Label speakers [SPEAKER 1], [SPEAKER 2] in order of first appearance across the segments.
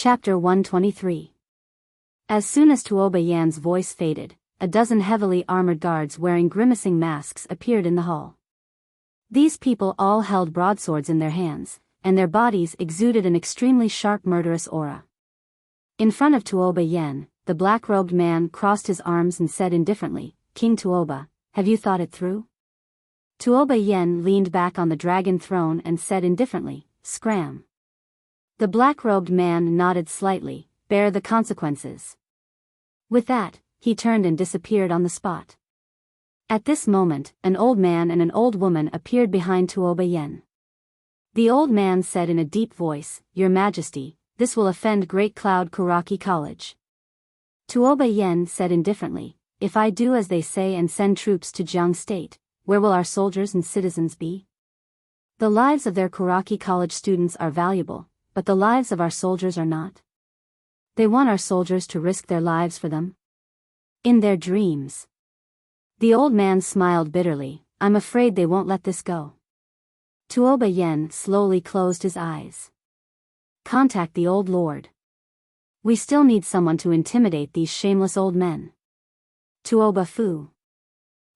[SPEAKER 1] Chapter 123. As soon as Tuoba Yan's voice faded, a dozen heavily armored guards wearing grimacing masks appeared in the hall. These people all held broadswords in their hands, and their bodies exuded an extremely sharp murderous aura. In front of Tuoba Yan, the black-robed man crossed his arms and said indifferently, "King Tuoba, have you thought it through?" Tuoba Yan leaned back on the dragon throne and said indifferently, "Scram." The black-robed man nodded slightly, "Bear the consequences." With that, he turned and disappeared on the spot. At this moment, an old man and an old woman appeared behind Tuoba Yan. The old man said in a deep voice, "Your Majesty, this will offend Great Cloud Kuraki College." Tuoba Yan said indifferently, "If I do as they say and send troops to Jiang State, where will our soldiers and citizens be? The lives of their Kuraki College students are valuable, but the lives of our soldiers are not. They want our soldiers to risk their lives for them. In their dreams." The old man smiled bitterly, "I'm afraid they won't let this go." Tuoba Yan slowly closed his eyes. "Contact the old lord. We still need someone to intimidate these shameless old men." Tuoba Fu.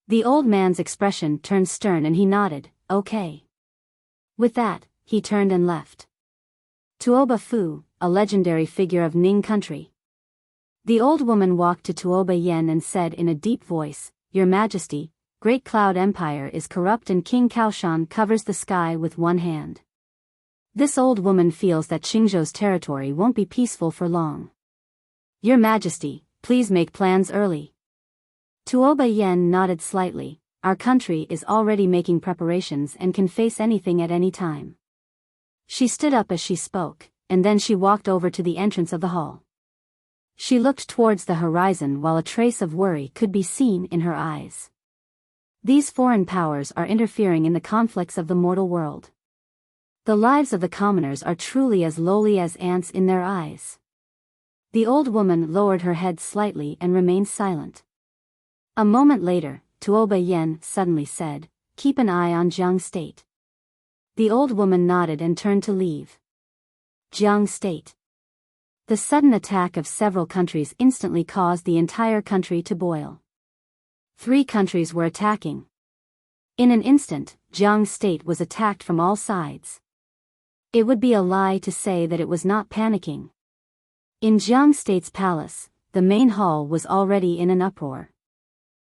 [SPEAKER 1] The old man's expression turned stern and he nodded, "Okay." With that, he turned and left. Tuoba Fu, a legendary figure of Ning country. The old woman walked to Tuoba Yan and said in a deep voice, "Your Majesty, Great Cloud Empire is corrupt and King Kaoshan covers the sky with one hand. This old woman feels that Qingzhou's territory won't be peaceful for long. Your Majesty, please make plans early." Tuoba Yan nodded slightly, "Our country is already making preparations and can face anything at any time." She stood up as she spoke, and then she walked over to the entrance of the hall. She looked towards the horizon while a trace of worry could be seen in her eyes. These foreign powers are interfering in the conflicts of the mortal world. The lives of the commoners are truly as lowly as ants in their eyes. The old woman lowered her head slightly and remained silent. A moment later, Tuoba Yan suddenly said, "Keep an eye on Jiang State." The old woman nodded and turned to leave. Jiang State. The sudden attack of several countries instantly caused the entire country to boil. 3 countries were attacking. In an instant, Jiang State was attacked from all sides. It would be a lie to say that it was not panicking. In Jiang State's palace, the main hall was already in an uproar.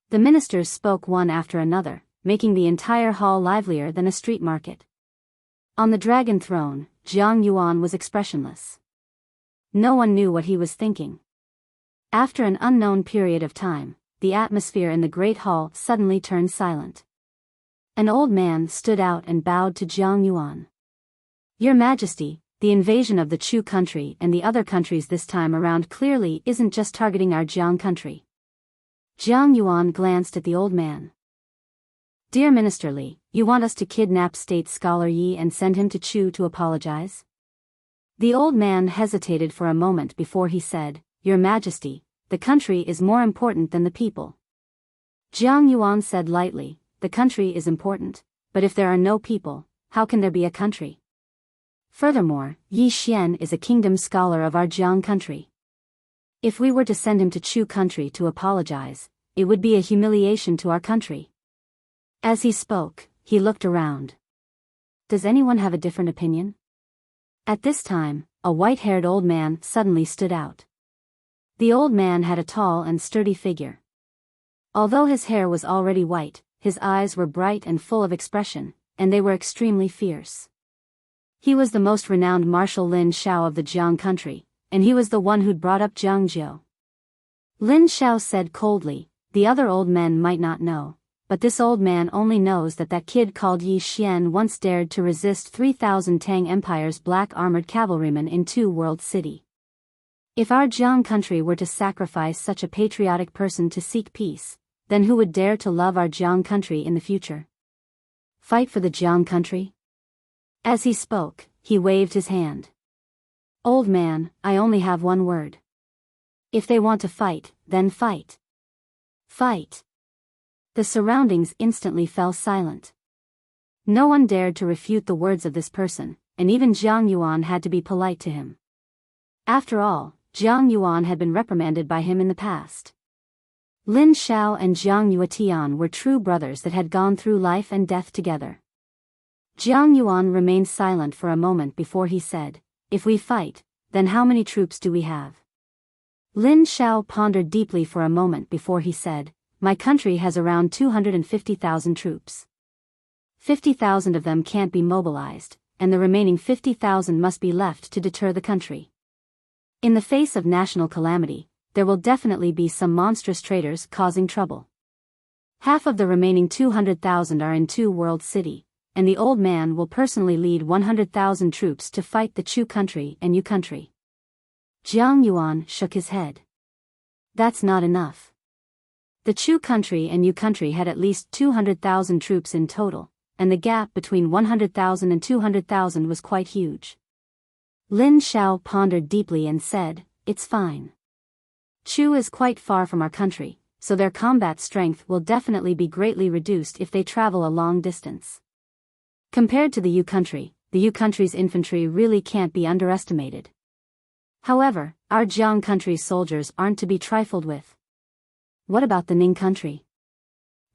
[SPEAKER 1] The ministers spoke one after another, making the entire hall livelier than a street market. On the dragon throne, Jiang Yuan was expressionless. No one knew what he was thinking. After an unknown period of time, the atmosphere in the great hall suddenly turned silent. An old man stood out and bowed to Jiang Yuan. "Your Majesty, the invasion of the Chu country and the other countries this time around clearly isn't just targeting our Jiang country." Jiang Yuan glanced at the old man. "Dear Minister Li, you want us to kidnap state scholar Yi and send him to Chu to apologize?" The old man hesitated for a moment before he said, "Your Majesty, the country is more important than the people." Jiang Yuan said lightly, "The country is important, but if there are no people, how can there be a country? Furthermore, Yi Xian is a kingdom scholar of our Jiang country. If we were to send him to Chu country to apologize, it would be a humiliation to our country." As he spoke, he looked around. Does anyone have a different opinion? At this time, a white-haired old man suddenly stood out. The old man had a tall and sturdy figure. Although his hair was already white, his eyes were bright and full of expression, and they were extremely fierce. He was the most renowned Marshal Lin Xiao of the Jiang country, and he was the one who'd brought up Jiang Zhou. Lin Xiao said coldly, "The other old men might not know, but this old man only knows that kid called Yi Xian once dared to resist 3,000 Tang Empire's black armored cavalrymen in Two World City. If our Jiang country were to sacrifice such a patriotic person to seek peace, then who would dare to love our Jiang country in the future? Fight for the Jiang country?" As he spoke, he waved his hand. "Old man, I only have one word. If they want to fight, then fight. Fight." The surroundings instantly fell silent. No one dared to refute the words of this person, and even Jiang Yuan had to be polite to him. After all, Jiang Yuan had been reprimanded by him in the past. Lin Xiao and Jiang Yuetian were true brothers that had gone through life and death together. Jiang Yuan remained silent for a moment before he said, "If we fight, then how many troops do we have?" Lin Xiao pondered deeply for a moment before he said, "My country has around 250,000 troops. 50,000 of them can't be mobilized, and the remaining 50,000 must be left to deter the country. In the face of national calamity, there will definitely be some monstrous traitors causing trouble. Half of the remaining 200,000 are in Two World City, and the old man will personally lead 100,000 troops to fight the Chu country and Yu country." Jiang Yuan shook his head. "That's not enough. The Chu country and Yu country had at least 200,000 troops in total, and the gap between 100,000 and 200,000 was quite huge." Lin Xiao pondered deeply and said, "It's fine. Chu is quite far from our country, so their combat strength will definitely be greatly reduced if they travel a long distance. Compared to the Yu country's infantry really can't be underestimated. However, our Jiang country's soldiers aren't to be trifled with. What about the Ning country?"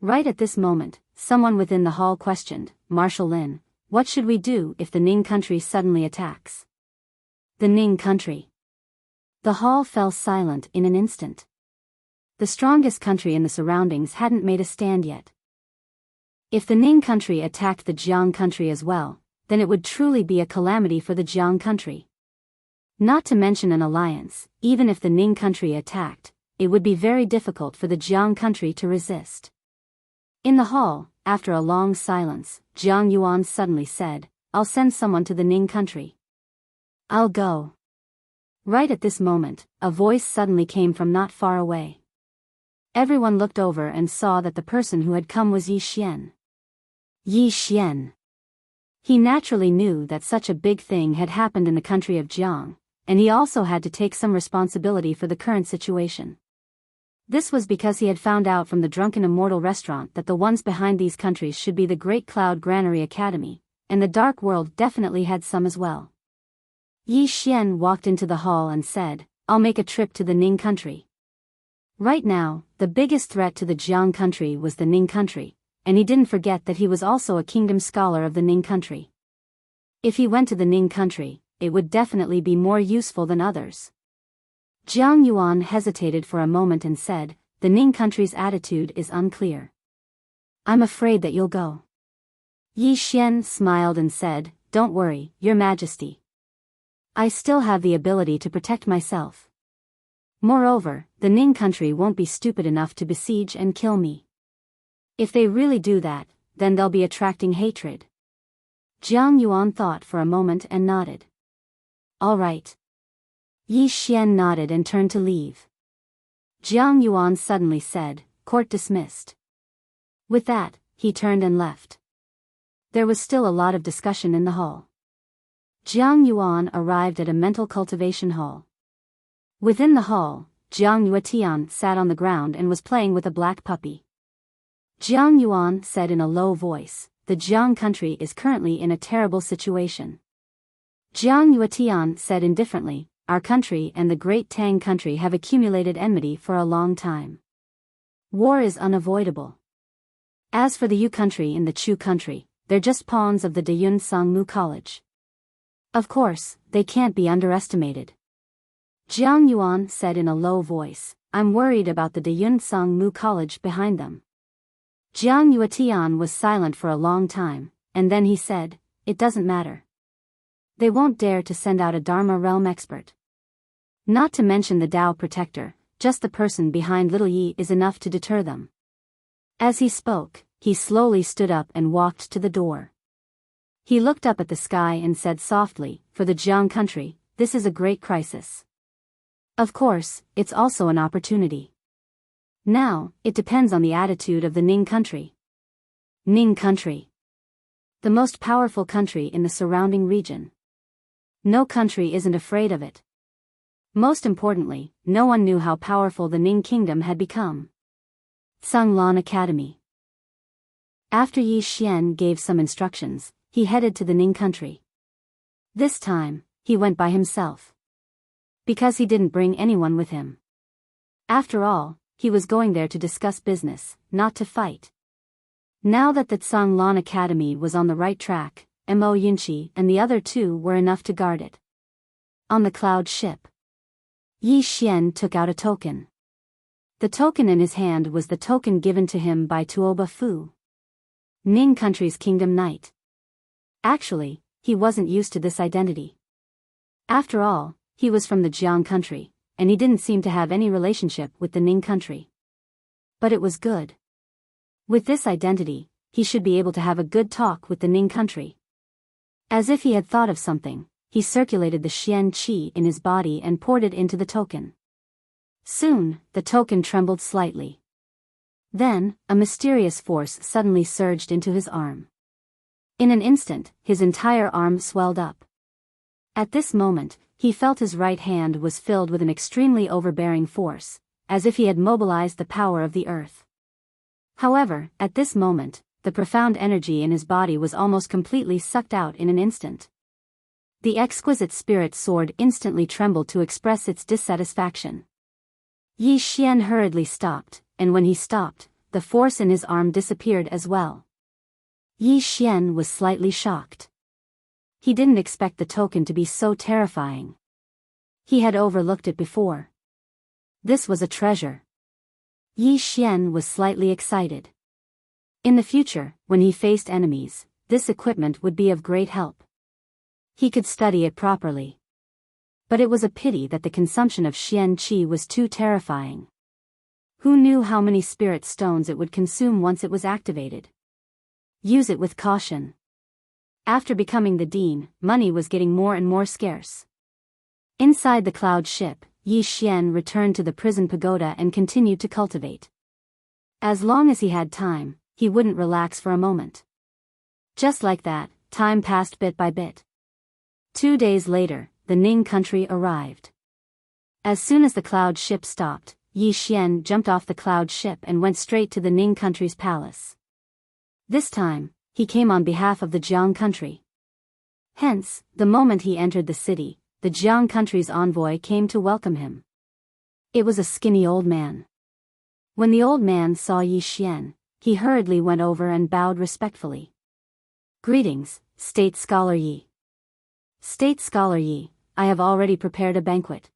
[SPEAKER 1] Right at this moment, someone within the hall questioned, "Marshal Lin, what should we do if the Ning country suddenly attacks?" The Ning country. The hall fell silent in an instant. The strongest country in the surroundings hadn't made a stand yet. If the Ning country attacked the Jiang country as well, then it would truly be a calamity for the Jiang country. Not to mention an alliance, even if the Ning country attacked, it would be very difficult for the Jiang country to resist. In the hall, after a long silence, Jiang Yuan suddenly said, "I'll send someone to the Ning country." "I'll go." Right at this moment, a voice suddenly came from not far away. Everyone looked over and saw that the person who had come was Yi Xian. Yi Xian. He naturally knew that such a big thing had happened in the country of Jiang, and he also had to take some responsibility for the current situation. This was because he had found out from the Drunken Immortal restaurant that the ones behind these countries should be the Great Cloud Granary Academy, and the Dark World definitely had some as well. Yi Xian walked into the hall and said, "I'll make a trip to the Ning country." Right now, the biggest threat to the Jiang country was the Ning country, and he didn't forget that he was also a kingdom scholar of the Ning country. If he went to the Ning country, it would definitely be more useful than others. Jiang Yuan hesitated for a moment and said, "The Ning country's attitude is unclear. I'm afraid that you'll go." Yi Xian smiled and said, "Don't worry, Your Majesty. I still have the ability to protect myself. Moreover, the Ning country won't be stupid enough to besiege and kill me. If they really do that, then they'll be attracting hatred." Jiang Yuan thought for a moment and nodded. "All right." Yi Xian nodded and turned to leave. Jiang Yuan suddenly said, "Court dismissed." With that, he turned and left. There was still a lot of discussion in the hall. Jiang Yuan arrived at a mental cultivation hall. Within the hall, Jiang Yuetian sat on the ground and was playing with a black puppy. Jiang Yuan said in a low voice, "The Jiang country is currently in a terrible situation." Jiang Yuetian said indifferently, "Our country and the Great Tang country have accumulated enmity for a long time. War is unavoidable. As for the Yu country and the Chu country, they're just pawns of the Deyun Sangmu College. Of course, they can't be underestimated." Jiang Yuan said in a low voice, "I'm worried about the Deyun Sangmu College behind them." Jiang Yuetian was silent for a long time, and then he said, "It doesn't matter. They won't dare to send out a Dharma realm expert. Not to mention the Tao protector, just the person behind Little Yi is enough to deter them." As he spoke, he slowly stood up and walked to the door. He looked up at the sky and said softly, "For the Jiang country, this is a great crisis. Of course, it's also an opportunity. Now, it depends on the attitude of the Ning country." Ning country. The most powerful country in the surrounding region. No country isn't afraid of it. Most importantly, no one knew how powerful the Ning kingdom had become. Sanglan Academy. After Yi Xian gave some instructions, he headed to the Ning country. This time, he went by himself. Because he didn't bring anyone with him. After all, he was going there to discuss business, not to fight. Now that the Tsanglan Academy was on the right track, Mo Yunqi and the other two were enough to guard it. On the cloud ship, Yi Xian took out a token. The token in his hand was the token given to him by Tuoba Fu, Ning Country's Kingdom Knight. Actually, he wasn't used to this identity. After all, he was from the Jiang country, and he didn't seem to have any relationship with the Ning country. But it was good. With this identity, he should be able to have a good talk with the Ning country. As if he had thought of something, he circulated the Xian Qi in his body and poured it into the token. Soon, the token trembled slightly. Then, a mysterious force suddenly surged into his arm. In an instant, his entire arm swelled up. At this moment, he felt his right hand was filled with an extremely overbearing force, as if he had mobilized the power of the earth. However, at this moment, the profound energy in his body was almost completely sucked out in an instant. The exquisite spirit sword instantly trembled to express its dissatisfaction. Yi Xian hurriedly stopped, and when he stopped, the force in his arm disappeared as well. Yi Xian was slightly shocked. He didn't expect the token to be so terrifying. He had overlooked it before. This was a treasure. Yi Xian was slightly excited. In the future, when he faced enemies, this equipment would be of great help. He could study it properly. But it was a pity that the consumption of Xian Qi was too terrifying. Who knew how many spirit stones it would consume once it was activated? Use it with caution. After becoming the dean, money was getting more and more scarce. Inside the cloud ship, Yi Xian returned to the prison pagoda and continued to cultivate. As long as he had time, he wouldn't relax for a moment. Just like that, time passed bit by bit. 2 days later, the Ning country arrived. As soon as the cloud ship stopped, Yi Xian jumped off the cloud ship and went straight to the Ning country's palace. This time, he came on behalf of the Jiang country. Hence, the moment he entered the city, the Jiang country's envoy came to welcome him. It was a skinny old man. When the old man saw Yi Xian, he hurriedly went over and bowed respectfully. Greetings, State Scholar Yi. State Scholar Yi, I have already prepared a banquet.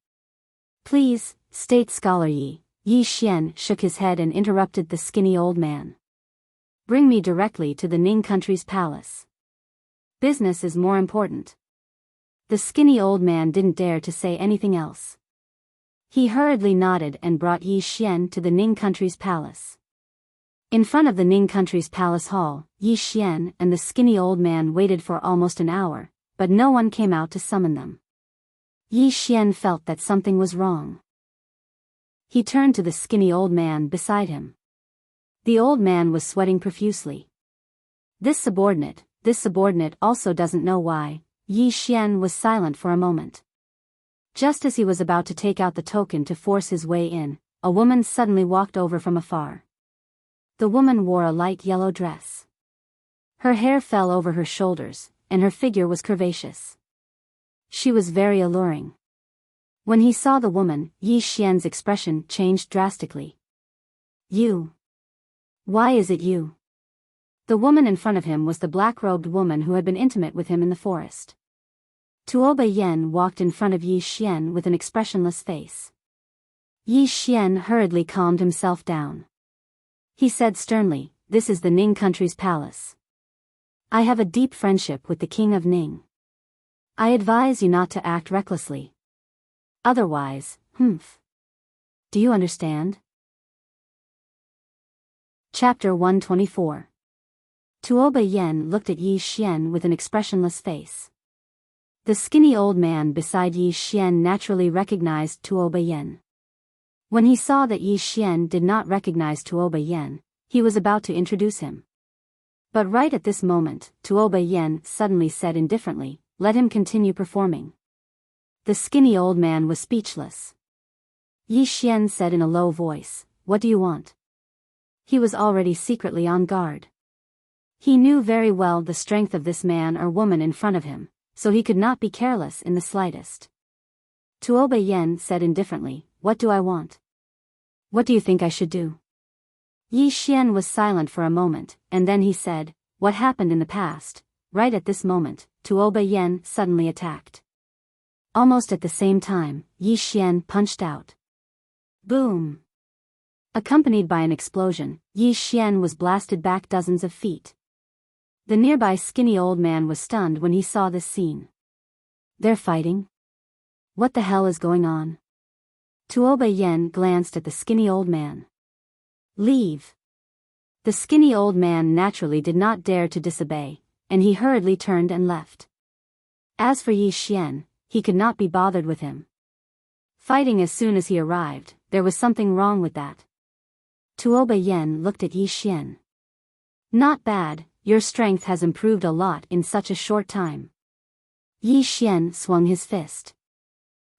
[SPEAKER 1] Please, State Scholar Yi. Yi Xian shook his head and interrupted the skinny old man. Bring me directly to the Ning country's palace. Business is more important. The skinny old man didn't dare to say anything else. He hurriedly nodded and brought Yi Xian to the Ning country's palace. In front of the Ning country's palace hall, Yi Xian and the skinny old man waited for almost an hour, but no one came out to summon them. Yi Xian felt that something was wrong. He turned to the skinny old man beside him. The old man was sweating profusely. This subordinate also doesn't know why. Yi Xian was silent for a moment. Just as he was about to take out the token to force his way in, a woman suddenly walked over from afar. The woman wore a light yellow dress. Her hair fell over her shoulders, and her figure was curvaceous. She was very alluring. When he saw the woman, Yi Xian's expression changed drastically. You. Why is it you? The woman in front of him was the black-robed woman who had been intimate with him in the forest. Tuoba Yen walked in front of Yi Xian with an expressionless face. Yi Xian hurriedly calmed himself down. He said sternly, "This is the Ning country's palace. I have a deep friendship with the king of Ning. I advise you not to act recklessly. Otherwise, Do you understand?" Chapter 124. Tuoba Yen looked at Yi Xian with an expressionless face. The skinny old man beside Yi Xian naturally recognized Tuoba Yen. When he saw that Yi Xian did not recognize Tuoba Yen, he was about to introduce him. But right at this moment, Tuoba Yen suddenly said indifferently, "Let him continue performing." The skinny old man was speechless. Yi Xian said in a low voice, "What do you want?" He was already secretly on guard. He knew very well the strength of this man or woman in front of him, so he could not be careless in the slightest. Tuoba Yen said indifferently, "What do I want? What do you think I should do?" Yi Xian was silent for a moment, and then he said, "What happened in the past?" Right at this moment, Tuoba Yen suddenly attacked. Almost at the same time, Yi Xian punched out. Boom! Accompanied by an explosion, Yi Xian was blasted back dozens of feet. The nearby skinny old man was stunned when he saw this scene. They're fighting? What the hell is going on? Tuoba Yen glanced at the skinny old man. Leave! The skinny old man naturally did not dare to disobey, and he hurriedly turned and left. As for Yi Xian, he could not be bothered with him. Fighting as soon as he arrived, there was something wrong with that. Tuoba Yen looked at Yi Xian. Not bad, your strength has improved a lot in such a short time. Yi Xian swung his fist.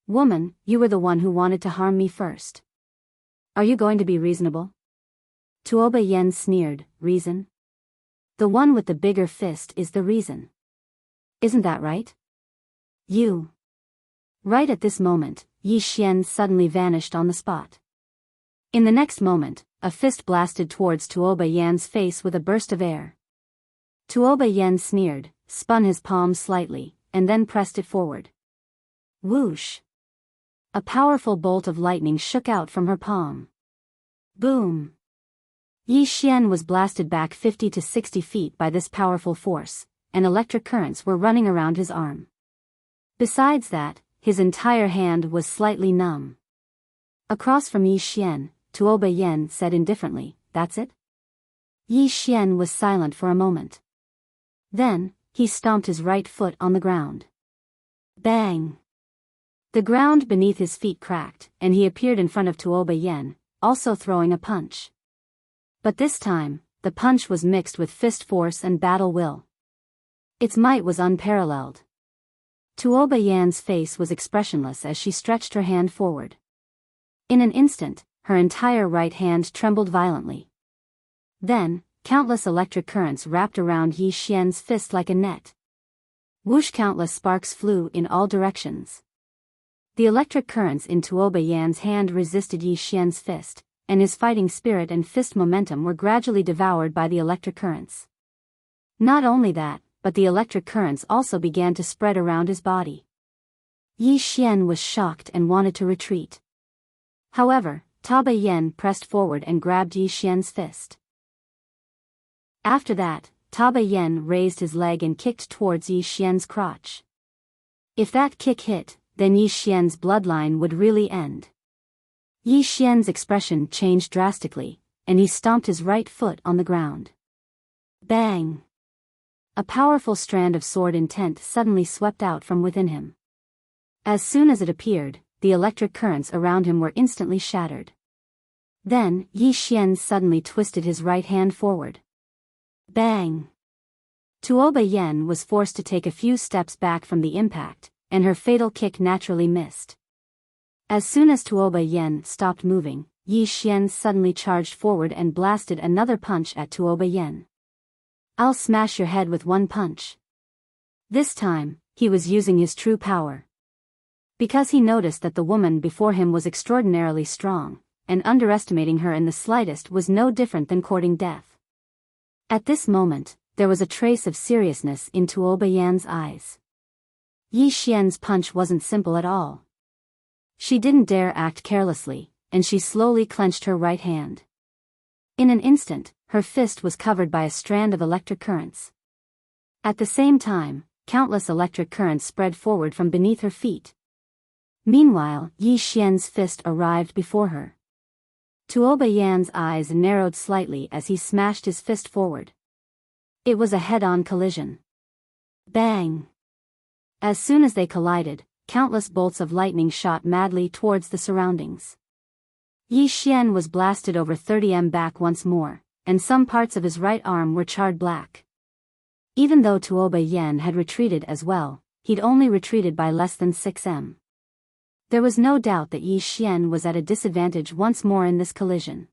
[SPEAKER 1] Woman, you were the one who wanted to harm me first. Are you going to be reasonable? Tuoba Yen sneered, reason? The one with the bigger fist is the reason. Isn't that right? You. Right at this moment, Yi Xian suddenly vanished on the spot. In the next moment, a fist blasted towards Tuoba Yan's face with a burst of air. Tuoba Yan sneered, spun his palm slightly, and then pressed it forward. Whoosh! A powerful bolt of lightning shook out from her palm. Boom! Yi Xian was blasted back 50 to 60 feet by this powerful force, and electric currents were running around his arm. Besides that, his entire hand was slightly numb. Across from Yi Xian, Tuoba Yen said indifferently, "That's it?" Yi Xian was silent for a moment. Then, he stomped his right foot on the ground. Bang! The ground beneath his feet cracked, and he appeared in front of Tuoba Yen, also throwing a punch. But this time, the punch was mixed with fist force and battle will. Its might was unparalleled. Tuoba Yan's face was expressionless as she stretched her hand forward. In an instant, her entire right hand trembled violently. Then, countless electric currents wrapped around Yi Xian's fist like a net. Whoosh! Countless sparks flew in all directions. The electric currents in Tuoba Yan's hand resisted Yi Xian's fist, and his fighting spirit and fist momentum were gradually devoured by the electric currents. Not only that, but the electric currents also began to spread around his body. Yi Xian was shocked and wanted to retreat. However, Tuoba Yen pressed forward and grabbed Yi Xian's fist. After that, Tuoba Yen raised his leg and kicked towards Yi Xian's crotch. If that kick hit, then Yi Xian's bloodline would really end. Yi Xian's expression changed drastically, and he stomped his right foot on the ground. Bang! A powerful strand of sword intent suddenly swept out from within him. As soon as it appeared, the electric currents around him were instantly shattered. Then, Yi Xian suddenly twisted his right hand forward. Bang! Tuoba Yen was forced to take a few steps back from the impact, and her fatal kick naturally missed. As soon as Tuoba Yen stopped moving, Yi Xian suddenly charged forward and blasted another punch at Tuoba Yen. "I'll smash your head with one punch." This time, he was using his true power. Because he noticed that the woman before him was extraordinarily strong, and underestimating her in the slightest was no different than courting death. At this moment, there was a trace of seriousness in Tuoba Yan's eyes. Yi Xian's punch wasn't simple at all. She didn't dare act carelessly, and she slowly clenched her right hand. In an instant, her fist was covered by a strand of electric currents. At the same time, countless electric currents spread forward from beneath her feet. Meanwhile, Yi Xian's fist arrived before her. Tuoba Yan's eyes narrowed slightly as he smashed his fist forward. It was a head-on collision. Bang! As soon as they collided, countless bolts of lightning shot madly towards the surroundings. Yi Xian was blasted over 30 m back once more, and some parts of his right arm were charred black. Even though Tuoba Yen had retreated as well, he'd only retreated by less than 6 m. There was no doubt that Yi Xian was at a disadvantage once more in this collision.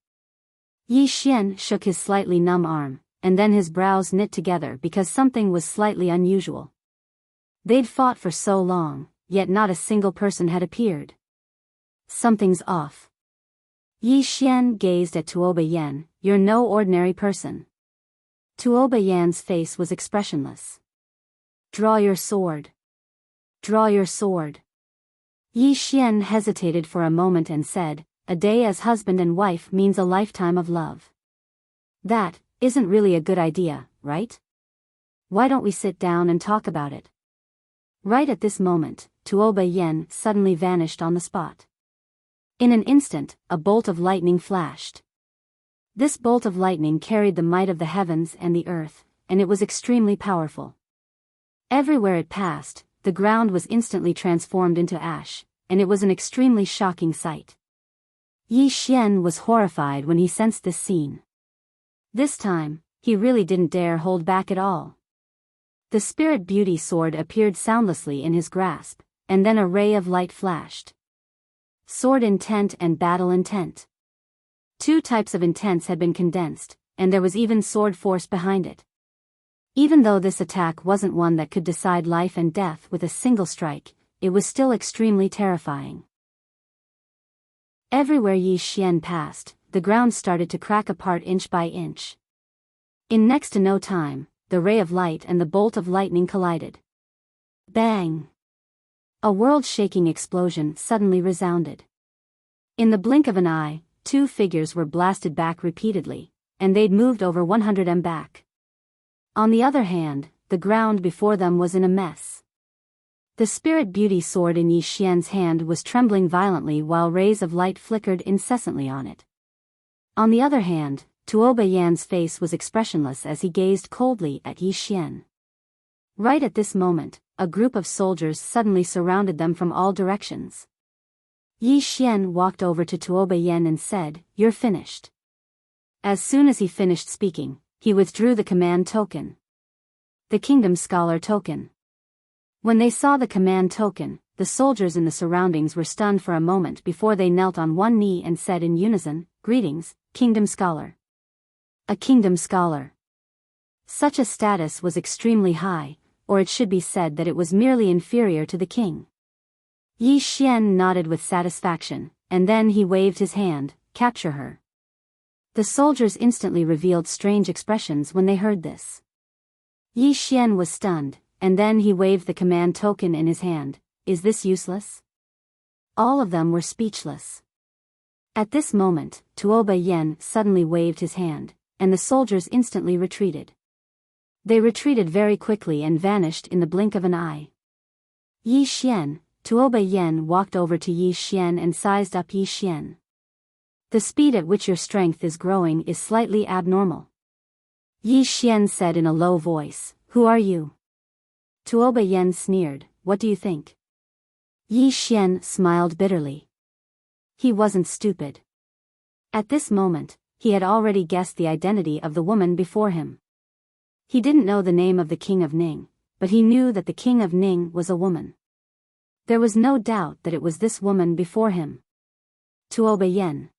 [SPEAKER 1] Yi Xian shook his slightly numb arm, and then his brows knit together because something was slightly unusual. They'd fought for so long, yet not a single person had appeared. Something's off. Yi Xian gazed at Tuoba Yan. You're no ordinary person. Tuoba Yan's face was expressionless. Draw your sword. Draw your sword. Yi Xian hesitated for a moment and said, a day as husband and wife means a lifetime of love. That isn't really a good idea, right? Why don't we sit down and talk about it? Right at this moment, Tuoba Yan suddenly vanished on the spot. In an instant, a bolt of lightning flashed. This bolt of lightning carried the might of the heavens and the earth, and it was extremely powerful. Everywhere it passed, the ground was instantly transformed into ash, and it was an extremely shocking sight. Yi Xian was horrified when he sensed this scene. This time, he really didn't dare hold back at all. The Spirit Beauty sword appeared soundlessly in his grasp, and then a ray of light flashed. Sword intent and battle intent. Two types of intents had been condensed, and there was even sword force behind it. Even though this attack wasn't one that could decide life and death with a single strike, it was still extremely terrifying. Everywhere Yi Xian passed, the ground started to crack apart inch by inch. In next to no time, the ray of light and the bolt of lightning collided. Bang! A world-shaking explosion suddenly resounded. In the blink of an eye, two figures were blasted back repeatedly, and they'd moved over 100 m back. On the other hand, the ground before them was in a mess. The Spirit Beauty sword in Yi Xian's hand was trembling violently while rays of light flickered incessantly on it. On the other hand, Tuoba Yan's face was expressionless as he gazed coldly at Yi Xian. Right at this moment, a group of soldiers suddenly surrounded them from all directions. Yi Xian walked over to Tuoba Yan and said, "You're finished." As soon as he finished speaking, he withdrew the command token. The Kingdom Scholar token. When they saw the command token, the soldiers in the surroundings were stunned for a moment before they knelt on one knee and said in unison, "Greetings, Kingdom Scholar." A Kingdom Scholar. Such a status was extremely high, or it should be said that it was merely inferior to the king. Yi Xian nodded with satisfaction, and then he waved his hand, "Capture her." The soldiers instantly revealed strange expressions when they heard this. Yi Xian was stunned, and then he waved the command token in his hand. "Is this useless?" All of them were speechless. At this moment, Tuoba Yan suddenly waved his hand, and the soldiers instantly retreated. They retreated very quickly and vanished in the blink of an eye. Yi Xian, Tuoba Yan walked over to Yi Xian and sized up Yi Xian. "The speed at which your strength is growing is slightly abnormal." Yi Xian said in a low voice, "Who are you?" Tuoba Yan sneered, "What do you think?" Yi Xian smiled bitterly. He wasn't stupid. At this moment, he had already guessed the identity of the woman before him. He didn't know the name of the King of Ning, but he knew that the King of Ning was a woman. There was no doubt that it was this woman before him. Tuoba Yan.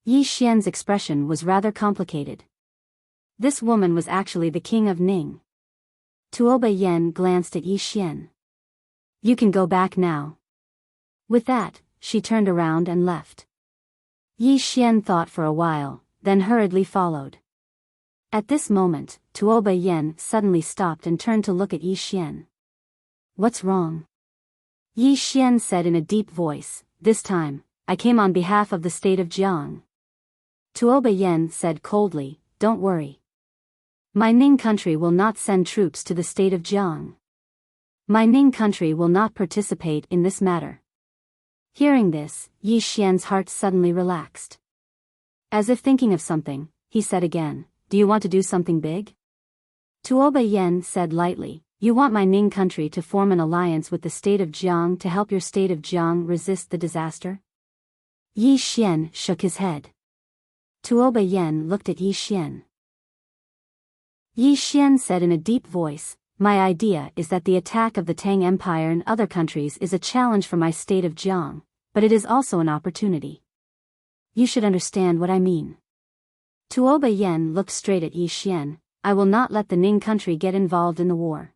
[SPEAKER 1] Yi Xian's expression was rather complicated. This woman was actually the King of Ning. Tuoba Yan glanced at Yi Xian. "You can go back now." With that, she turned around and left. Yi Xian thought for a while, then hurriedly followed. At this moment, Tuoba Yan suddenly stopped and turned to look at Yi Xian. "What's wrong?" Yi Xian said in a deep voice, "This time, I came on behalf of the state of Jiang." Tuoba Yan said coldly, "Don't worry. My Ning country will not send troops to the state of Jiang. My Ning country will not participate in this matter." Hearing this, Yi Xian's heart suddenly relaxed. As if thinking of something, he said again, "Do you want to do something big?" Tuoba Yan said lightly, "You want my Ning country to form an alliance with the state of Jiang to help your state of Jiang resist the disaster?" Yi Xian shook his head. Tuoba Yan looked at Yi Xian. Yi Xian said in a deep voice, "My idea is that the attack of the Tang Empire and other countries is a challenge for my state of Jiang, but it is also an opportunity. You should understand what I mean." Tuoba Yan looked straight at Yi Xian. "I will not let the Ning country get involved in the war."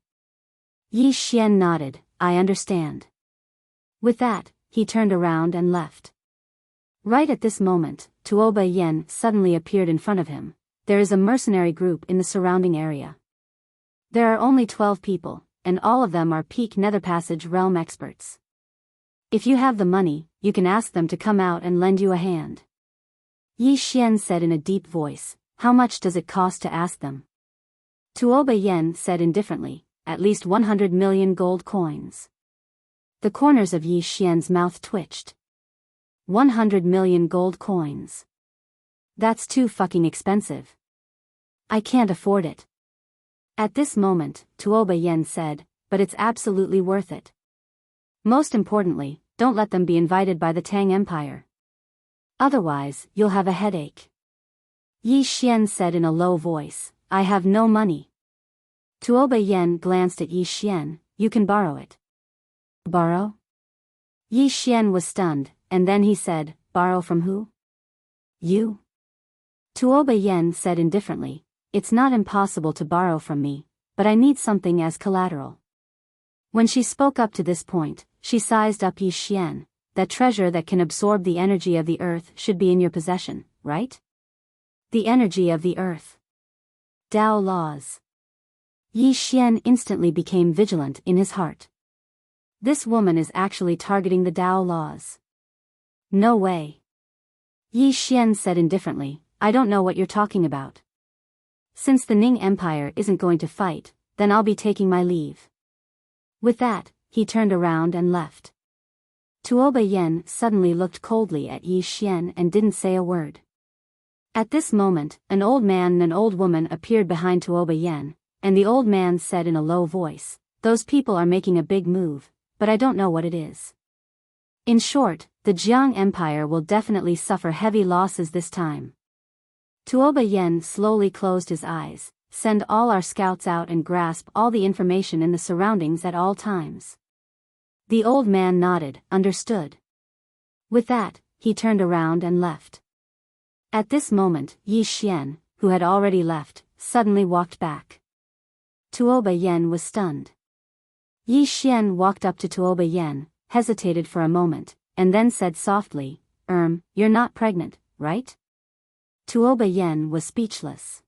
[SPEAKER 1] Yi Xian nodded, "I understand." With that, he turned around and left. Right at this moment, Tuoba Yen suddenly appeared in front of him. There is a mercenary group in the surrounding area. There are only 12 people, and all of them are peak Nether Passage realm experts. If you have the money, you can ask them to come out and lend you a hand. Yi Xian said in a deep voice, how much does it cost to ask them? Tuoba Yen said indifferently, at least 100 million gold coins. The corners of Yi Xian's mouth twitched. 100 million gold coins. That's too fucking expensive. I can't afford it. At this moment, Tuoba Yen said, but it's absolutely worth it. Most importantly, don't let them be invited by the Tang Empire. Otherwise, you'll have a headache. Yi Xian said in a low voice, I have no money. Tuoba Yen glanced at Yi Xian, you can borrow it. Borrow? Yi Xian was stunned, and then he said, borrow from who? You? Tuoba Yen said indifferently, it's not impossible to borrow from me, but I need something as collateral. When she spoke up to this point, she sized up Yi Xian, that treasure that can absorb the energy of the earth should be in your possession, right? The energy of the earth. Tao laws. Yi Xian instantly became vigilant in his heart. This woman is actually targeting the Tao laws. No way. Yi Xian said indifferently, I don't know what you're talking about. Since the Ning Empire isn't going to fight, then I'll be taking my leave. With that, he turned around and left. Tuoba Yen suddenly looked coldly at Yi Xian and didn't say a word. At this moment, an old man and an old woman appeared behind Tuoba Yen, and the old man said in a low voice, those people are making a big move, but I don't know what it is. In short, the Jiang Empire will definitely suffer heavy losses this time. Tuoba Yen slowly closed his eyes, send all our scouts out and grasp all the information in the surroundings at all times. The old man nodded, understood. With that, he turned around and left. At this moment, Yi Xian, who had already left, suddenly walked back. Tuoba Yen was stunned. Yi Xian walked up to Tuoba Yen, hesitated for a moment, and then said softly, you're not pregnant, right? Tuoba Yen was speechless.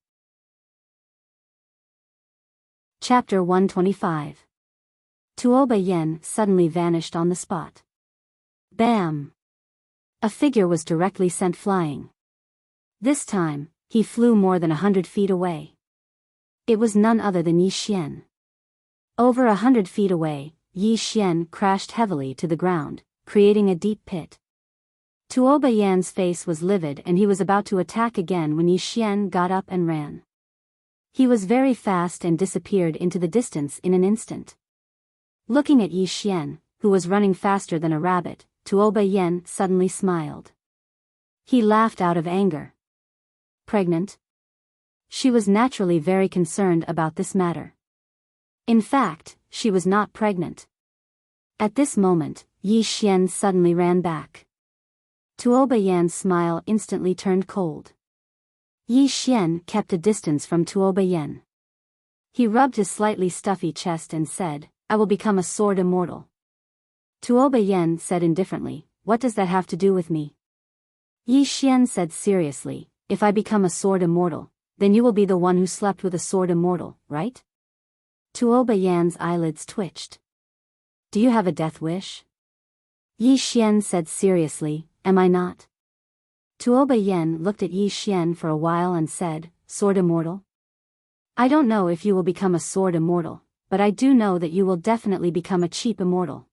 [SPEAKER 1] Chapter 125. Tuoba Yen suddenly vanished on the spot. Bam! A figure was directly sent flying. This time, he flew more than 100 feet away. It was none other than Yi Xian. Over 100 feet away, Yi Xian crashed heavily to the ground, creating a deep pit. Tuoba Yan's face was livid and he was about to attack again when Yi Xian got up and ran. He was very fast and disappeared into the distance in an instant. Looking at Yi Xian, who was running faster than a rabbit, Tuoba Yen suddenly smiled. He laughed out of anger. Pregnant? She was naturally very concerned about this matter. In fact, she was not pregnant. At this moment, Yi Xian suddenly ran back. Tuoba Yan's smile instantly turned cold. Yi Xian kept a distance from Tuoba Yen. He rubbed his slightly stuffy chest and said, I will become a sword immortal. Tuoba Yen said indifferently, what does that have to do with me? Yi Xian said seriously, if I become a sword immortal, then you will be the one who slept with a sword immortal, right? Tuoba Yan's eyelids twitched. Do you have a death wish? Yi Xian said seriously, am I not? Tuoba Yen looked at Yi Xian for a while and said, sword immortal? I don't know if you will become a sword immortal, but I do know that you will definitely become a cheap immortal.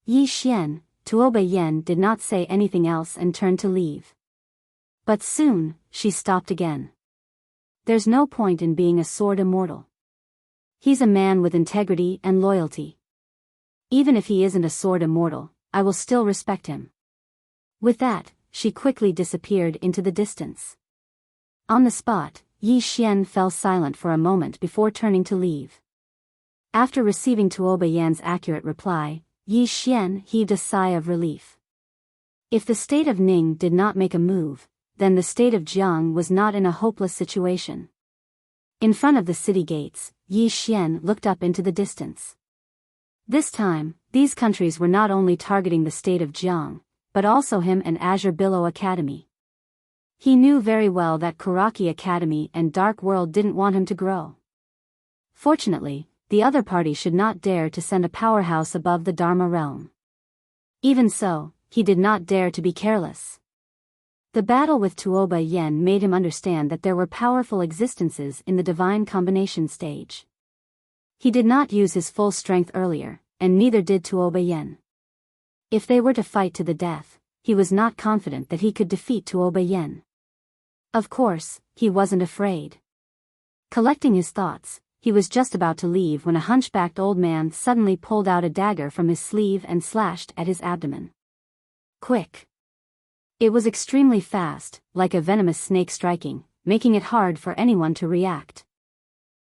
[SPEAKER 1] Yi Xian, Tuoba Yen did not say anything else and turned to leave. But soon, she stopped again. There's no point in being a sword immortal. He's a man with integrity and loyalty. Even if he isn't a sword immortal, I will still respect him. With that, she quickly disappeared into the distance. On the spot, Yi Xian fell silent for a moment before turning to leave. After receiving Tuoba Yan's accurate reply, Yi Xian heaved a sigh of relief. If the state of Ning did not make a move, then the state of Jiang was not in a hopeless situation. In front of the city gates, Yi Xian looked up into the distance. This time, These countries were not only targeting the state of Jiang, but also him and Azure Billow Academy. He knew very well that Kuraki Academy and Dark World didn't want him to grow. Fortunately, the other party should not dare to send a powerhouse above the Dharma realm. Even so, he did not dare to be careless. The battle with Tuoba Yen made him understand that there were powerful existences in the divine combination stage. He did not use his full strength earlier, and neither did Tuoba Yen. If they were to fight to the death, he was not confident that he could defeat Tuoba Yen. Of course, he wasn't afraid. Collecting his thoughts, he was just about to leave when a hunchbacked old man suddenly pulled out a dagger from his sleeve and slashed at his abdomen. Quick! It was extremely fast, like a venomous snake striking, making it hard for anyone to react.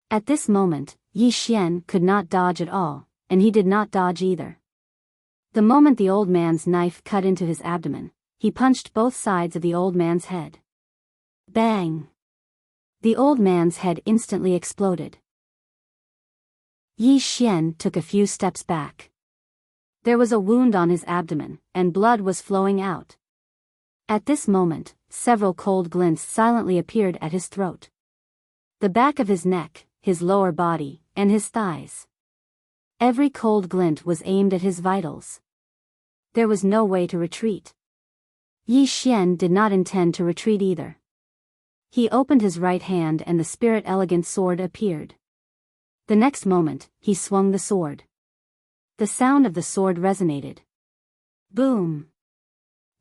[SPEAKER 1] At this moment, Yi Xian could not dodge at all, and he did not dodge either. The moment the old man's knife cut into his abdomen, he punched both sides of the old man's head. Bang! The old man's head instantly exploded. Yi Xian took a few steps back. There was a wound on his abdomen, and blood was flowing out. At this moment, several cold glints silently appeared at his throat. The back of his neck, his lower body, and his thighs. Every cold glint was aimed at his vitals. There was no way to retreat. Yi Xian did not intend to retreat either. He opened his right hand and the spirit elegant sword appeared. The next moment, he swung the sword. The sound of the sword resonated. Boom!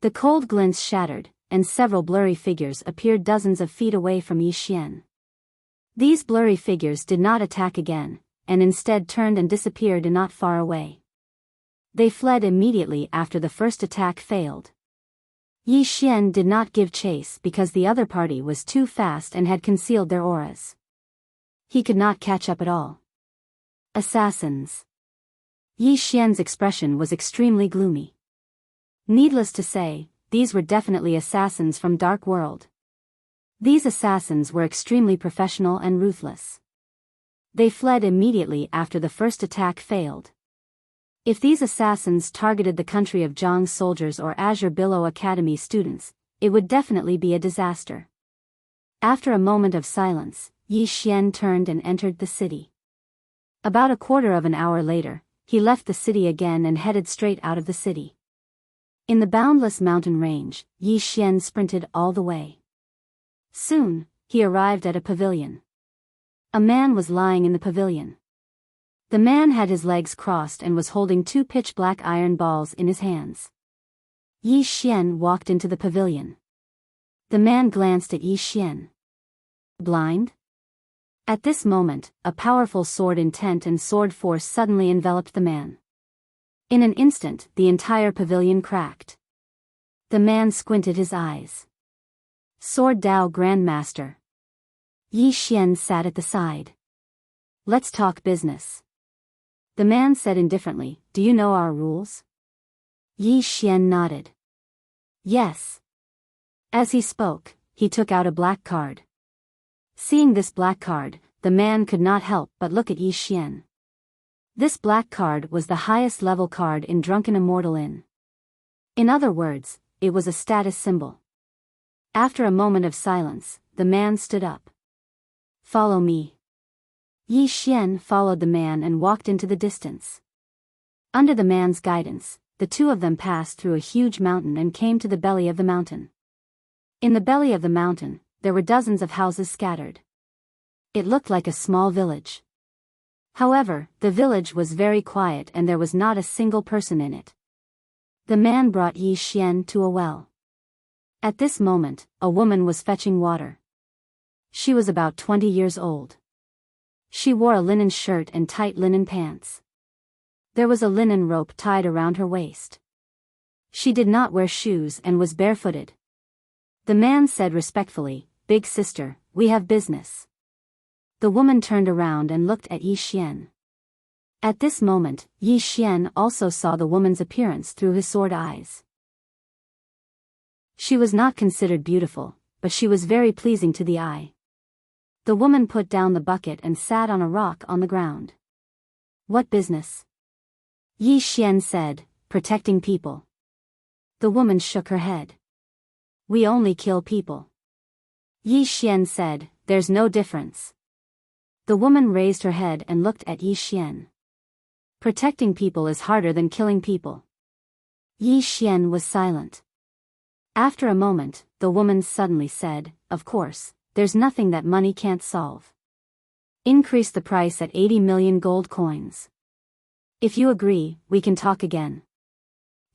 [SPEAKER 1] The cold glints shattered, and several blurry figures appeared dozens of feet away from Yi Xian. These blurry figures did not attack again, and instead turned and disappeared not far away. They fled immediately after the first attack failed. Yi Xian did not give chase because the other party was too fast and had concealed their auras. He could not catch up at all. Assassins. Yi Xian's expression was extremely gloomy. Needless to say, these were definitely assassins from Dark World. These assassins were extremely professional and ruthless. They fled immediately after the first attack failed. If these assassins targeted the country of Zhang's soldiers or Azure Billow Academy students, it would definitely be a disaster. After a moment of silence, Yi Xian turned and entered the city. About a quarter of an hour later, he left the city again and headed straight out of the city. In the boundless mountain range, Yi Xian sprinted all the way. Soon, he arrived at a pavilion. A man was lying in the pavilion. The man had his legs crossed and was holding two pitch-black iron balls in his hands. Yi Xian walked into the pavilion. The man glanced at Yi Xian. Blind? At this moment, a powerful sword intent and sword force suddenly enveloped the man. In an instant, the entire pavilion cracked. The man squinted his eyes. Sword Dao Grandmaster. Yi Xian sat at the side. Let's talk business. The man said indifferently, do you know our rules? Yi Xian nodded. Yes. As he spoke, he took out a black card. Seeing this black card, the man could not help but look at Yi Xian. This black card was the highest level card in Drunken Immortal Inn. In other words, it was a status symbol. After a moment of silence, the man stood up. Follow me. Yi Xian followed the man and walked into the distance. Under the man's guidance, the two of them passed through a huge mountain and came to the belly of the mountain. In the belly of the mountain, there were dozens of houses scattered. It looked like a small village. However, the village was very quiet and there was not a single person in it. The man brought Yi Xian to a well. At this moment, a woman was fetching water. She was about 20 years old. She wore a linen shirt and tight linen pants. There was a linen rope tied around her waist. She did not wear shoes and was barefooted. The man said respectfully, Big sister, we have business. The woman turned around and looked at Yi Xian. At this moment, Yi Xian also saw the woman's appearance through his sword eyes. She was not considered beautiful, but she was very pleasing to the eye. The woman put down the bucket and sat on a rock on the ground. What business? Yi Xian said, protecting people. The woman shook her head. We only kill people. Yi Xian said, there's no difference. The woman raised her head and looked at Yi Xian. Protecting people is harder than killing people. Yi Xian was silent. After a moment, the woman suddenly said, of course, there's nothing that money can't solve. Increase the price at 80 million gold coins. If you agree, we can talk again.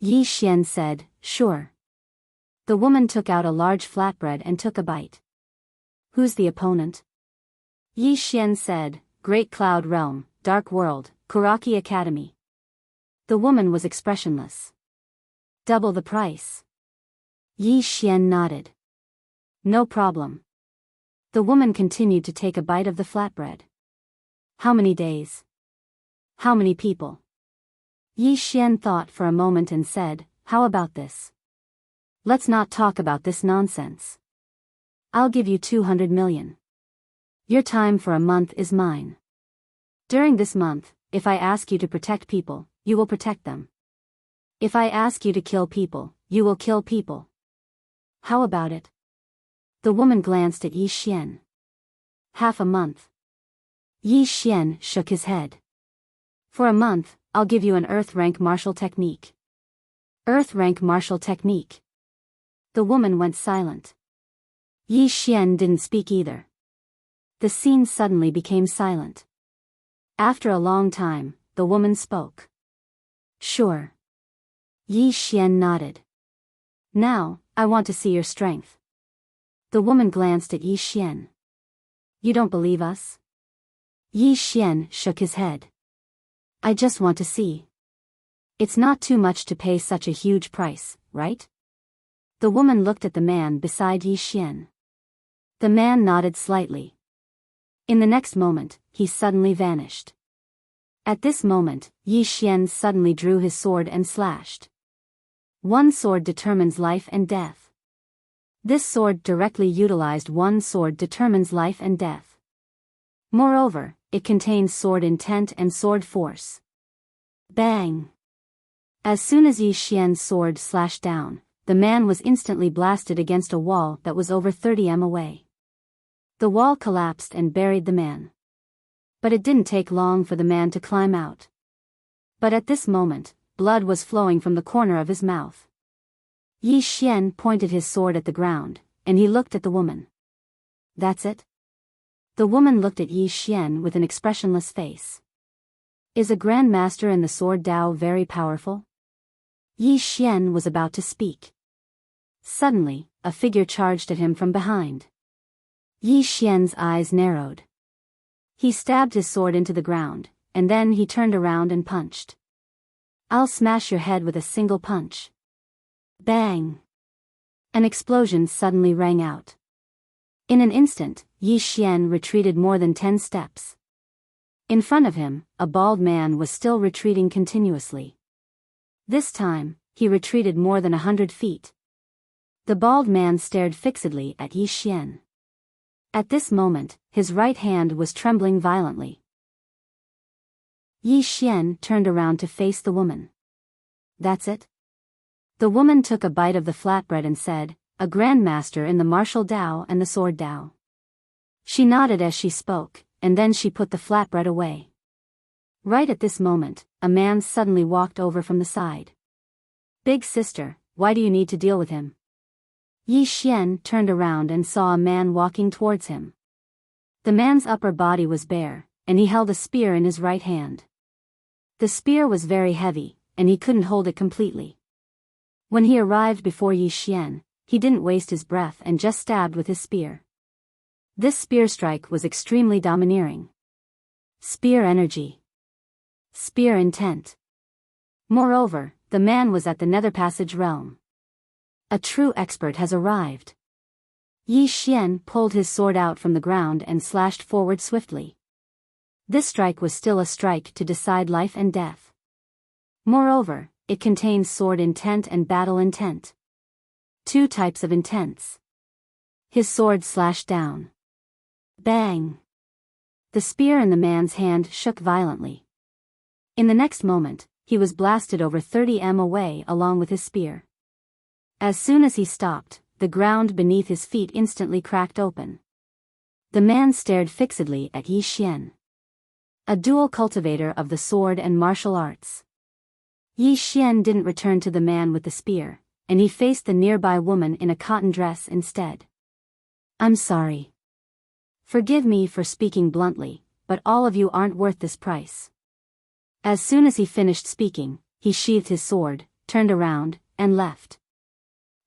[SPEAKER 1] Yi Xian said, sure. The woman took out a large flatbread and took a bite. Who's the opponent? Yi Xian said, Great Cloud Realm, Dark World, Kuraki Academy. The woman was expressionless. Double the price. Yi Xian nodded. No problem. The woman continued to take a bite of the flatbread. How many days? How many people? Yi Xian thought for a moment and said, how about this? Let's not talk about this nonsense. I'll give you 200 million. Your time for a month is mine. During this month, if I ask you to protect people, you will protect them. If I ask you to kill people, you will kill people. How about it? The woman glanced at Yi Xian. Half a month. Yi Xian shook his head. For a month, I'll give you an Earth rank martial technique. Earth rank martial technique. The woman went silent. Yi Xian didn't speak either. The scene suddenly became silent. After a long time, the woman spoke. Sure. Yi Xian nodded. Now, I want to see your strength. The woman glanced at Yi Xian. You don't believe us? Yi Xian shook his head. I just want to see. It's not too much to pay such a huge price, right? The woman looked at the man beside Yi Xian. The man nodded slightly. In the next moment, he suddenly vanished. At this moment, Yi Xian suddenly drew his sword and slashed. One sword determines life and death. This sword directly utilized one sword determines life and death. Moreover, it contains sword intent and sword force. Bang! As soon as Yi Xian's sword slashed down, the man was instantly blasted against a wall that was over 30 m away. The wall collapsed and buried the man. But it didn't take long for the man to climb out. But at this moment, blood was flowing from the corner of his mouth. Yi Xian pointed his sword at the ground, and he looked at the woman. That's it? The woman looked at Yi Xian with an expressionless face. Is a grandmaster in the sword Dao very powerful? Yi Xian was about to speak. Suddenly, a figure charged at him from behind. Yi Xian's eyes narrowed. He stabbed his sword into the ground, and then he turned around and punched. I'll smash your head with a single punch. Bang! An explosion suddenly rang out. In an instant, Yi Xian retreated more than 10 steps. In front of him, a bald man was still retreating continuously. This time, he retreated more than 100 feet. The bald man stared fixedly at Yi Xian. At this moment, his right hand was trembling violently. Yi Xian turned around to face the woman. That's it? The woman took a bite of the flatbread and said, a grandmaster in the martial Dao and the sword Dao. She nodded as she spoke, and then she put the flatbread away. Right at this moment, a man suddenly walked over from the side. Big sister, why do you need to deal with him? Yi Xian turned around and saw a man walking towards him. The man's upper body was bare, and he held a spear in his right hand. The spear was very heavy, and he couldn't hold it completely. When he arrived before Yi Xian, he didn't waste his breath and just stabbed with his spear. This spear strike was extremely domineering. Spear energy. Spear intent. Moreover, the man was at the Nether Passage realm. A true expert has arrived. Yi Xian pulled his sword out from the ground and slashed forward swiftly. This strike was still a strike to decide life and death. Moreover, it contains sword intent and battle intent. Two types of intents. His sword slashed down. Bang! The spear in the man's hand shook violently. In the next moment, he was blasted over 30 m away along with his spear. As soon as he stopped, the ground beneath his feet instantly cracked open. The man stared fixedly at Yi Xian, a dual cultivator of the sword and martial arts. Yi Xian didn't return to the man with the spear, and he faced the nearby woman in a cotton dress instead. "I'm sorry. Forgive me for speaking bluntly, but all of you aren't worth this price." As soon as he finished speaking, he sheathed his sword, turned around, and left.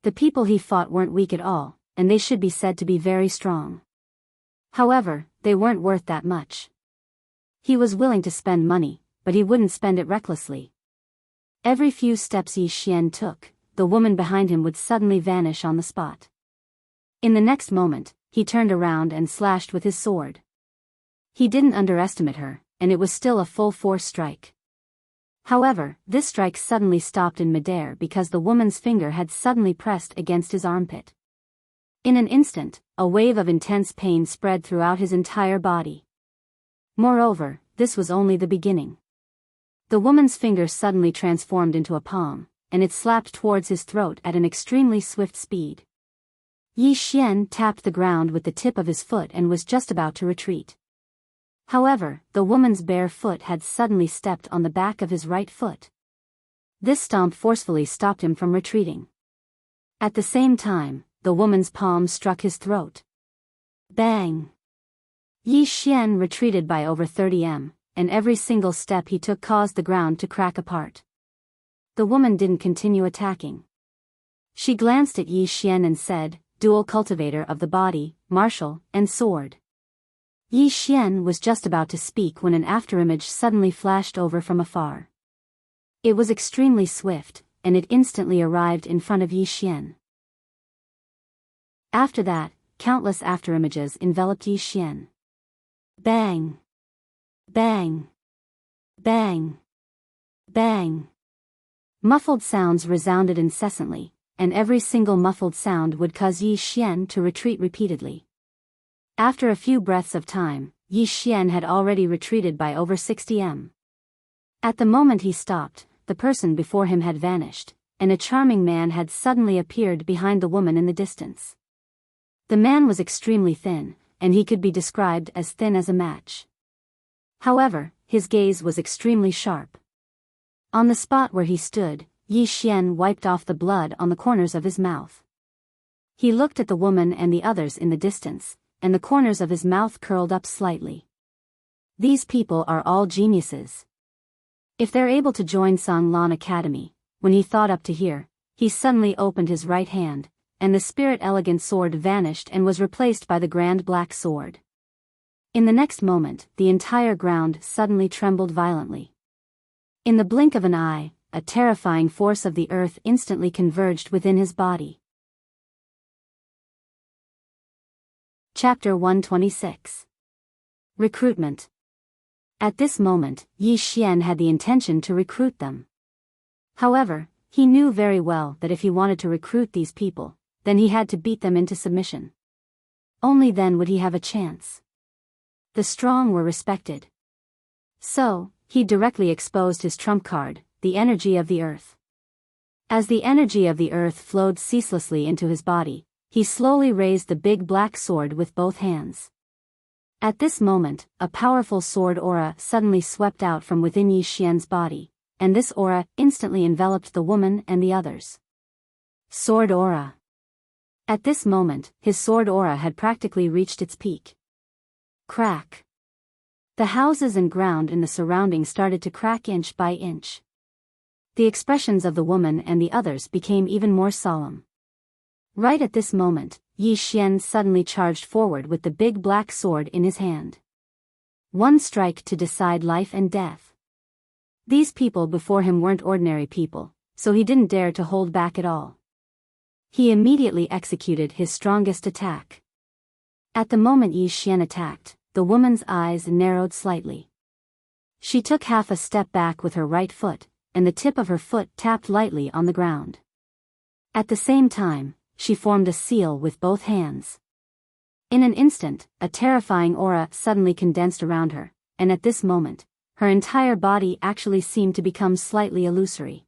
[SPEAKER 1] The people he fought weren't weak at all, and they should be said to be very strong. However, they weren't worth that much. He was willing to spend money, but he wouldn't spend it recklessly. Every few steps Yi Xian took, the woman behind him would suddenly vanish on the spot. In the next moment, he turned around and slashed with his sword. He didn't underestimate her, and it was still a full-force strike. However, this strike suddenly stopped in midair because the woman's finger had suddenly pressed against his armpit. In an instant, a wave of intense pain spread throughout his entire body. Moreover, this was only the beginning. The woman's finger suddenly transformed into a palm, and it slapped towards his throat at an extremely swift speed. Yi Xian tapped the ground with the tip of his foot and was just about to retreat. However, the woman's bare foot had suddenly stepped on the back of his right foot. This stomp forcefully stopped him from retreating. At the same time, the woman's palm struck his throat. Bang! Yi Xian retreated by over 30 m, and every single step he took caused the ground to crack apart. The woman didn't continue attacking. She glanced at Yi Xian and said, "Dual cultivator of the body, martial, and sword." Yi Xian was just about to speak when an afterimage suddenly flashed over from afar. It was extremely swift, and it instantly arrived in front of Yi Xian. After that, countless afterimages enveloped Yi Xian. Bang! Bang! Bang! Bang! Muffled sounds resounded incessantly, and every single muffled sound would cause Yi Xian to retreat repeatedly. After a few breaths of time, Yi Xian had already retreated by over 60 m. At the moment he stopped, the person before him had vanished, and a charming man had suddenly appeared behind the woman in the distance. The man was extremely thin, and he could be described as thin as a match. However, his gaze was extremely sharp. On the spot where he stood, Yi Xian wiped off the blood on the corners of his mouth. He looked at the woman and the others in the distance, and the corners of his mouth curled up slightly. These people are all geniuses. If they're able to join Song Lan Academy, when he thought up to here, he suddenly opened his right hand, and the spirit elegant sword vanished and was replaced by the grand black sword. In the next moment, the entire ground suddenly trembled violently. In the blink of an eye, a terrifying force of the earth instantly converged within his body. Chapter 126. Recruitment. At this moment, Yi Xian had the intention to recruit them. However, he knew very well that if he wanted to recruit these people, then he had to beat them into submission. Only then would he have a chance. The strong were respected. So, he directly exposed his trump card, the energy of the earth. As the energy of the earth flowed ceaselessly into his body, he slowly raised the big black sword with both hands. At this moment, a powerful sword aura suddenly swept out from within Yi Xian's body, and this aura instantly enveloped the woman and the others. Sword aura. At this moment, his sword aura had practically reached its peak. Crack. The houses and ground in the surroundings started to crack inch by inch. The expressions of the woman and the others became even more solemn. Right at this moment, Yi Xian suddenly charged forward with the big black sword in his hand. One strike to decide life and death. These people before him weren't ordinary people, so he didn't dare to hold back at all. He immediately executed his strongest attack. At the moment Yi Xian attacked, the woman's eyes narrowed slightly. She took half a step back with her right foot, and the tip of her foot tapped lightly on the ground. At the same time, she formed a seal with both hands. In an instant, a terrifying aura suddenly condensed around her, and at this moment, Her entire body actually seemed to become slightly illusory.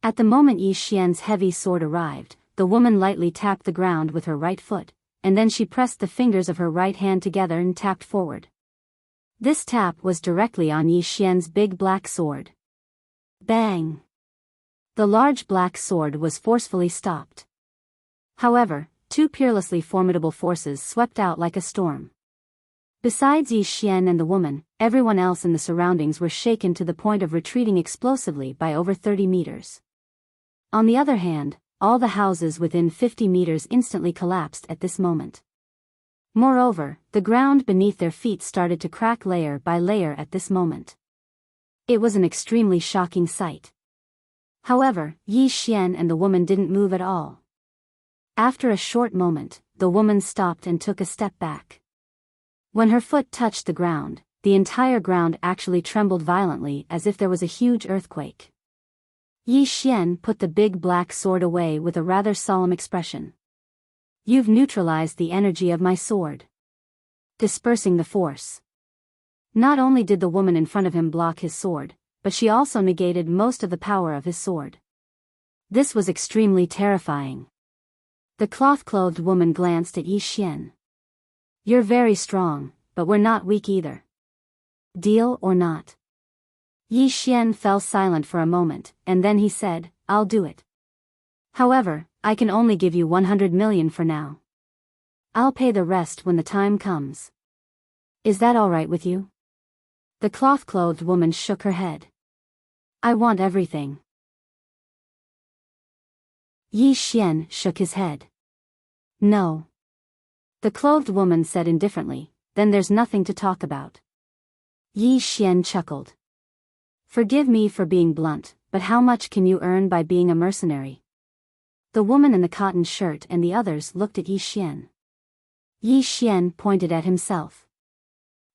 [SPEAKER 1] At the moment Yi Xian's heavy sword arrived, the woman lightly tapped the ground with her right foot, and then she pressed the fingers of her right hand together and tapped forward. This tap was directly on Yi Xian's big black sword. Bang! The large black sword was forcefully stopped. However, two peerlessly formidable forces swept out like a storm. Besides Yi Xian and the woman, everyone else in the surroundings were shaken to the point of retreating explosively by over 30 meters. On the other hand, all the houses within 50 meters instantly collapsed at this moment. Moreover, the ground beneath their feet started to crack layer by layer at this moment. It was an extremely shocking sight. However, Yi Xian and the woman didn't move at all. After a short moment, the woman stopped and took a step back. When her foot touched the ground, the entire ground actually trembled violently as if there was a huge earthquake. Yi Xian put the big black sword away with a rather solemn expression. "You've neutralized the energy of my sword, dispersing the force." Not only did the woman in front of him block his sword, but she also negated most of the power of his sword. This was extremely terrifying. The cloth-clothed woman glanced at Yi Xian. "You're very strong, but we're not weak either. Deal or not?" Yi Xian fell silent for a moment, and then he said, "I'll do it. However, I can only give you 100 million for now. I'll pay the rest when the time comes. Is that all right with you?" The cloth-clothed woman shook her head. "I want everything." Yi Xian shook his head. "No." The clothed woman said indifferently, "Then there's nothing to talk about." Yi Xian chuckled. "Forgive me for being blunt, but how much can you earn by being a mercenary?" The woman in the cotton shirt and the others looked at Yi Xian. Yi Xian pointed at himself.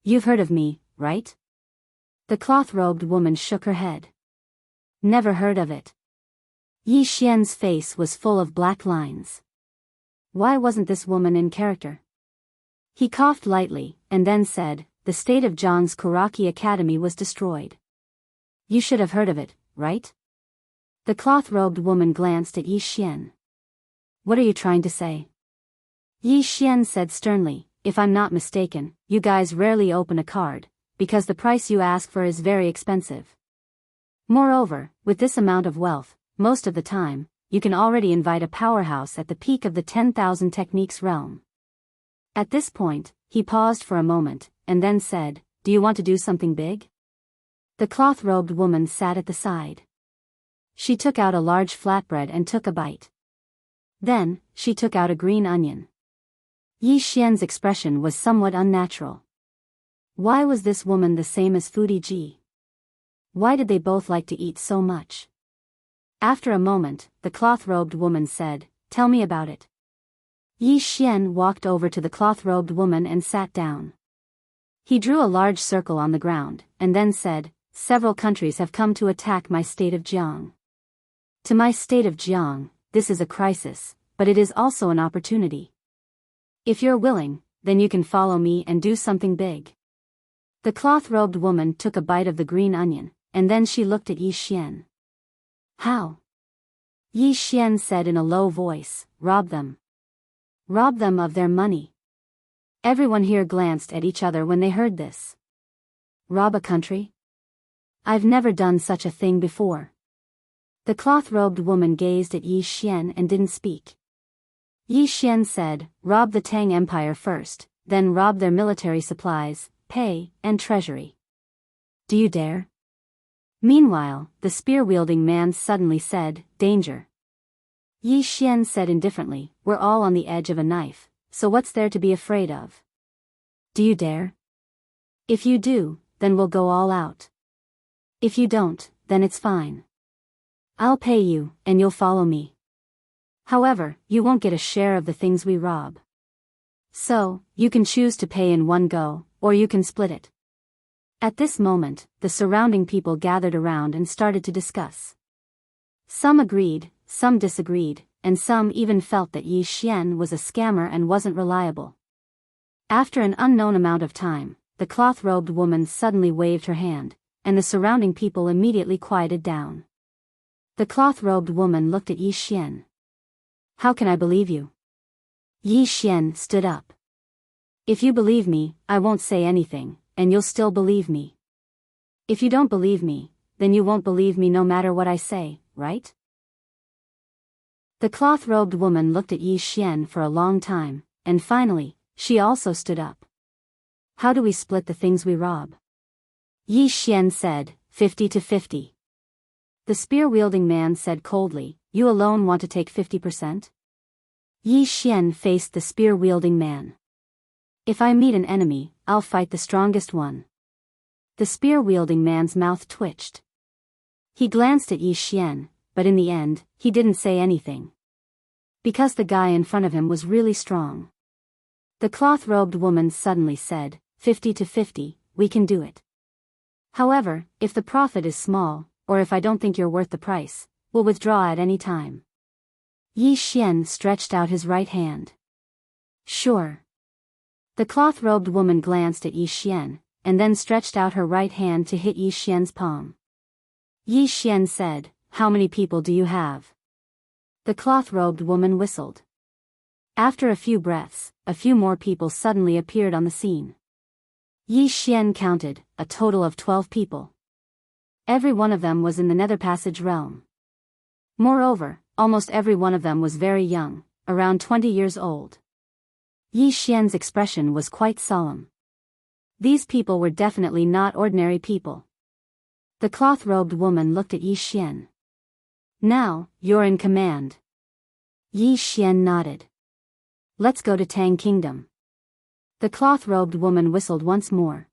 [SPEAKER 1] "You've heard of me, right?" The cloth-robed woman shook her head. "Never heard of it." Yi Xian's face was full of black lines. Why wasn't this woman in character? He coughed lightly, and then said, "The state of Zhang's Kuraki Academy was destroyed. You should have heard of it, right?" The cloth-robed woman glanced at Yi Xian. "What are you trying to say?" Yi Xian said sternly, "If I'm not mistaken, you guys rarely open a card, because the price you ask for is very expensive. Moreover, with this amount of wealth, most of the time, you can already invite a powerhouse at the peak of the 10,000 techniques realm." At this point, he paused for a moment, and then said, "Do you want to do something big?" The cloth-robed woman sat at the side. She took out a large flatbread and took a bite. Then, she took out a green onion. Yi Xian's expression was somewhat unnatural. Why was this woman the same as Foodie Ji? Why did they both like to eat so much? After a moment, the cloth-robed woman said, "Tell me about it." Yi Xian walked over to the cloth-robed woman and sat down. He drew a large circle on the ground, and then said, "Several countries have come to attack my state of Jiang. To my state of Jiang, this is a crisis, but it is also an opportunity. If you're willing, then you can follow me and do something big." The cloth-robed woman took a bite of the green onion, and then she looked at Yi Xian. "How?" Yi Xian said in a low voice, "Rob them. Rob them of their money." Everyone here glanced at each other when they heard this. Rob a country? I've never done such a thing before. The cloth-robed woman gazed at Yi Xian and didn't speak. Yi Xian said, "Rob the Tang Empire first, then rob their military supplies, pay, and treasury. Do you dare?" Meanwhile, the spear-wielding man suddenly said, "Danger." Yi Xian said indifferently, "We're all on the edge of a knife, so what's there to be afraid of? Do you dare? If you do, then we'll go all out. If you don't, then it's fine. I'll pay you, and you'll follow me. However, you won't get a share of the things we rob. So, you can choose to pay in one go, or you can split it." At this moment, the surrounding people gathered around and started to discuss. Some agreed, some disagreed, and some even felt that Yi Xian was a scammer and wasn't reliable. After an unknown amount of time, the cloth-robed woman suddenly waved her hand, and the surrounding people immediately quieted down. The cloth-robed woman looked at Yi Xian. How can I believe you? Yi Xian stood up. If you believe me, I won't say anything, and you'll still believe me. If you don't believe me, then you won't believe me no matter what I say, right? The cloth-robed woman looked at Yi Xian for a long time, and finally, she also stood up. How do we split the things we rob? Yi Xian said, 50-50. The spear-wielding man said coldly, you alone want to take 50%? Yi Xian faced the spear-wielding man. If I meet an enemy, I'll fight the strongest one. The spear-wielding man's mouth twitched. He glanced at Yi Xian, but in the end, he didn't say anything. Because the guy in front of him was really strong. The cloth-robed woman suddenly said, 50-50, we can do it. However, if the profit is small, or if I don't think you're worth the price, we'll withdraw at any time. Yi Xian stretched out his right hand. Sure. The cloth-robed woman glanced at Yi Xian, and then stretched out her right hand to hit Yi Xian's palm. Yi Xian said, how many people do you have? The cloth-robed woman whistled. After a few breaths, a few more people suddenly appeared on the scene. Yi Xian counted, a total of 12 people. Every one of them was in the Nether Passage realm. Moreover, almost every one of them was very young, around 20 years old. Yi Xian's expression was quite solemn. These people were definitely not ordinary people. The cloth-robed woman looked at Yi Xian. Now, you're in command. Yi Xian nodded. Let's go to Tang Kingdom. The cloth-robed woman whistled once more.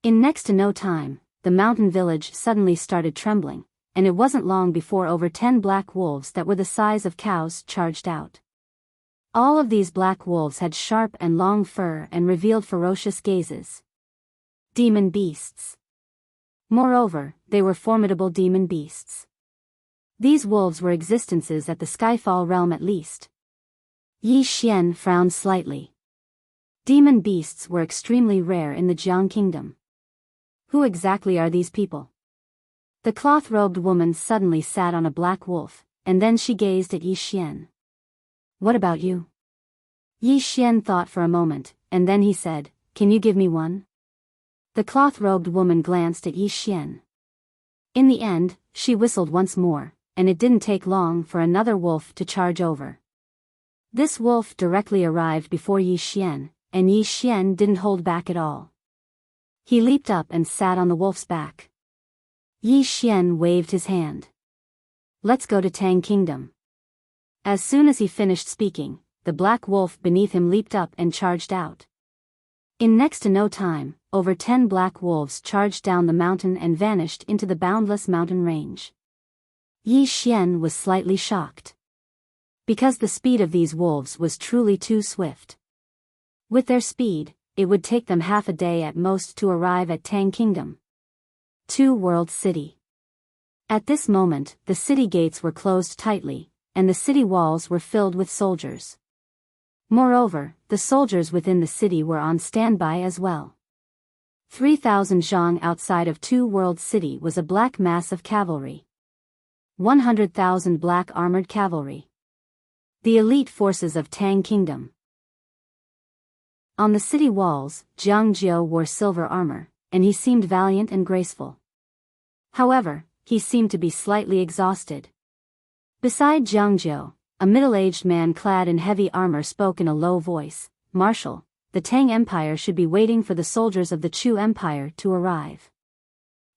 [SPEAKER 1] In next to no time, the mountain village suddenly started trembling, and it wasn't long before over 10 black wolves that were the size of cows charged out. All of these black wolves had sharp and long fur and revealed ferocious gazes. Demon beasts. Moreover, they were formidable demon beasts. These wolves were existences at the Skyfall realm at least. Yi Xian frowned slightly. Demon beasts were extremely rare in the Jiang Kingdom. Who exactly are these people? The cloth-robed woman suddenly sat on a black wolf, and then she gazed at Yi Xian. What about you? Yi Xian thought for a moment, and then he said, can you give me one? The cloth-robed woman glanced at Yi Xian. In the end, she whistled once more, and it didn't take long for another wolf to charge over. This wolf directly arrived before Yi Xian, and Yi Xian didn't hold back at all. He leaped up and sat on the wolf's back. Yi Xian waved his hand. Let's go to Tang Kingdom. As soon as he finished speaking, the black wolf beneath him leaped up and charged out. In next to no time, over 10 black wolves charged down the mountain and vanished into the boundless mountain range. Yi Xian was slightly shocked. Because the speed of these wolves was truly too swift. With their speed, it would take them half a day at most to arrive at Tang Kingdom. Two World City. At this moment, the city gates were closed tightly, and the city walls were filled with soldiers. Moreover, the soldiers within the city were on standby as well. 3,000 zhang outside of Two World City was a black mass of cavalry. 100,000 black armored cavalry. The elite forces of Tang Kingdom. On the city walls, Jiang Jiu wore silver armor, and he seemed valiant and graceful. However, he seemed to be slightly exhausted. Beside Jiang Jiu, a middle-aged man clad in heavy armor spoke in a low voice, Marshal, the Tang Empire should be waiting for the soldiers of the Chu Empire to arrive.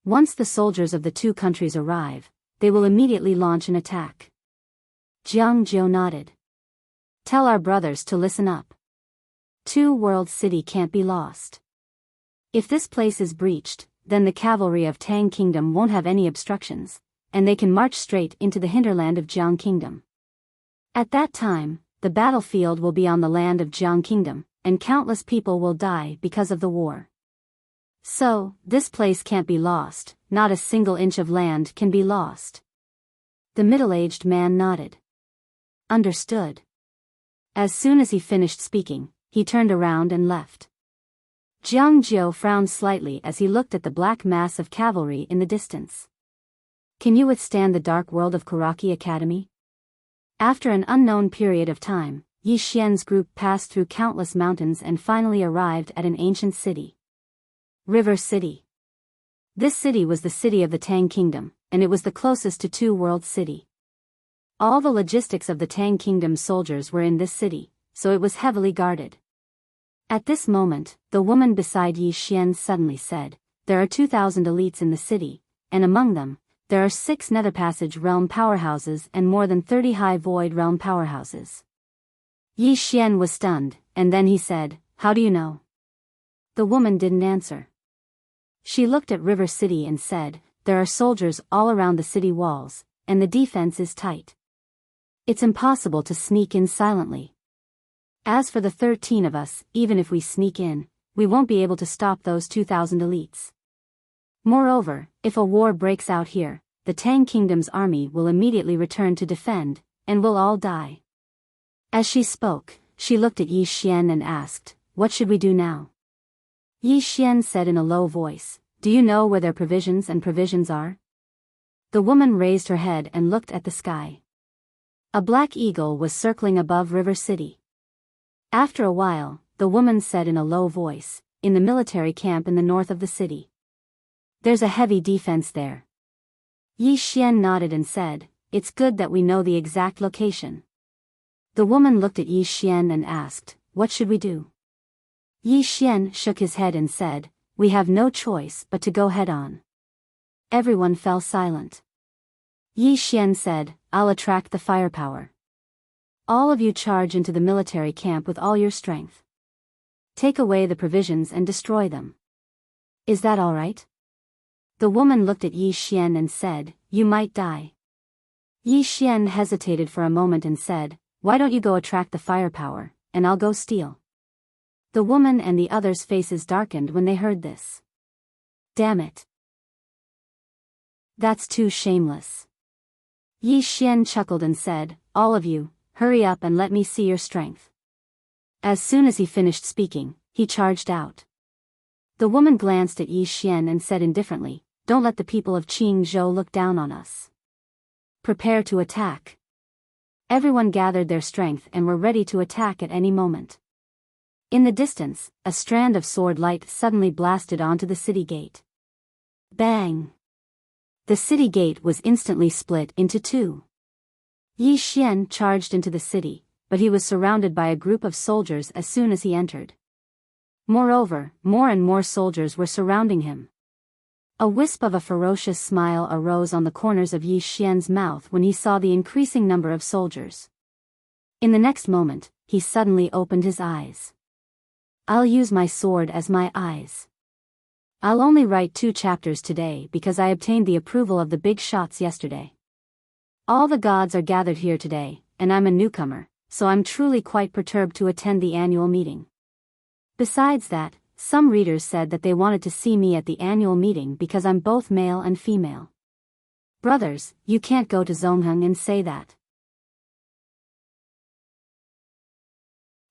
[SPEAKER 1] Once the soldiers of the two countries arrive, they will immediately launch an attack. Jiang Jiu nodded. Tell our brothers to listen up. Two World City can't be lost. If this place is breached, then the cavalry of Tang Kingdom won't have any obstructions, and they can march straight into the hinterland of Jiang Kingdom. At that time, the battlefield will be on the land of Jiang Kingdom, and countless people will die because of the war. So, this place can't be lost, not a single inch of land can be lost. The middle-aged man nodded. Understood. As soon as he finished speaking, he turned around and left. Jiang Jiu frowned slightly as he looked at the black mass of cavalry in the distance. Can you withstand the dark world of Kuraki Academy? After an unknown period of time, Yi Xian's group passed through countless mountains and finally arrived at an ancient city. River City. This city was the city of the Tang Kingdom, and it was the closest to Two Worlds City. All the logistics of the Tang Kingdom's soldiers were in this city, so it was heavily guarded. At this moment, the woman beside Yi Xian suddenly said, "There are 2,000 elites in the city, and among them, there are 6 Nether Passage realm powerhouses and more than 30 High Void realm powerhouses." Yi Xian was stunned, and then he said, "How do you know?" The woman didn't answer. She looked at River City and said, "There are soldiers all around the city walls, and the defense is tight. It's impossible to sneak in silently. As for the 13 of us, even if we sneak in, we won't be able to stop those 2,000 elites. Moreover, if a war breaks out here, the Tang Kingdom's army will immediately return to defend, and we'll all die." As she spoke, she looked at Yi Xian and asked, "What should we do now?" Yi Xian said in a low voice, "Do you know where their provisions are?" The woman raised her head and looked at the sky. A black eagle was circling above River City. After a while, the woman said in a low voice, "In the military camp in the north of the city. There's a heavy defense there." Yi Xian nodded and said, "It's good that we know the exact location." The woman looked at Yi Xian and asked, "What should we do?" Yi Xian shook his head and said, "We have no choice but to go head on." Everyone fell silent. Yi Xian said, "I'll attract the firepower. All of you charge into the military camp with all your strength. Take away the provisions and destroy them. Is that all right?" The woman looked at Yi Xian and said, "You might die." Yi Xian hesitated for a moment and said, "Why don't you go attract the firepower, and I'll go steal?" The woman and the others' faces darkened when they heard this. "Damn it. That's too shameless." Yi Xian chuckled and said, "All of you, hurry up and let me see your strength." As soon as he finished speaking, he charged out. The woman glanced at Yi Xian and said indifferently, "Don't let the people of Qingzhou look down on us. Prepare to attack." Everyone gathered their strength and were ready to attack at any moment. In the distance, a strand of sword light suddenly blasted onto the city gate. Bang! The city gate was instantly split into 2. Yi Xian charged into the city, but he was surrounded by a group of soldiers as soon as he entered. Moreover, more and more soldiers were surrounding him. A wisp of a ferocious smile arose on the corners of Yi Xian's mouth when he saw the increasing number of soldiers. In the next moment, he suddenly opened his eyes. "I'll use my sword as my eyes. I'll only write 2 chapters today because I obtained the approval of the big shots yesterday. All the gods are gathered here today, and I'm a newcomer, so I'm truly quite perturbed to attend the annual meeting. Besides that, some readers said that they wanted to see me at the annual meeting because I'm both male and female. Brothers, you can't go to Zongheng and say that."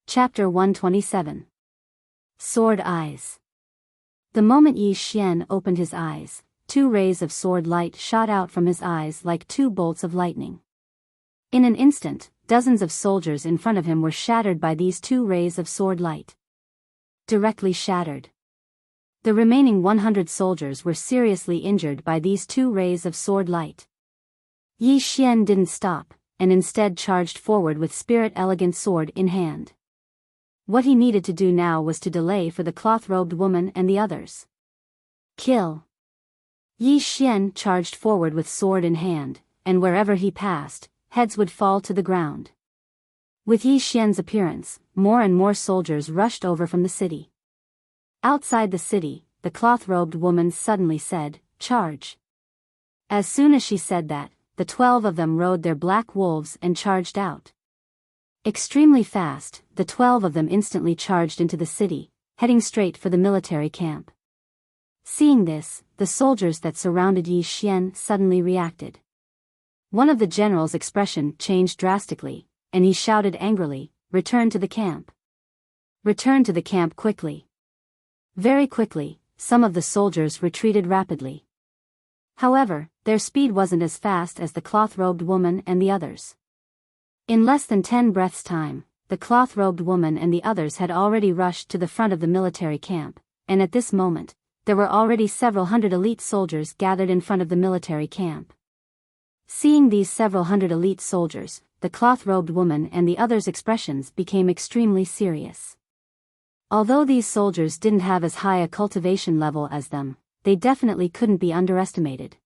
[SPEAKER 1] Chapter 127. Sword Eyes. The moment Yi Xian opened his eyes, 2 rays of sword light shot out from his eyes like 2 bolts of lightning. In an instant, dozens of soldiers in front of him were shattered by these 2 rays of sword light. Directly shattered. The remaining 100 soldiers were seriously injured by these 2 rays of sword light. Yi Xian didn't stop, and instead charged forward with spirit elegant sword in hand. What he needed to do now was to delay for the cloth-robed woman and the others. Kill. Yi Xian charged forward with sword in hand, and wherever he passed, heads would fall to the ground. With Yi Xian's appearance, more and more soldiers rushed over from the city. Outside the city, the cloth-robed woman suddenly said, "Charge." As soon as she said that, the 12 of them rode their black wolves and charged out. Extremely fast, the 12 of them instantly charged into the city, heading straight for the military camp. Seeing this, the soldiers that surrounded Yi Xian suddenly reacted. One of the general's expression changed drastically, and he shouted angrily, "Return to the camp. Return to the camp quickly." Very quickly, some of the soldiers retreated rapidly. However, their speed wasn't as fast as the cloth-robed woman and the others. In less than 10 breaths' time, the cloth-robed woman and the others had already rushed to the front of the military camp, and at this moment, there were already several hundred elite soldiers gathered in front of the military camp. Seeing these several hundred elite soldiers, the cloth-robed woman and the others' expressions became extremely serious. Although these soldiers didn't have as high a cultivation level as them, they definitely couldn't be underestimated.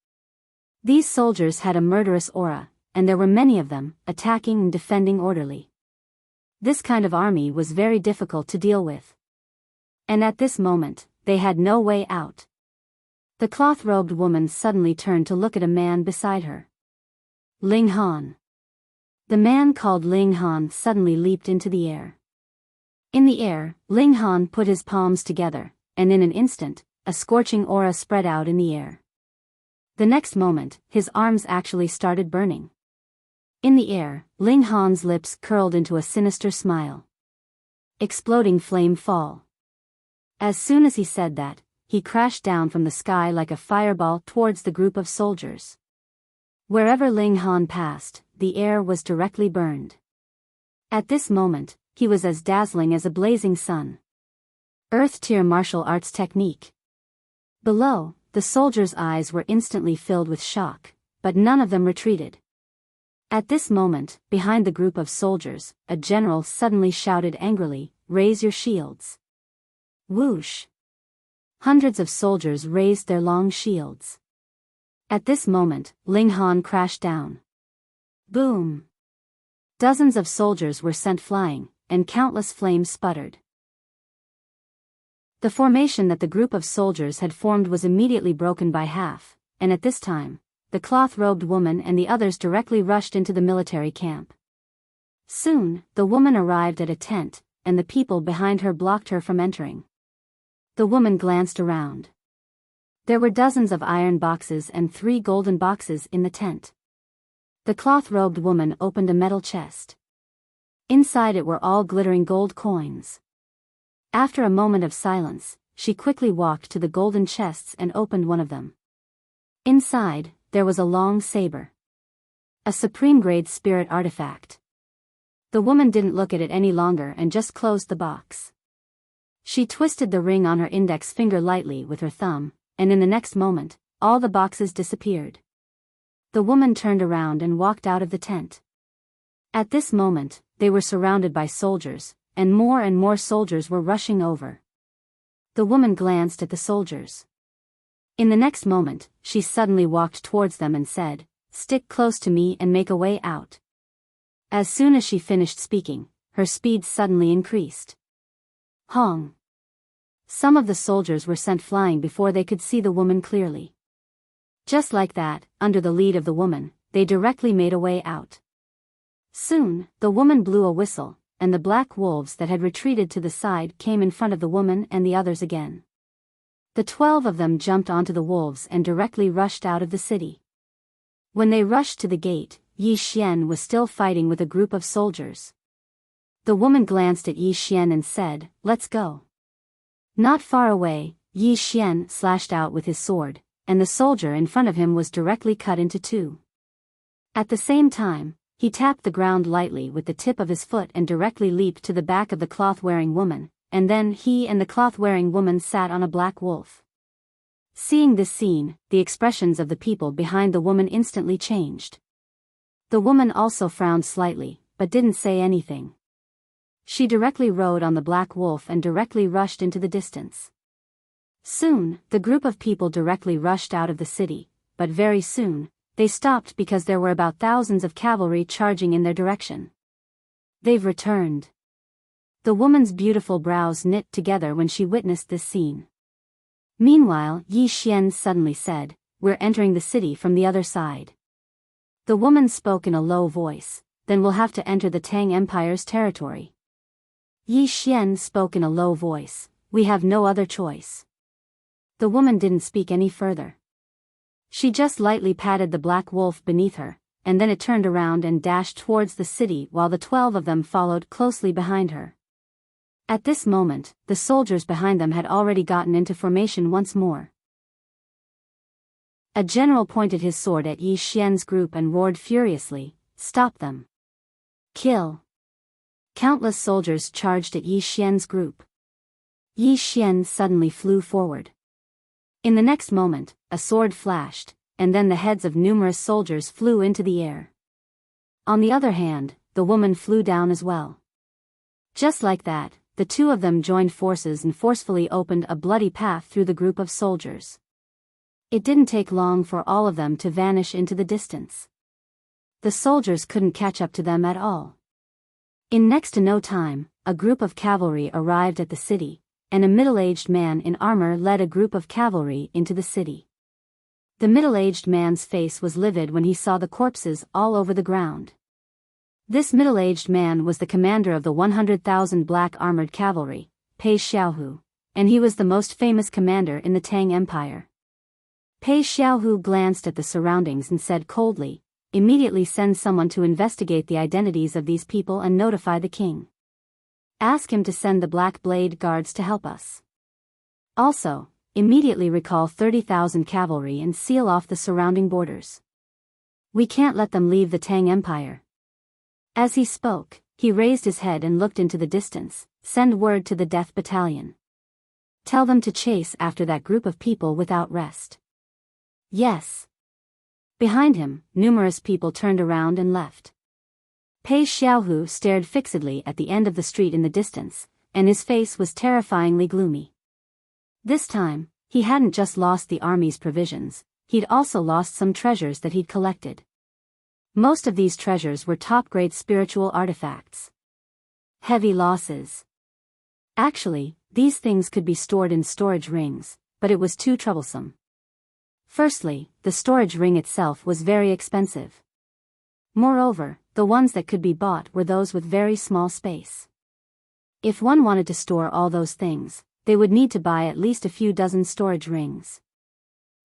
[SPEAKER 1] These soldiers had a murderous aura, and there were many of them, attacking and defending orderly. This kind of army was very difficult to deal with. And at this moment, they had no way out. The cloth-robed woman suddenly turned to look at a man beside her. Ling Han. The man called Ling Han suddenly leaped into the air. In the air, Ling Han put his palms together, and in an instant, a scorching aura spread out in the air. The next moment, his arms actually started burning. In the air, Ling Han's lips curled into a sinister smile. Exploding flame fall. As soon as he said that, he crashed down from the sky like a fireball towards the group of soldiers. Wherever Ling Han passed, the air was directly burned. At this moment, he was as dazzling as a blazing sun. Earth-tier martial arts technique. Below, the soldiers' eyes were instantly filled with shock, but none of them retreated. At this moment, behind the group of soldiers, a general suddenly shouted angrily, "Raise your shields." Whoosh! Hundreds of soldiers raised their long shields. At this moment, Ling Han crashed down. Boom! Dozens of soldiers were sent flying, and countless flames sputtered. The formation that the group of soldiers had formed was immediately broken by half, and at this time, the cloth-robed woman and the others directly rushed into the military camp. Soon, the woman arrived at a tent, and the people behind her blocked her from entering. The woman glanced around. There were dozens of iron boxes and 3 golden boxes in the tent. The cloth-robed woman opened a metal chest. Inside it were all glittering gold coins. After a moment of silence, she quickly walked to the golden chests and opened one of them. Inside, there was a long saber. A supreme-grade spirit artifact. The woman didn't look at it any longer and just closed the box. She twisted the ring on her index finger lightly with her thumb, and in the next moment, all the boxes disappeared. The woman turned around and walked out of the tent. At this moment, they were surrounded by soldiers, and more soldiers were rushing over. The woman glanced at the soldiers. In the next moment, she suddenly walked towards them and said, "Stick close to me and make a way out." As soon as she finished speaking, her speed suddenly increased. Hong! Some of the soldiers were sent flying before they could see the woman clearly. Just like that, under the lead of the woman, they directly made a way out. Soon, the woman blew a whistle, and the black wolves that had retreated to the side came in front of the woman and the others again. The 12 of them jumped onto the wolves and directly rushed out of the city. When they rushed to the gate, Yi Xian was still fighting with a group of soldiers. The woman glanced at Yi Xian and said, "Let's go." Not far away, Yi Xian slashed out with his sword, and the soldier in front of him was directly cut into 2. At the same time, he tapped the ground lightly with the tip of his foot and directly leaped to the back of the cloth-wearing woman, and then he and the cloth-wearing woman sat on a black wolf. Seeing this scene, the expressions of the people behind the woman instantly changed. The woman also frowned slightly, but didn't say anything. She directly rode on the black wolf and directly rushed into the distance. Soon, the group of people directly rushed out of the city, but very soon, they stopped because there were about thousands of cavalry charging in their direction. "They've returned." The woman's beautiful brows knit together when she witnessed this scene. Meanwhile, Yi Xian suddenly said, "We're entering the city from the other side." The woman spoke in a low voice, "Then we'll have to enter the Tang Empire's territory." Yi Xian spoke in a low voice, "We have no other choice." The woman didn't speak any further. She just lightly patted the black wolf beneath her, and then it turned around and dashed towards the city while the 12 of them followed closely behind her. At this moment, the soldiers behind them had already gotten into formation once more. A general pointed his sword at Yi Xian's group and roared furiously, "Stop them! Kill!" Countless soldiers charged at Yi Xian's group. Yi Xian suddenly flew forward. In the next moment, a sword flashed, and then the heads of numerous soldiers flew into the air. On the other hand, the woman flew down as well. Just like that, the two of them joined forces and forcefully opened a bloody path through the group of soldiers. It didn't take long for all of them to vanish into the distance. The soldiers couldn't catch up to them at all. In next to no time, a group of cavalry arrived at the city, and a middle-aged man in armor led a group of cavalry into the city. The middle-aged man's face was livid when he saw the corpses all over the ground. This middle-aged man was the commander of the 100,000 black armored cavalry, Pei Xiaohu, and he was the most famous commander in the Tang Empire. Pei Xiaohu glanced at the surroundings and said coldly, "Immediately send someone to investigate the identities of these people and notify the king. Ask him to send the Black Blade Guards to help us. Also, immediately recall 30,000 cavalry and seal off the surrounding borders. We can't let them leave the Tang Empire." As he spoke, he raised his head and looked into the distance. "Send word to the Death Battalion. Tell them to chase after that group of people without rest." "Yes." Behind him, numerous people turned around and left. Pei Xiaohu stared fixedly at the end of the street in the distance, and his face was terrifyingly gloomy. This time, he hadn't just lost the army's provisions, he'd also lost some treasures that he'd collected. Most of these treasures were top-grade spiritual artifacts. Heavy losses. Actually, these things could be stored in storage rings, but it was too troublesome. Firstly, the storage ring itself was very expensive. Moreover, the ones that could be bought were those with very small space. If one wanted to store all those things, they would need to buy at least a few dozen storage rings.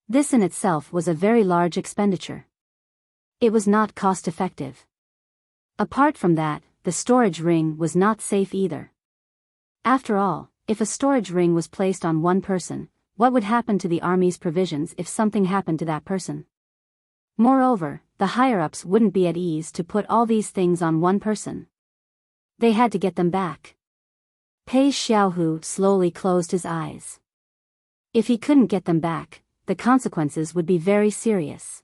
[SPEAKER 1] This in itself was a very large expenditure. It was not cost-effective. Apart from that, the storage ring was not safe either. After all, if a storage ring was placed on one person, what would happen to the army's provisions if something happened to that person? Moreover, the higher-ups wouldn't be at ease to put all these things on one person. They had to get them back. Pei Xiaohu slowly closed his eyes. If he couldn't get them back, the consequences would be very serious.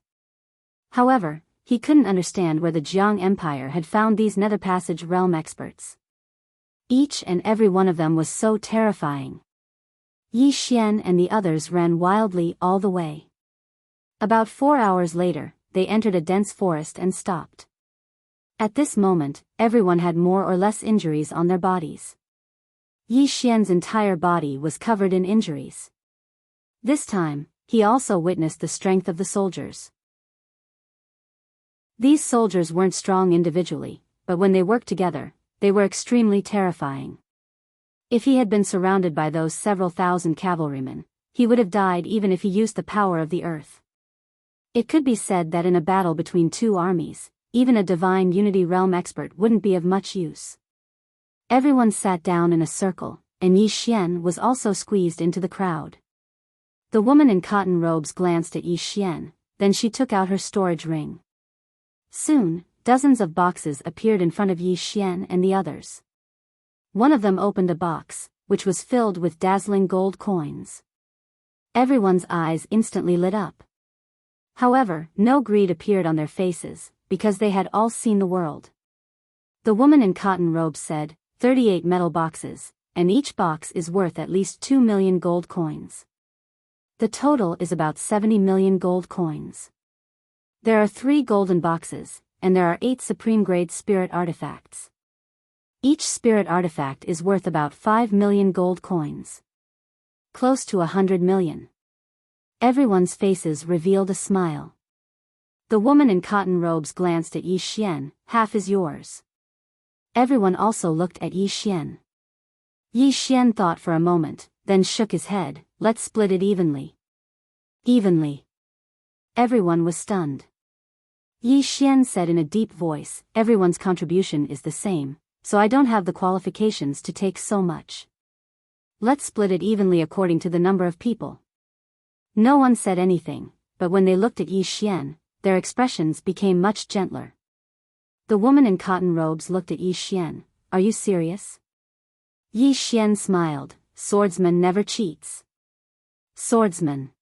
[SPEAKER 1] However, he couldn't understand where the Jiang Empire had found these Nether Passage realm experts. Each and every one of them was so terrifying. Yi Xian and the others ran wildly all the way. About 4 hours later, they entered a dense forest and stopped. At this moment, everyone had more or less injuries on their bodies. Yi Xian's entire body was covered in injuries. This time, he also witnessed the strength of the soldiers. These soldiers weren't strong individually, but when they worked together, they were extremely terrifying. If he had been surrounded by those several thousand cavalrymen, he would have died even if he used the power of the earth. It could be said that in a battle between two armies, even a divine unity realm expert wouldn't be of much use. Everyone sat down in a circle, and Yi Xian was also squeezed into the crowd. The woman in cotton robes glanced at Yi Xian, then she took out her storage ring. Soon, dozens of boxes appeared in front of Yi Xian and the others. One of them opened a box, which was filled with dazzling gold coins. Everyone's eyes instantly lit up. However, no greed appeared on their faces, because they had all seen the world. The woman in cotton robes said, 38 metal boxes, and each box is worth at least 2 million gold coins. The total is about 70 million gold coins. There are 3 golden boxes, and there are 8 supreme-grade spirit artifacts. Each spirit artifact is worth about 5 million gold coins. Close to 100 million. Everyone's faces revealed a smile. The woman in cotton robes glanced at Yi Xian, half is yours. Everyone also looked at Yi Xian. Yi Xian thought for a moment, then shook his head, let's split it evenly. Evenly. Everyone was stunned. Yi Xian said in a deep voice, everyone's contribution is the same, so I don't have the qualifications to take so much. Let's split it evenly according to the number of people. No one said anything, but when they looked at Yi Xian, their expressions became much gentler. The woman in cotton robes looked at Yi Xian. Are you serious? Yi Xian smiled. Swordsman never cheats. Swordsman.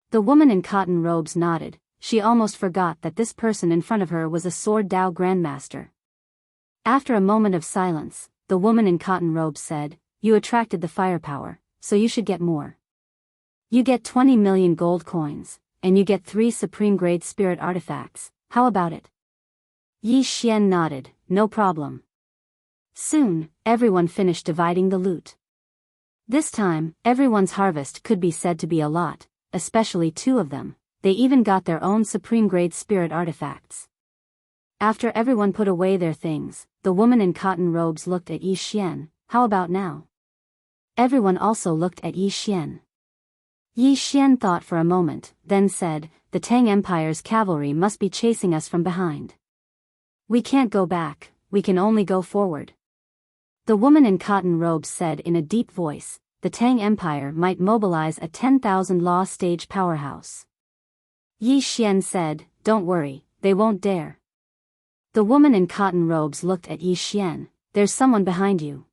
[SPEAKER 1] The woman in cotton robes nodded. She almost forgot that this person in front of her was a Sword Dao Grandmaster. After a moment of silence, the woman in cotton robes said, "You attracted the firepower, so you should get more. You get 20 million gold coins, and you get 3 supreme-grade spirit artifacts. How about it?" Yi Xian nodded. No problem. Soon, everyone finished dividing the loot. This time, everyone's harvest could be said to be a lot, especially 2 of them. They even got their own supreme-grade spirit artifacts. After everyone put away their things, the woman in cotton robes looked at Yi Xian. How about now? Everyone also looked at Yi Xian. Yi Xian thought for a moment, then said, "The Tang Empire's cavalry must be chasing us from behind. We can't go back, we can only go forward." The woman in cotton robes said in a deep voice, "The Tang Empire might mobilize a 10,000 law stage powerhouse." Yi Xian said, "Don't worry, they won't dare." The woman in cotton robes looked at Yi Xian. "There's someone behind you."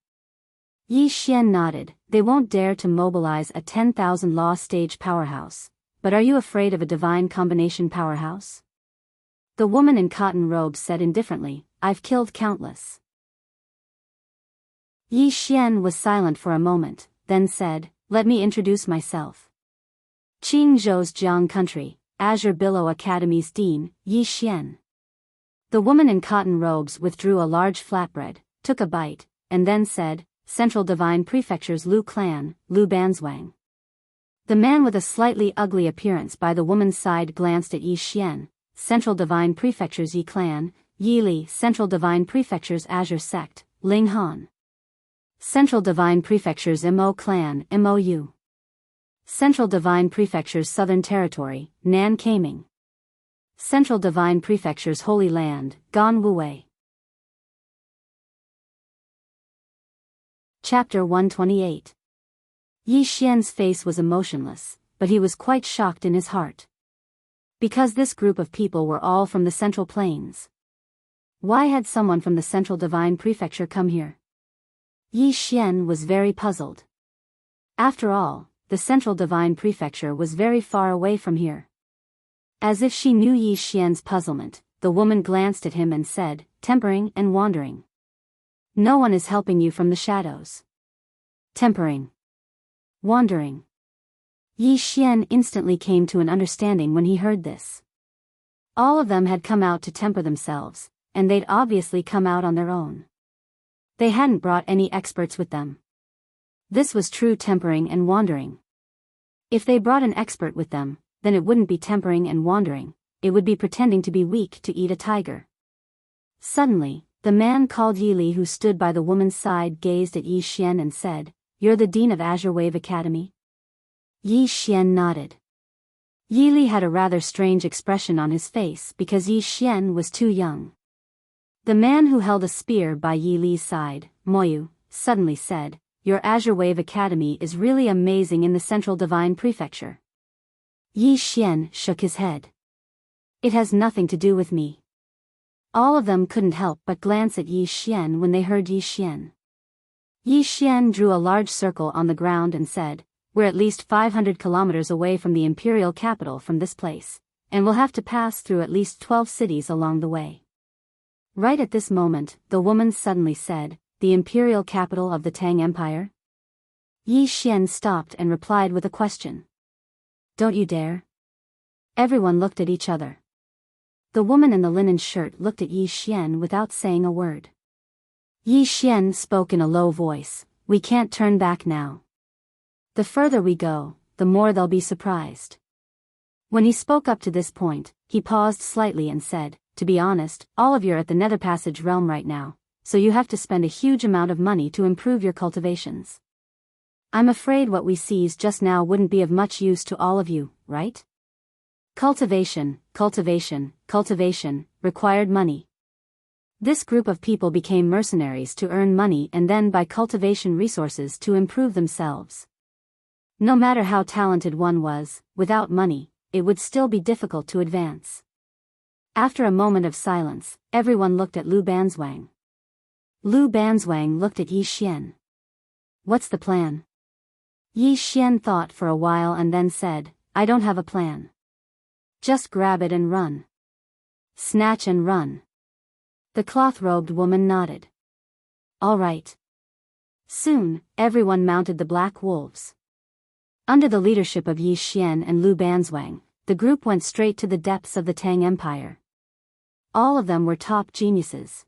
[SPEAKER 1] Yi Xian nodded. "They won't dare to mobilize a 10,000 law stage powerhouse. But are you afraid of a divine combination powerhouse?" The woman in cotton robes said indifferently, "I've killed countless." Yi Xian was silent for a moment, then said, "Let me introduce myself. Qingzhou's Jiang Country, Azure Billow Academy's Dean, Yi Xian." The woman in cotton robes withdrew a large flatbread, took a bite, and then said, "Central Divine Prefecture's Lu Clan, Lu Banzwang." The man with a slightly ugly appearance by the woman's side glanced at Yi Xian. "Central Divine Prefecture's Yi Clan, Yi Li." "Central Divine Prefecture's Azure Sect, Ling Han." "Central Divine Prefecture's Mo Clan, Mou." "Central Divine Prefecture's Southern Territory, Nan Kaming." "Central Divine Prefecture's Holy Land, Gan Wuwei." Chapter 128. Yi Xian's face was emotionless, but he was quite shocked in his heart. Because this group of people were all from the Central Plains. Why had someone from the Central Divine Prefecture come here? Yi Xian was very puzzled. After all, the Central Divine Prefecture was very far away from here. As if she knew Yi Xian's puzzlement, the woman glanced at him and said, "Tempering and wandering. No one is helping you from the shadows. Tempering. Wandering." Yi Xian instantly came to an understanding when he heard this. All of them had come out to temper themselves, and they'd obviously come out on their own. They hadn't brought any experts with them. This was true tempering and wandering. If they brought an expert with them, then it wouldn't be tempering and wandering, it would be pretending to be weak to eat a tiger. Suddenly, the man called Yi Li who stood by the woman's side gazed at Yi Xian and said, "You're the Dean of Azure Wave Academy?" Yi Xian nodded. Yi Li had a rather strange expression on his face because Yi Xian was too young. The man who held a spear by Yi Li's side, Moyu, suddenly said, "Your Azure Wave Academy is really amazing in the Central Divine Prefecture." Yi Xian shook his head. "It has nothing to do with me." All of them couldn't help but glance at Yi Xian when they heard Yi Xian. Yi Xian drew a large circle on the ground and said, "We're at least 500 kilometers away from the imperial capital from this place, and we'll have to pass through at least 12 cities along the way." Right at this moment, the woman suddenly said, "The imperial capital of the Tang Empire?" Yi Xian stopped and replied with a question. "Don't you dare?" Everyone looked at each other. The woman in the linen shirt looked at Yi Xian without saying a word. Yi Xian spoke in a low voice, "We can't turn back now. The further we go, the more they'll be surprised." When he spoke up to this point, he paused slightly and said, "To be honest, all of you are at the Nether Passage realm right now, so you have to spend a huge amount of money to improve your cultivations. I'm afraid what we seized just now wouldn't be of much use to all of you, right? Cultivation, required money. This group of people became mercenaries to earn money and then buy cultivation resources to improve themselves. No matter how talented one was, without money, it would still be difficult to advance. After a moment of silence, everyone looked at Lu Banzwang. Lu Banzwang looked at Yi Xian. What's the plan? Yi Xian thought for a while and then said, I don't have a plan. Just grab it and run. Snatch and run. The cloth-robed woman nodded. All right. Soon, everyone mounted the black wolves. Under the leadership of Yi Xian and Lu Banzwang, the group went straight to the depths of the Tang Empire. All of them were top geniuses.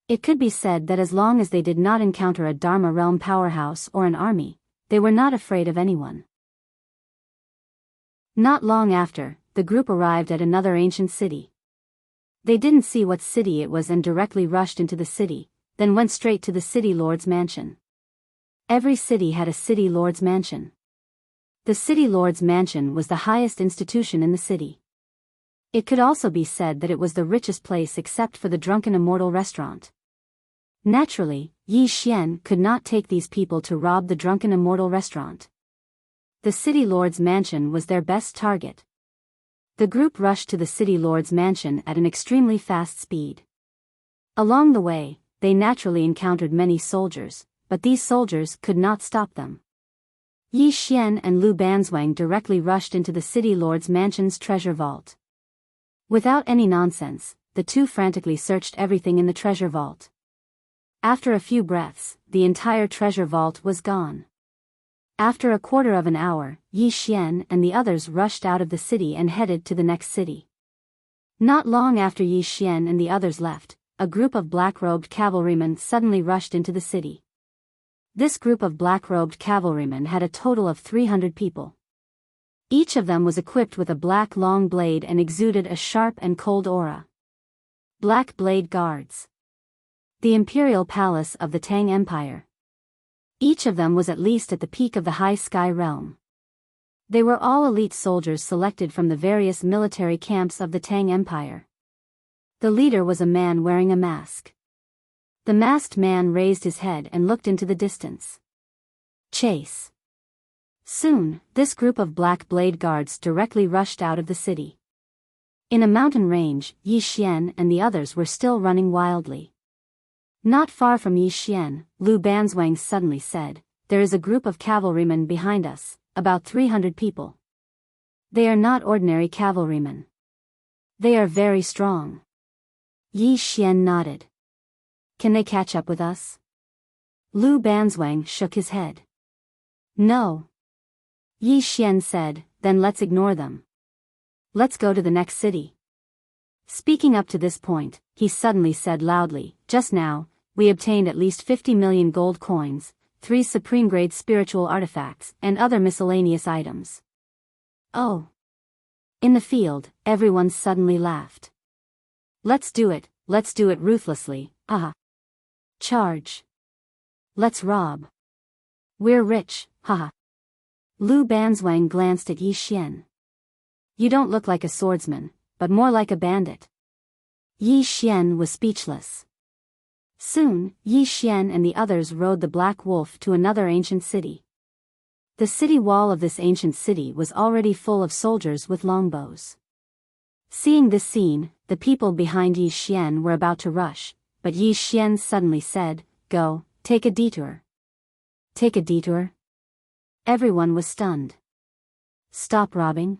[SPEAKER 1] It could be said that as long as they did not encounter a Dharma realm powerhouse or an army, they were not afraid of anyone. Not long after, the group arrived at another ancient city. They didn't see what city it was and directly rushed into the city, then went straight to the city lord's mansion. Every city had a city lord's mansion. The city lord's mansion was the highest institution in the city. It could also be said that it was the richest place except for the Drunken Immortal restaurant. Naturally, Yi Xian could not take these people to rob the Drunken Immortal restaurant. The city lord's mansion was their best target. The group rushed to the city lord's mansion at an extremely fast speed. Along the way, they naturally encountered many soldiers, but these soldiers could not stop them. Yi Xian and Lu Banzwang directly rushed into the city lord's mansion's treasure vault. Without any nonsense, the two frantically searched everything in the treasure vault. After a few breaths, the entire treasure vault was gone. After a quarter of an hour, Yi Xian and the others rushed out of the city and headed to the next city. Not long after Yi Xian and the others left, a group of black-robed cavalrymen suddenly rushed into the city. This group of black-robed cavalrymen had a total of 300 people. Each of them was equipped with a black long blade and exuded a sharp and cold aura. Black Blade Guards. The Imperial Palace of the Tang Empire. Each of them was at least at the peak of the High Sky Realm. They were all elite soldiers selected from the various military camps of the Tang Empire. The leader was a man wearing a mask. The masked man raised his head and looked into the distance. Chase. Soon, this group of Black Blade Guards directly rushed out of the city. In a mountain range, Yi Xian and the others were still running wildly. Not far from Yi Xian, Lu Banzwang suddenly said, There is a group of cavalrymen behind us, about 300 people. They are not ordinary cavalrymen. They are very strong. Yi Xian nodded. Can they catch up with us? Lu Banzwang shook his head. No. Yi Xian said, Then let's ignore them. Let's go to the next city. Speaking up to this point, he suddenly said loudly, Just now, we obtained at least 50 million gold coins, 3 supreme-grade spiritual artifacts, and other miscellaneous items. Oh. In the field, everyone suddenly laughed. Let's do it ruthlessly, haha. Charge. Let's rob. We're rich, haha. Lu Banzwang glanced at Yi Xian. You don't look like a swordsman, but more like a bandit. Yi Xian was speechless. Soon, Yi Xian and the others rode the Black Wolf to another ancient city. The city wall of this ancient city was already full of soldiers with longbows. Seeing this scene, the people behind Yi Xian were about to rush, but Yi Xian suddenly said, Go, take a detour. Take a detour? Everyone was stunned. Stop robbing?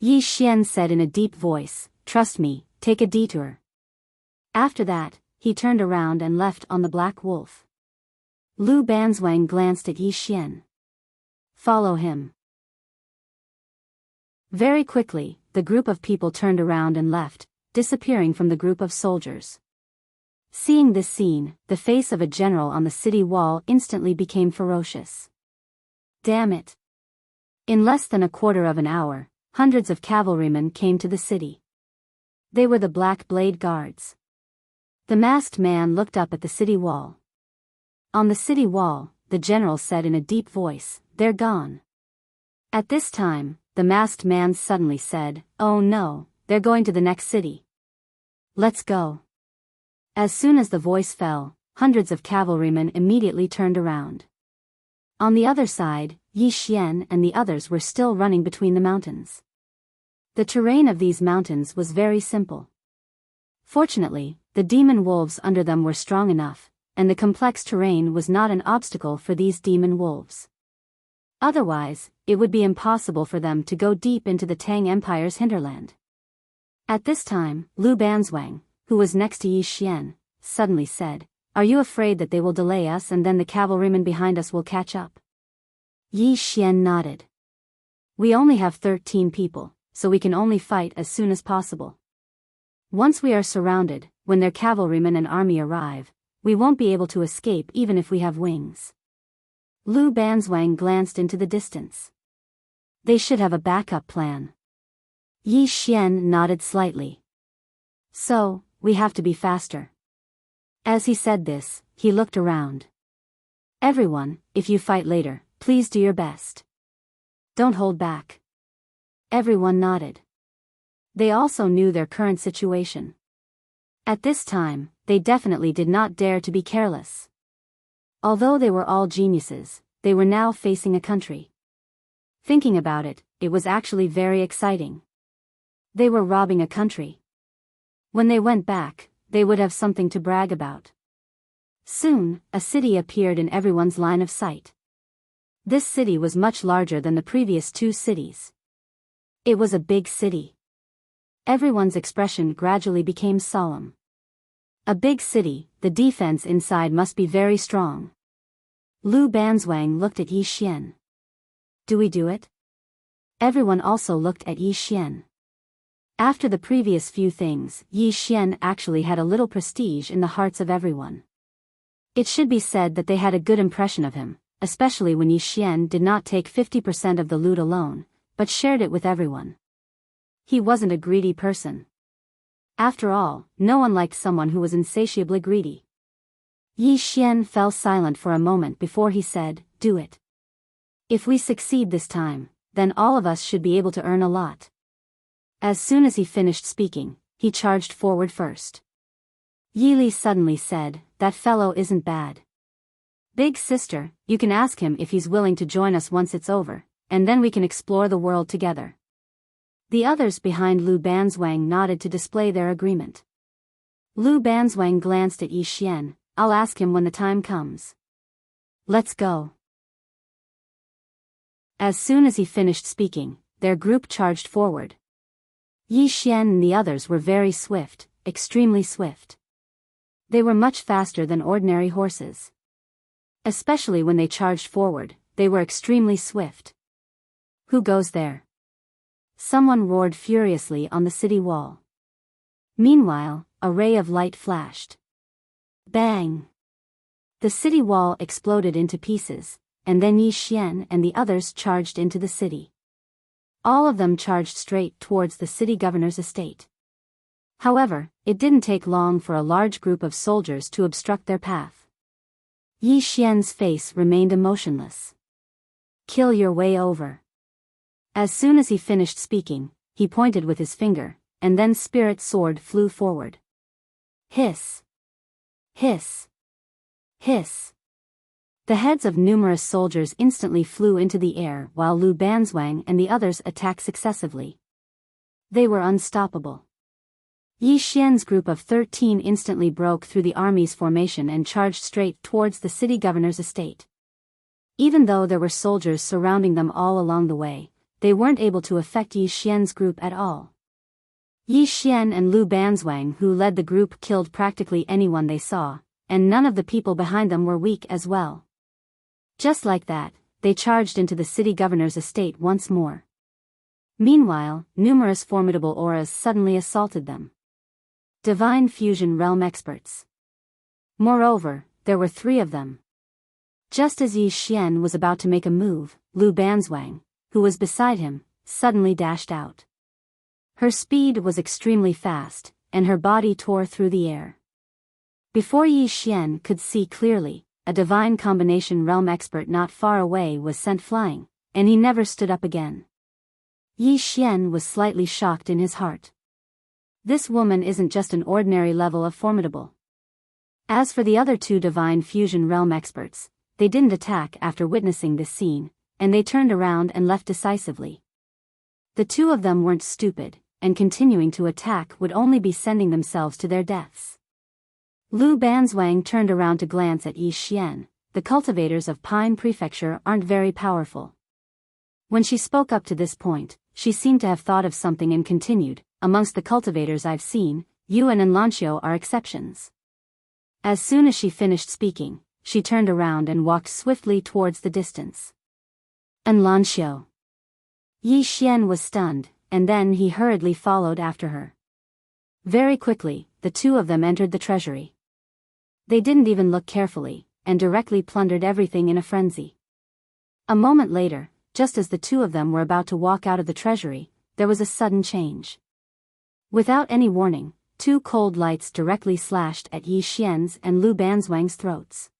[SPEAKER 1] Yi Xian said in a deep voice, Trust me, take a detour. After that, he turned around and left on the Black Wolf. Lu Banzwang glanced at Yi Xian. Follow him. Very quickly, the group of people turned around and left, disappearing from the group of soldiers. Seeing this scene, the face of a general on the city wall instantly became ferocious. Damn it. In less than a quarter of an hour, hundreds of cavalrymen came to the city. They were the Black Blade Guards. The masked man looked up at the city wall. On the city wall, the general said in a deep voice, They're gone. At this time, the masked man suddenly said, Oh no, they're going to the next city. Let's go. As soon as the voice fell, hundreds of cavalrymen immediately turned around. On the other side, Yi Xian and the others were still running between the mountains. The terrain of these mountains was very simple. Fortunately, the demon wolves under them were strong enough, and the complex terrain was not an obstacle for these demon wolves. Otherwise, it would be impossible for them to go deep into the Tang Empire's hinterland. At this time, Lu Banzwang, who was next to Yi Xian, suddenly said, "Are you afraid that they will delay us and then the cavalrymen behind us will catch up?" Yi Xian nodded. "We only have 13 people, so we can only fight as soon as possible. Once we are surrounded, when their cavalrymen and army arrive, we won't be able to escape even if we have wings." Lu Banzwang glanced into the distance. They should have a backup plan. Yi Xian nodded slightly. "So, we have to be faster." As he said this, he looked around. "Everyone, if you fight later, please do your best. Don't hold back." Everyone nodded. They also knew their current situation. At this time, they definitely did not dare to be careless. Although they were all geniuses, they were now facing a country. Thinking about it, it was actually very exciting. They were robbing a country. When they went back, they would have something to brag about. Soon, a city appeared in everyone's line of sight. This city was much larger than the previous 2 cities. It was a big city. Everyone's expression gradually became solemn. A big city, the defense inside must be very strong. Lu Banzwang looked at Yi Xian. "Do we do it?" Everyone also looked at Yi Xian. After the previous few things, Yi Xian actually had a little prestige in the hearts of everyone. It should be said that they had a good impression of him, especially when Yi Xian did not take 50% of the loot alone, but shared it with everyone. He wasn't a greedy person. After all, no one liked someone who was insatiably greedy. Yi Xian fell silent for a moment before he said, "Do it. If we succeed this time, then all of us should be able to earn a lot." As soon as he finished speaking, he charged forward first. Yi Li suddenly said, "That fellow isn't bad. Big sister, you can ask him if he's willing to join us once it's over, and then we can explore the world together." The others behind Lu Banzwang nodded to display their agreement. Lu Banzwang glanced at Yi Xian. "I'll ask him when the time comes. Let's go." As soon as he finished speaking, their group charged forward. Yi Xian and the others were very swift, extremely swift. They were much faster than ordinary horses. Especially when they charged forward, they were extremely swift. "Who goes there?" Someone roared furiously on the city wall. Meanwhile, a ray of light flashed. Bang! The city wall exploded into pieces, and then Yi Xian and the others charged into the city. All of them charged straight towards the city governor's estate. However, it didn't take long for a large group of soldiers to obstruct their path. Yi Xian's face remained emotionless. "Kill your way over." As soon as he finished speaking, he pointed with his finger, and then Spirit Sword flew forward. Hiss! Hiss! Hiss! The heads of numerous soldiers instantly flew into the air while Lu Banzwang and the others attacked successively. They were unstoppable. Yi Xian's group of 13 instantly broke through the army's formation and charged straight towards the city governor's estate. Even though there were soldiers surrounding them all along the way, they weren't able to affect Yi Xian's group at all. Yi Xian and Lu Banzwang, who led the group, killed practically anyone they saw, and none of the people behind them were weak as well. Just like that, they charged into the city governor's estate once more. Meanwhile, numerous formidable auras suddenly assaulted them. Divine Fusion Realm experts. Moreover, there were 3 of them. Just as Yi Xian was about to make a move, Lu Banzwang, who was beside him, suddenly dashed out. Her speed was extremely fast, and her body tore through the air. Before Yi Xian could see clearly, a divine combination realm expert not far away was sent flying, and he never stood up again. Yi Xian was slightly shocked in his heart. This woman isn't just an ordinary level of formidable. As for the other two divine fusion realm experts, they didn't attack after witnessing this scene, and they turned around and left decisively. The two of them weren't stupid, and continuing to attack would only be sending themselves to their deaths. Lu Banzwang turned around to glance at Yi Xian. The cultivators of Pine Prefecture aren't very powerful. When she spoke up to this point, she seemed to have thought of something and continued, amongst the cultivators I've seen, Yuan and Lanxiu are exceptions. As soon as she finished speaking, she turned around and walked swiftly towards the distance. And Lanxiu. Yi Xian was stunned, and then he hurriedly followed after her. Very quickly, the two of them entered the treasury. They didn't even look carefully, and directly plundered everything in a frenzy. A moment later, just as the two of them were about to walk out of the treasury, there was a sudden change. Without any warning, two cold lights directly slashed at Yi Xian's and Lu Banzwang's throats.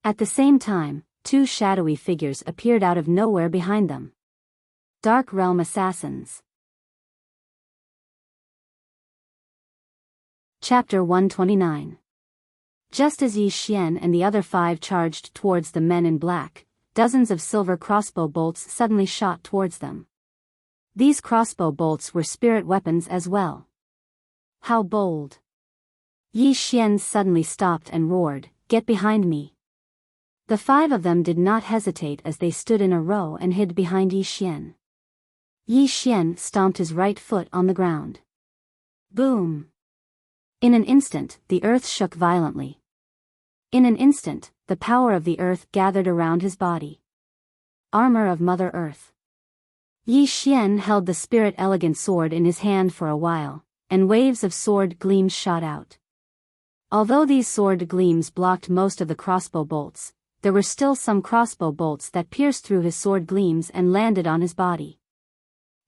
[SPEAKER 1] At the same time, two shadowy figures appeared out of nowhere behind them. Dark Realm Assassins. Chapter 129. Just as Yi Xian and the other five charged towards the men in black, dozens of silver crossbow bolts suddenly shot towards them. These crossbow bolts were spirit weapons as well. How bold! Yi Xian suddenly stopped and roared, "Get behind me!" The five of them did not hesitate as they stood in a row and hid behind Yi Xian. Yi Xian stomped his right foot on the ground. Boom! In an instant, the earth shook violently. In an instant, the power of the earth gathered around his body. Armor of Mother Earth. Yi Xian held the spirit elegant sword in his hand for a while, and waves of sword gleams shot out. Although these sword gleams blocked most of the crossbow bolts, there were still some crossbow bolts that pierced through his sword gleams and landed on his body.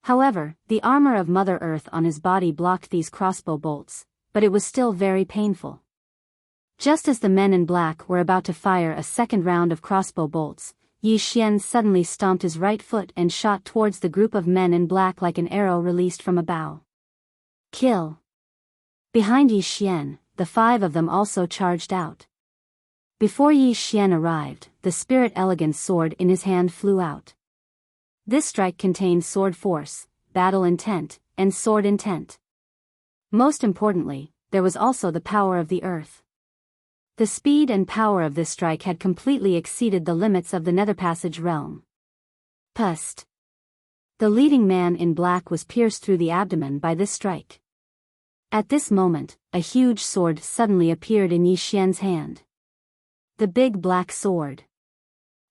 [SPEAKER 1] However, the armor of Mother Earth on his body blocked these crossbow bolts, but it was still very painful. Just as the men in black were about to fire a second round of crossbow bolts, Yi Xian suddenly stomped his right foot and shot towards the group of men in black like an arrow released from a bow. Kill! Behind Yi Xian, the five of them also charged out. Before Yi Xian arrived, the spirit elegant sword in his hand flew out. This strike contained sword force, battle intent, and sword intent. Most importantly, there was also the power of the earth. The speed and power of this strike had completely exceeded the limits of the Nether Passage realm. Pust! The leading man in black was pierced through the abdomen by this strike. At this moment, a huge sword suddenly appeared in Yi Xian's hand. The big black sword.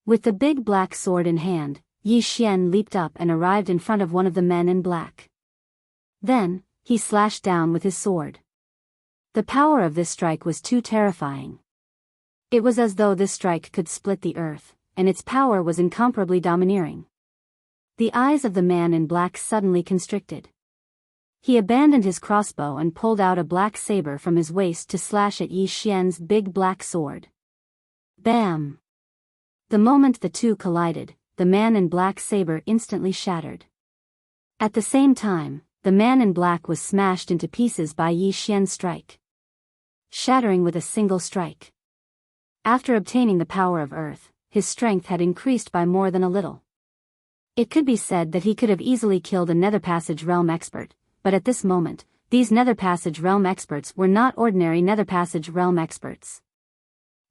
[SPEAKER 1] With the big black sword in hand, Yi Xian leaped up and arrived in front of one of the men in black. Then, he slashed down with his sword. The power of this strike was too terrifying. It was as though this strike could split the earth, and its power was incomparably domineering. The eyes of the man in black suddenly constricted. He abandoned his crossbow and pulled out a black saber from his waist to slash at Yi Xian's big black sword. Bam! The moment the two collided, the man in black saber instantly shattered. At the same time, the man in black was smashed into pieces by Yi Xian's strike, shattering with a single strike. After obtaining the power of earth, his strength had increased by more than a little. It could be said that he could have easily killed a Nether Passage realm expert, but at this moment, these Nether Passage realm experts were not ordinary Nether Passage realm experts.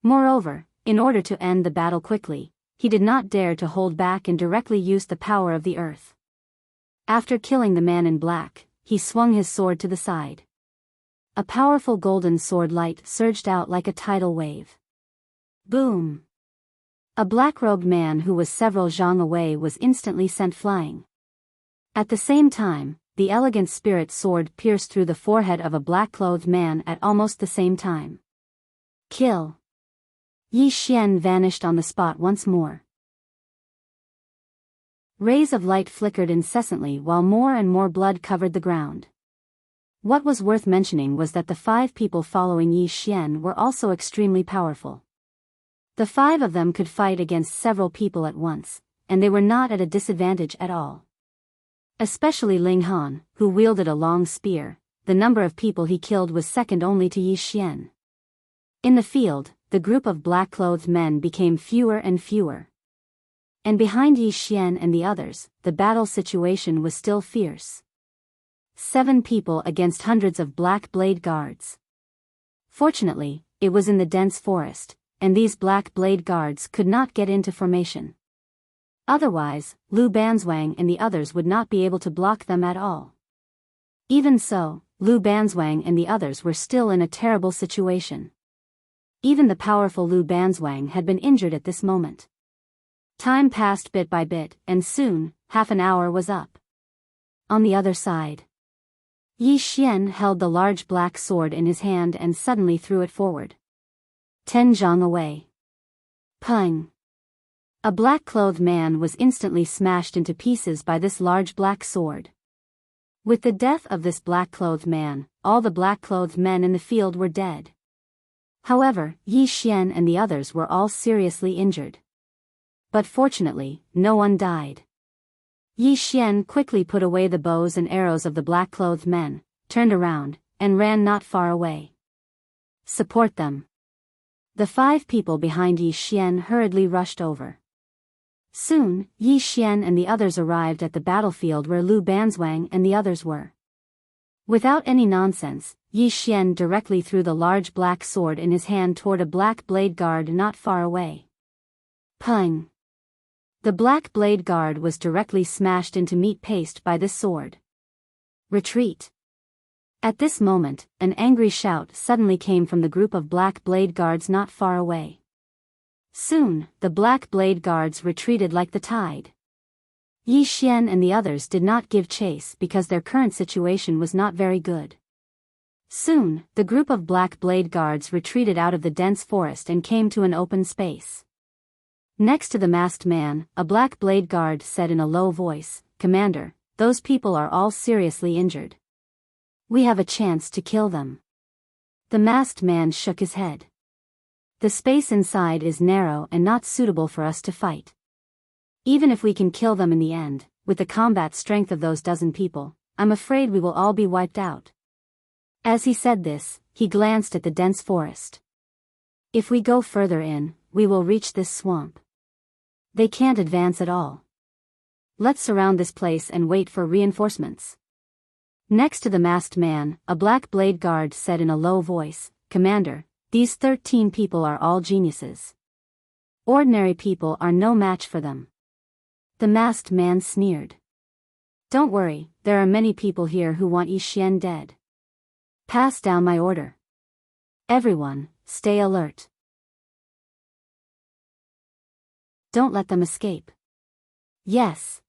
[SPEAKER 1] Moreover, in order to end the battle quickly, he did not dare to hold back and directly use the power of the earth. After killing the man in black, he swung his sword to the side. A powerful golden sword light surged out like a tidal wave. Boom! A black-robed man who was several zhang away was instantly sent flying. At the same time, the elegant spirit sword pierced through the forehead of a black-clothed man at almost the same time. Kill! Yi Xian vanished on the spot once more. Rays of light flickered incessantly while more and more blood covered the ground. What was worth mentioning was that the five people following Yi Xian were also extremely powerful. The five of them could fight against several people at once, and they were not at a disadvantage at all. Especially Ling Han, who wielded a long spear, the number of people he killed was second only to Yi Xian. In the field, the group of black-clothed men became fewer and fewer. And behind Yi Xian and the others, the battle situation was still fierce. 7 people against hundreds of black blade guards. Fortunately, it was in the dense forest, and these black blade guards could not get into formation. Otherwise, Lu Banzwang and the others would not be able to block them at all. Even so, Lu Banzwang and the others were still in a terrible situation. Even the powerful Lu Banzwang had been injured at this moment. Time passed bit by bit, and soon, half an hour was up. On the other side, Yi Xian held the large black sword in his hand and suddenly threw it forward. 10 zhang away. Pung! A black-clothed man was instantly smashed into pieces by this large black sword. With the death of this black-clothed man, all the black-clothed men in the field were dead. However, Yi Xian and the others were all seriously injured. But fortunately, no one died. Yi Xian quickly put away the bows and arrows of the black-clothed men, turned around, and ran not far away. Support them. The 5 people behind Yi Xian hurriedly rushed over. Soon, Yi Xian and the others arrived at the battlefield where Lu Banzwang and the others were. Without any nonsense, Yi Xian directly threw the large black sword in his hand toward a black blade guard not far away. Pung! The black blade guard was directly smashed into meat paste by this sword. Retreat! At this moment, an angry shout suddenly came from the group of black blade guards not far away. Soon, the black blade guards retreated like the tide. Yi Xian and the others did not give chase because their current situation was not very good. Soon, the group of black blade guards retreated out of the dense forest and came to an open space. Next to the masked man, a black blade guard said in a low voice, "Commander, those people are all seriously injured. We have a chance to kill them." The masked man shook his head. "The space inside is narrow and not suitable for us to fight. Even if we can kill them in the end, with the combat strength of those dozen people, I'm afraid we will all be wiped out." As he said this, he glanced at the dense forest. "If we go further in, we will reach this swamp. They can't advance at all. Let's surround this place and wait for reinforcements." Next to the masked man, a black blade guard said in a low voice, "Commander, these 13 people are all geniuses. Ordinary people are no match for them." The masked man sneered. "Don't worry, there are many people here who want Yi Xian dead. Pass down my order. Everyone, stay alert. Don't let them escape." "Yes."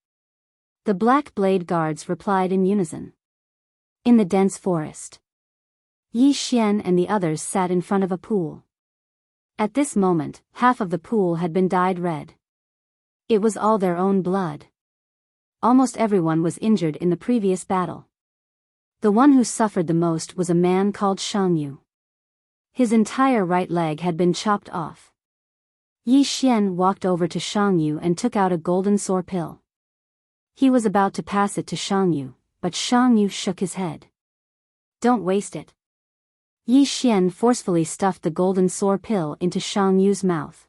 [SPEAKER 1] The black blade guards replied in unison. In the dense forest, Yi Xian and the others sat in front of a pool. At this moment, half of the pool had been dyed red. It was all their own blood. Almost everyone was injured in the previous battle. The one who suffered the most was a man called Shang Yu. His entire right leg had been chopped off. Yi Xian walked over to Shang Yu and took out a golden sword pill. He was about to pass it to Shang Yu, but Shang Yu shook his head. "Don't waste it." Yi Xian forcefully stuffed the golden sword pill into Shang Yu's mouth.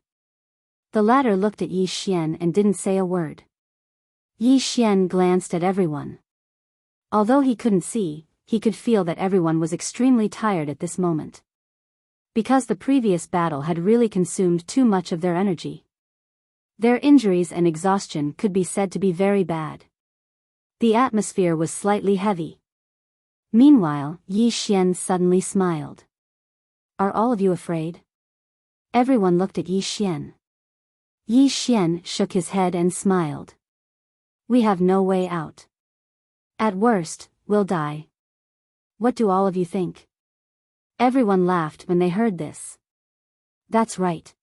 [SPEAKER 1] The latter looked at Yi Xian and didn't say a word. Yi Xian glanced at everyone. Although he couldn't see, he could feel that everyone was extremely tired at this moment. Because the previous battle had really consumed too much of their energy. Their injuries and exhaustion could be said to be very bad. The atmosphere was slightly heavy. Meanwhile, Yi Xian suddenly smiled. "Are all of you afraid?" Everyone looked at Yi Xian. Yi Xian shook his head and smiled. "We have no way out. At worst, we'll die. What do all of you think?" Everyone laughed when they heard this. "That's right.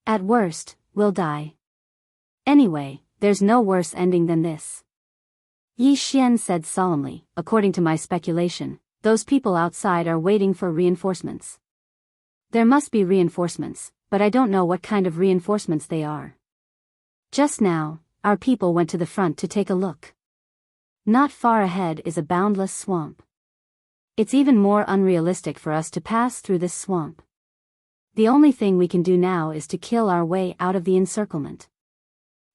[SPEAKER 1] At worst, we'll die. Anyway, there's no worse ending than this." Yi Xian said solemnly, "According to my speculation, those people outside are waiting for reinforcements. There must be reinforcements, but I don't know what kind of reinforcements they are. Just now, our people went to the front to take a look. Not far ahead is a boundless swamp. It's even more unrealistic for us to pass through this swamp. The only thing we can do now is to kill our way out of the encirclement.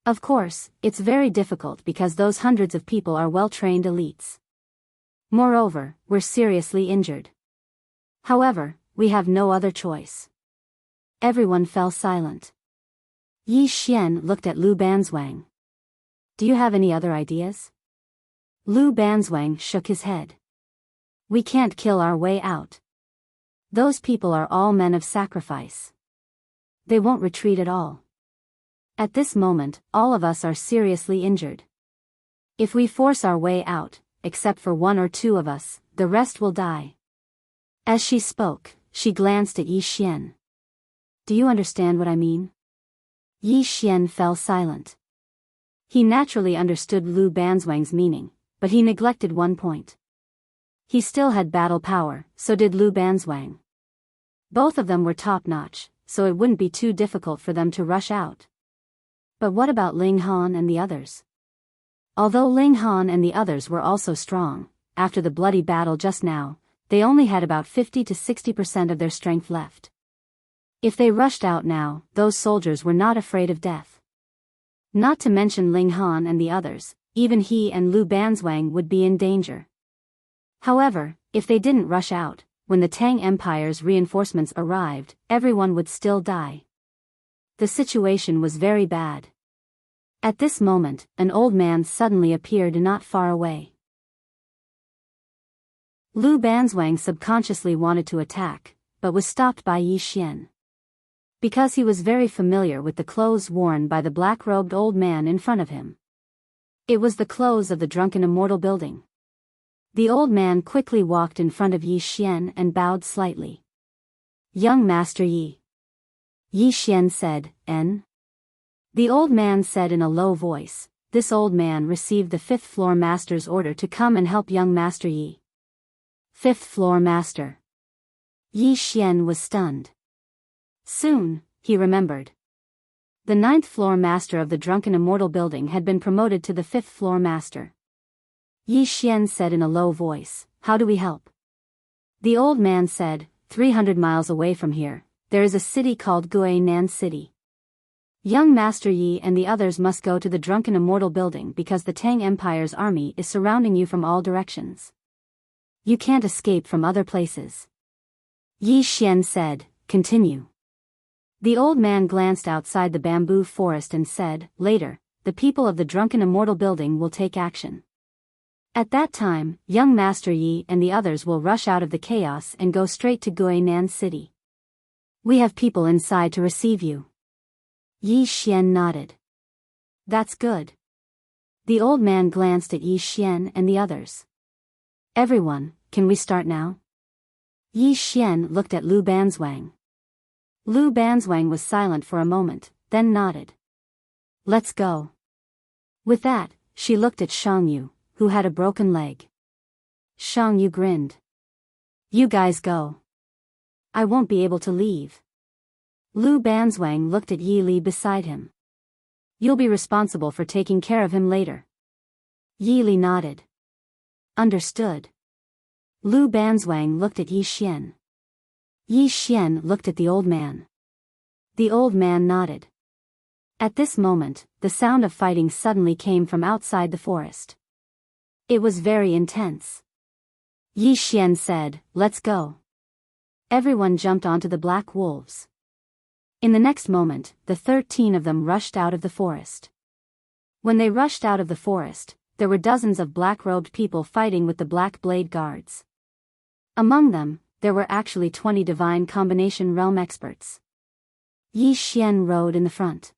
[SPEAKER 1] Of course, it's very difficult because those hundreds of people are well-trained elites. Moreover, we're seriously injured. However, we have no other choice. Everyone fell silent. Yi Xian looked at Lu Banzwang. Do you have any other ideas? Lu Banzwang shook his head. We can't kill our way out. Those people are all men of sacrifice. They won't retreat at all. At this moment, all of us are seriously injured. If we force our way out, except for one or two of us, the rest will die. As she spoke, she glanced at Yi Xian. Do you understand what I mean? Yi Xian fell silent. He naturally understood Lu Banzwang's meaning, but he neglected one point. He still had battle power, so did Lu Banzwang. Both of them were top-notch, so it wouldn't be too difficult for them to rush out. But what about Ling Han and the others? Although Ling Han and the others were also strong, after the bloody battle just now, they only had about 50 to 60% of their strength left. If they rushed out now, those soldiers were not afraid of death. Not to mention Ling Han and the others, even he and Lu Banzwang would be in danger. However, if they didn't rush out, when the Tang Empire's reinforcements arrived, everyone would still die. The situation was very bad. At this moment, an old man suddenly appeared not far away. Lu Banzwang subconsciously wanted to attack, but was stopped by Yi Xian. Because he was very familiar with the clothes worn by the black-robed old man in front of him. It was the clothes of the drunken immortal building. The old man quickly walked in front of Yi Xian and bowed slightly. Young Master Yi. Yi Xian said, "En?" The old man said in a low voice. This old man received the 5th floor master's order to come and help young Master Yi. 5th floor master. Yi Xian was stunned. Soon, he remembered. The 9th floor master of the drunken immortal building had been promoted to the 5th floor master. Yi Xian said in a low voice, "How do we help?" The old man said, 300 miles away from here, there is a city called Guinan City. Young Master Yi and the others must go to the drunken immortal building because the Tang Empire's army is surrounding you from all directions. You can't escape from other places. Yi Xian said, "Continue." The old man glanced outside the bamboo forest and said, "Later, the people of the drunken immortal building will take action. At that time, young Master Yi and the others will rush out of the chaos and go straight to Guinan City. We have people inside to receive you." Yi Xian nodded. "That's good." The old man glanced at Yi Xian and the others. "Everyone, can we start now?" Yi Xian looked at Lu Banzwang. Lu Banzwang was silent for a moment, then nodded. "Let's go." With that, she looked at Shang Yu, who had a broken leg. Shang Yu grinned. "You guys go. I won't be able to leave." Lu Banzwang looked at Yi Li beside him. "You'll be responsible for taking care of him later." Yi Li nodded. "Understood." Lu Banzwang looked at Yi Xian. Yi Xian looked at the old man. The old man nodded. At this moment, the sound of fighting suddenly came from outside the forest. It was very intense. Yi Xian said, "Let's go." Everyone jumped onto the black wolves. In the next moment, the 13 of them rushed out of the forest. When they rushed out of the forest, there were dozens of black-robed people fighting with the Black Blade Guards. Among them, there were actually 20 divine combination realm experts. Yi Xian rode in the front.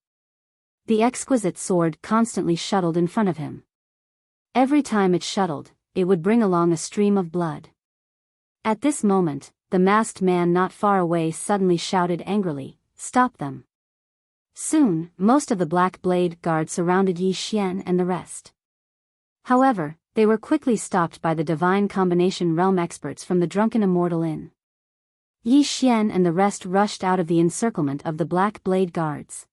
[SPEAKER 1] The exquisite sword constantly shuttled in front of him. Every time it shuttled, it would bring along a stream of blood. At this moment, the masked man not far away suddenly shouted angrily, "Stop them." Soon, most of the Black Blade Guard surrounded Yi Xian and the rest. However, they were quickly stopped by the divine combination realm experts from the Drunken Immortal Inn. Yi Xian and the rest rushed out of the encirclement of the Black Blade Guards.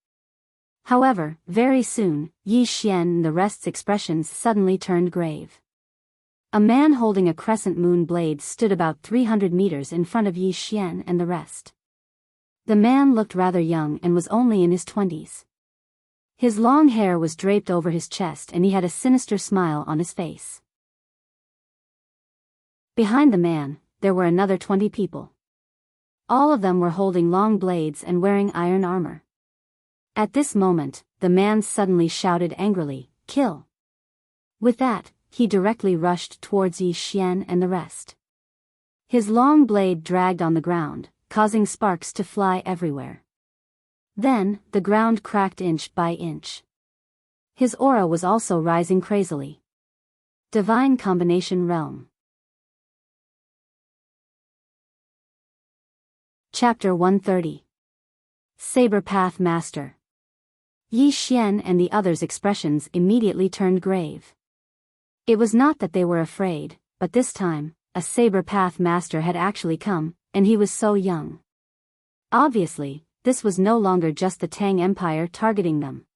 [SPEAKER 1] However, very soon, Yi Xian and the rest's expressions suddenly turned grave. A man holding a crescent moon blade stood about 300 meters in front of Yi Xian and the rest. The man looked rather young and was only in his 20s. His long hair was draped over his chest and he had a sinister smile on his face. Behind the man, there were another 20 people. All of them were holding long blades and wearing iron armor. At this moment, the man suddenly shouted angrily, "Kill!" With that, he directly rushed towards Yi Xian and the rest. His long blade dragged on the ground, causing sparks to fly everywhere. Then, the ground cracked inch by inch. His aura was also rising crazily. Divine Combination Realm. Chapter 130. Saber Path Master. Yi Xian and the others' expressions immediately turned grave. It was not that they were afraid, but this time, a Saber Path Master had actually come, and he was so young. Obviously, this was no longer just the Tang Empire targeting them.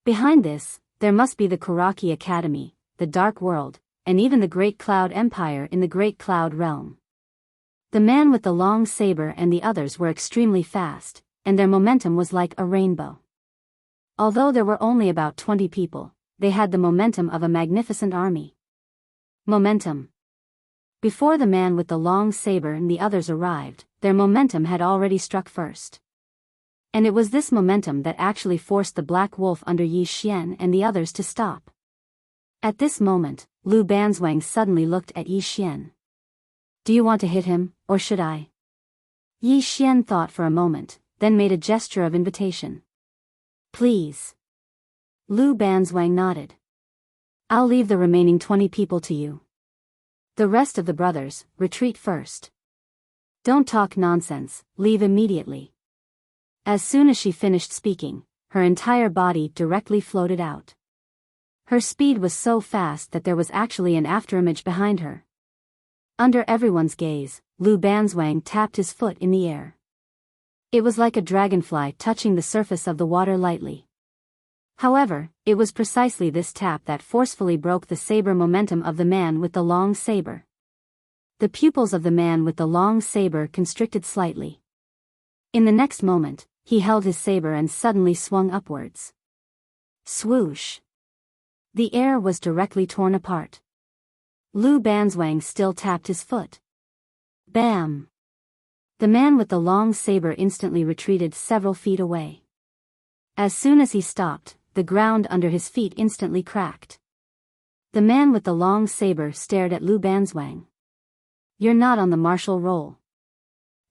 [SPEAKER 1] Behind this, there must be the Kuraki Academy, the Dark World, and even the Great Cloud Empire in the Great Cloud Realm. The man with the long saber and the others were extremely fast, and their momentum was like a rainbow. Although there were only about 20 people, they had the momentum of a magnificent army. Momentum. Before the man with the long saber and the others arrived, their momentum had already struck first. And it was this momentum that actually forced the Black Wolf under Yi Xian and the others to stop. At this moment, Lu Banzwang suddenly looked at Yi Xian. "Do you want to hit him, or should I?" Yi Xian thought for a moment, then made a gesture of invitation. "Please." Lu Banzwang nodded. "I'll leave the remaining 20 people to you. The rest of the brothers, retreat first. Don't talk nonsense, leave immediately." As soon as she finished speaking, her entire body directly floated out. Her speed was so fast that there was actually an afterimage behind her. Under everyone's gaze, Lu Banzwang tapped his foot in the air. It was like a dragonfly touching the surface of the water lightly. However, it was precisely this tap that forcefully broke the saber momentum of the man with the long saber. The pupils of the man with the long saber constricted slightly. In the next moment, he held his saber and suddenly swung upwards. Swoosh! The air was directly torn apart. Lu Banzwang still tapped his foot. Bam! The man with the long saber instantly retreated several feet away. As soon as he stopped, the ground under his feet instantly cracked. The man with the long saber stared at Lu Banzwang. "You're not on the martial roll."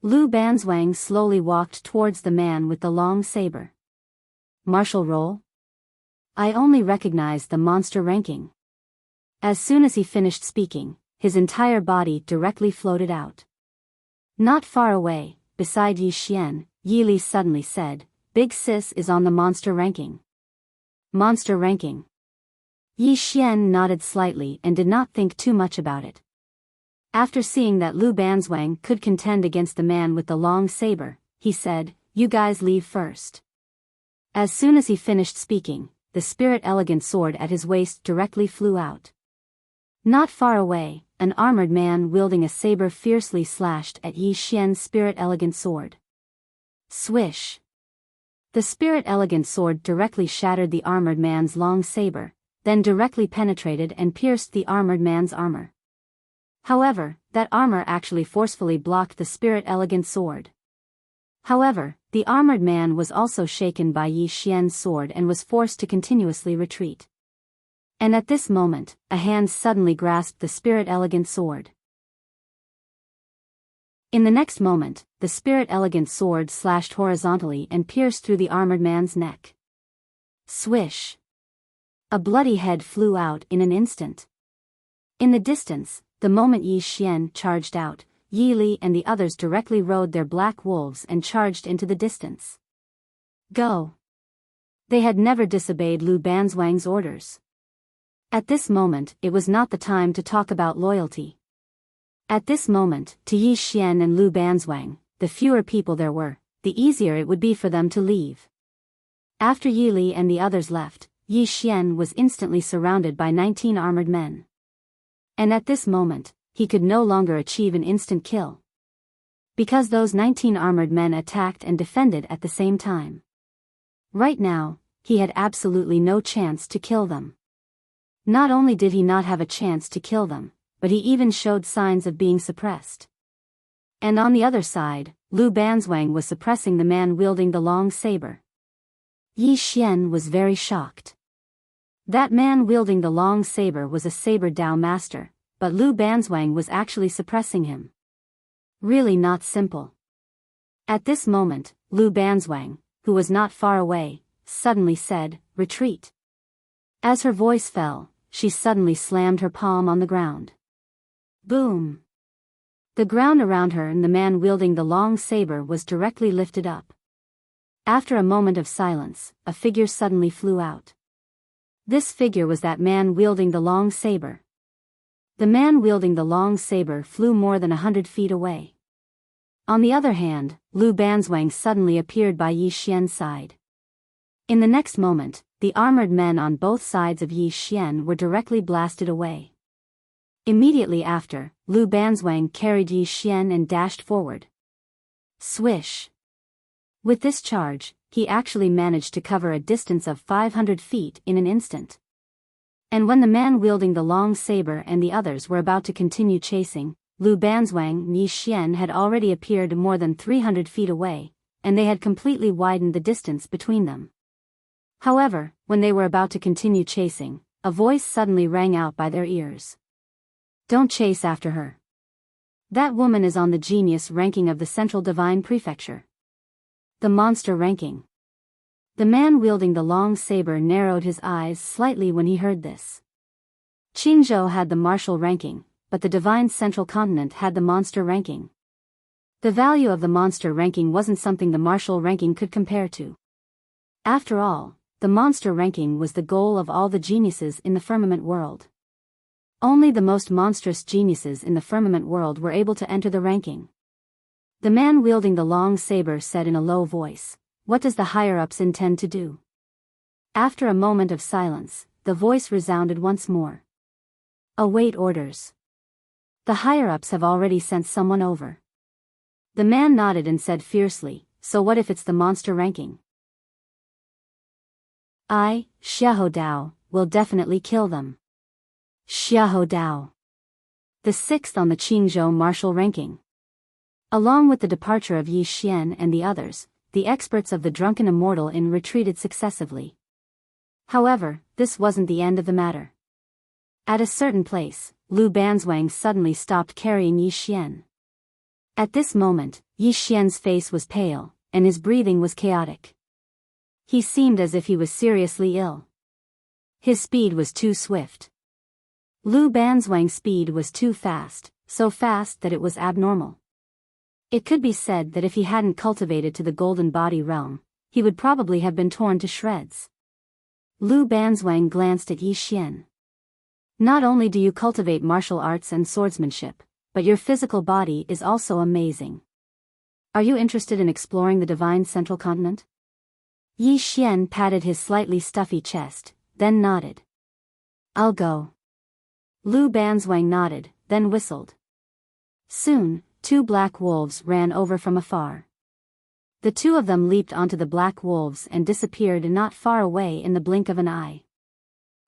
[SPEAKER 1] Lu Banzwang slowly walked towards the man with the long saber. "Martial roll? I only recognize the monster ranking." As soon as he finished speaking, his entire body directly floated out. Not far away, beside Yi Xian, Yi Li suddenly said, "Big Sis is on the monster ranking." Monster ranking. Yi Xian nodded slightly and did not think too much about it. After seeing that Lu Banzwang could contend against the man with the long saber, he said, "You guys leave first." As soon as he finished speaking, the Spirit Elegant sword at his waist directly flew out. Not far away, an armored man wielding a saber fiercely slashed at Yi Xian's Spirit Elegant sword. Swish! The Spirit Elegant sword directly shattered the armored man's long saber, then directly penetrated and pierced the armored man's armor. However, that armor actually forcefully blocked the Spirit Elegant sword. However, the armored man was also shaken by Yi Xian's sword and was forced to continuously retreat. And at this moment, a hand suddenly grasped the Spirit Elegant sword. In the next moment, the Spirit Elegant sword slashed horizontally and pierced through the armored man's neck. Swish! A bloody head flew out in an instant. In the distance, the moment Yi Xian charged out, Yi Li and the others directly rode their black wolves and charged into the distance. Go! They had never disobeyed Lu Banzwang's orders. At this moment, it was not the time to talk about loyalty. At this moment, to Yi Xian and Lu Banzwang, the fewer people there were, the easier it would be for them to leave. After Yi Li and the others left, Yi Xian was instantly surrounded by 19 armored men. And at this moment, he could no longer achieve an instant kill. Because those 19 armored men attacked and defended at the same time. Right now, he had absolutely no chance to kill them. Not only did he not have a chance to kill them, but he even showed signs of being suppressed. And on the other side, Lu Banzwang was suppressing the man wielding the long saber. Yi Xian was very shocked. That man wielding the long saber was a saber Dao master, but Lu Banzwang was actually suppressing him. Really not simple. At this moment, Lu Banzwang, who was not far away, suddenly said, "Retreat." As her voice fell, she suddenly slammed her palm on the ground. Boom! The ground around her and the man wielding the long saber was directly lifted up. After a moment of silence, a figure suddenly flew out. This figure was that man wielding the long saber. The man wielding the long saber flew more than 100 feet away. On the other hand, Lu Banzwang suddenly appeared by Yi Xian's side. In the next moment, the armored men on both sides of Yi Xian were directly blasted away. Immediately after, Lu Banzwang carried Yi Xian and dashed forward. Swish! With this charge, he actually managed to cover a distance of 500 feet in an instant. And when the man wielding the long saber and the others were about to continue chasing, Lu Banzwang and Yi Xian had already appeared more than 300 feet away, and they had completely widened the distance between them. However, when they were about to continue chasing, a voice suddenly rang out by their ears. "Don't chase after her. That woman is on the genius ranking of the Central Divine Prefecture. The monster ranking." The man wielding the long saber narrowed his eyes slightly when he heard this. Qingzhou had the martial ranking, but the Divine Central Continent had the monster ranking. The value of the monster ranking wasn't something the martial ranking could compare to. After all, the monster ranking was the goal of all the geniuses in the firmament world. Only the most monstrous geniuses in the firmament world were able to enter the ranking. The man wielding the long saber said in a low voice, "What does the higher-ups intend to do?" After a moment of silence, the voice resounded once more. "Await orders. The higher-ups have already sent someone over." The man nodded and said fiercely, "So what if it's the monster ranking? I, Xiahou Dao, will definitely kill them." Xiahou Dao. The 6th on the Qingzhou martial ranking. Along with the departure of Yi Xian and the others, the experts of the Drunken Immortal Inn retreated successively. However, this wasn't the end of the matter. At a certain place, Lu Banzwang suddenly stopped carrying Yi Xian. At this moment, Yi Xian's face was pale, and his breathing was chaotic. He seemed as if he was seriously ill. His speed was too swift. Lu Banzwang's speed was too fast, so fast that it was abnormal. It could be said that if he hadn't cultivated to the golden body realm, he would probably have been torn to shreds. Lu Banzwang glanced at Yi Xian. "Not only do you cultivate martial arts and swordsmanship, but your physical body is also amazing. Are you interested in exploring the Divine Central Continent?" Yi Xian patted his slightly stuffy chest, then nodded. "I'll go." Lu Banzwang nodded, then whistled. Soon, 2 black wolves ran over from afar. The 2 of them leaped onto the black wolves and disappeared not far away in the blink of an eye.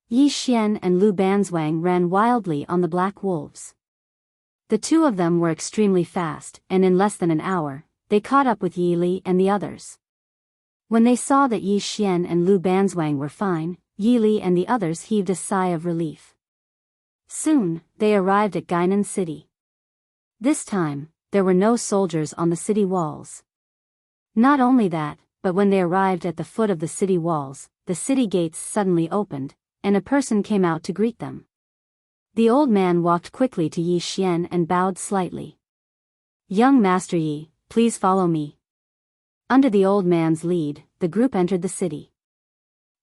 [SPEAKER 1] Yi Xian and Lu Banzwang ran wildly on the black wolves. The 2 of them were extremely fast, and in less than an hour, they caught up with Yi Li and the others. When they saw that Yi Xian and Lu Banzwang were fine, Yi Li and the others heaved a sigh of relief. Soon, they arrived at Gainan City. This time, there were no soldiers on the city walls. Not only that, but when they arrived at the foot of the city walls, the city gates suddenly opened, and a person came out to greet them. The old man walked quickly to Yi Xian and bowed slightly. "Young Master Yi, please follow me." Under the old man's lead, the group entered the city.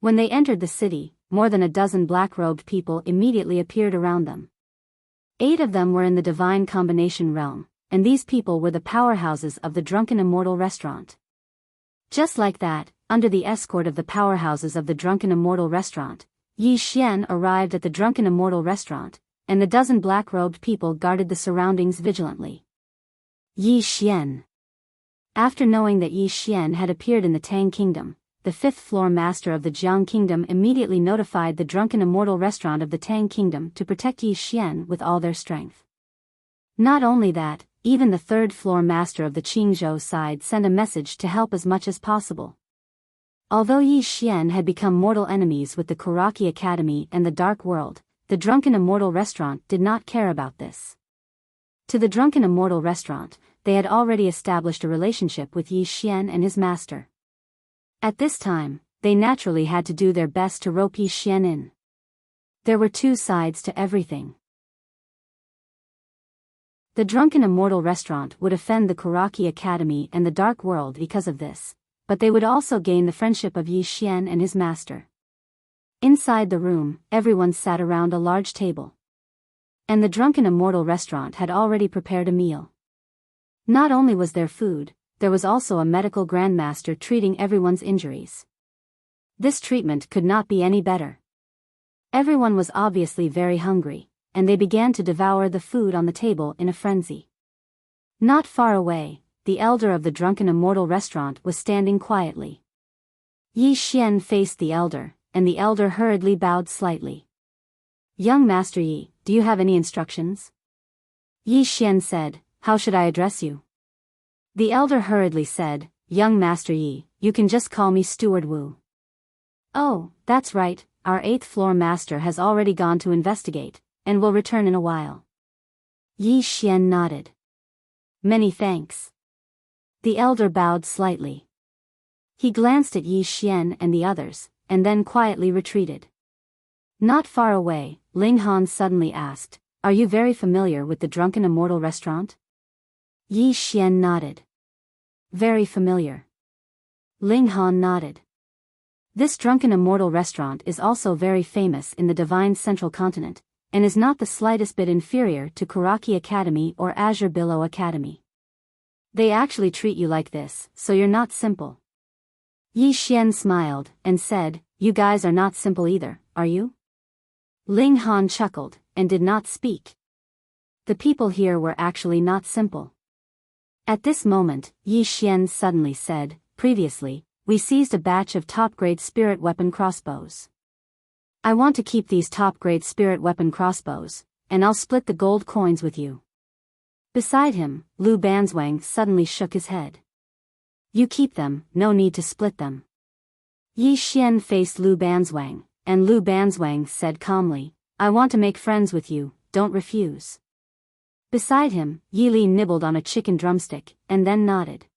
[SPEAKER 1] When they entered the city, more than a dozen black-robed people immediately appeared around them. 8 of them were in the Divine Combination realm, and these people were the powerhouses of the Drunken Immortal restaurant. Just like that, under the escort of the powerhouses of the Drunken Immortal restaurant, Yi Xian arrived at the Drunken Immortal restaurant, and the dozen black-robed people guarded the surroundings vigilantly. Yi Xian. After knowing that Yi Xian had appeared in the Tang Kingdom, the fifth-floor master of the Jiang Kingdom immediately notified the drunken immortal restaurant of the Tang Kingdom to protect Yi Xian with all their strength. Not only that, even the third-floor master of the Qingzhou side sent a message to help as much as possible. Although Yi Xian had become mortal enemies with the Kuraki Academy and the Dark World, the drunken immortal restaurant did not care about this. To the drunken immortal restaurant, they had already established a relationship with Yi Xian and his master. At this time, they naturally had to do their best to rope Yi Xian in. There were two sides to everything. The drunken immortal restaurant would offend the Kuraki Academy and the Dark World because of this, but they would also gain the friendship of Yi Xian and his master. Inside the room, everyone sat around a large table. And the drunken immortal restaurant had already prepared a meal. Not only was there food, there was also a medical grandmaster treating everyone's injuries. This treatment could not be any better. Everyone was obviously very hungry, and they began to devour the food on the table in a frenzy. Not far away, the elder of the drunken immortal restaurant was standing quietly. Yi Xian faced the elder, and the elder hurriedly bowed slightly. "Young Master Yi, do you have any instructions?" Yi Xian said, "How should I address you?" The elder hurriedly said, "Young Master Yi, you can just call me Steward Wu." "Oh, that's right, our 8th floor master has already gone to investigate, and will return in a while." Yi Xian nodded. "Many thanks." The elder bowed slightly. He glanced at Yi Xian and the others, and then quietly retreated. Not far away, Ling Han suddenly asked, "Are you very familiar with the drunken immortal restaurant?" Yi Xian nodded. "Very familiar." Ling Han nodded. This drunken immortal restaurant is also very famous in the Divine Central Continent, and is not the slightest bit inferior to Kuraki Academy or Azure Billow Academy. They actually treat you like this, so you're not simple. Yi Xian smiled, and said, "You guys are not simple either, are you?" Ling Han chuckled, and did not speak. The people here were actually not simple. At this moment, Yi Xian suddenly said, "Previously, we seized a batch of top-grade spirit weapon crossbows. I want to keep these top-grade spirit weapon crossbows, and I'll split the gold coins with you." Beside him, Lu Banzwang suddenly shook his head. "You keep them, no need to split them." Yi Xian faced Lu Banzwang, and Lu Banzwang said calmly, "I want to make friends with you, don't refuse." Beside him, Yi Li nibbled on a chicken drumstick, and then nodded.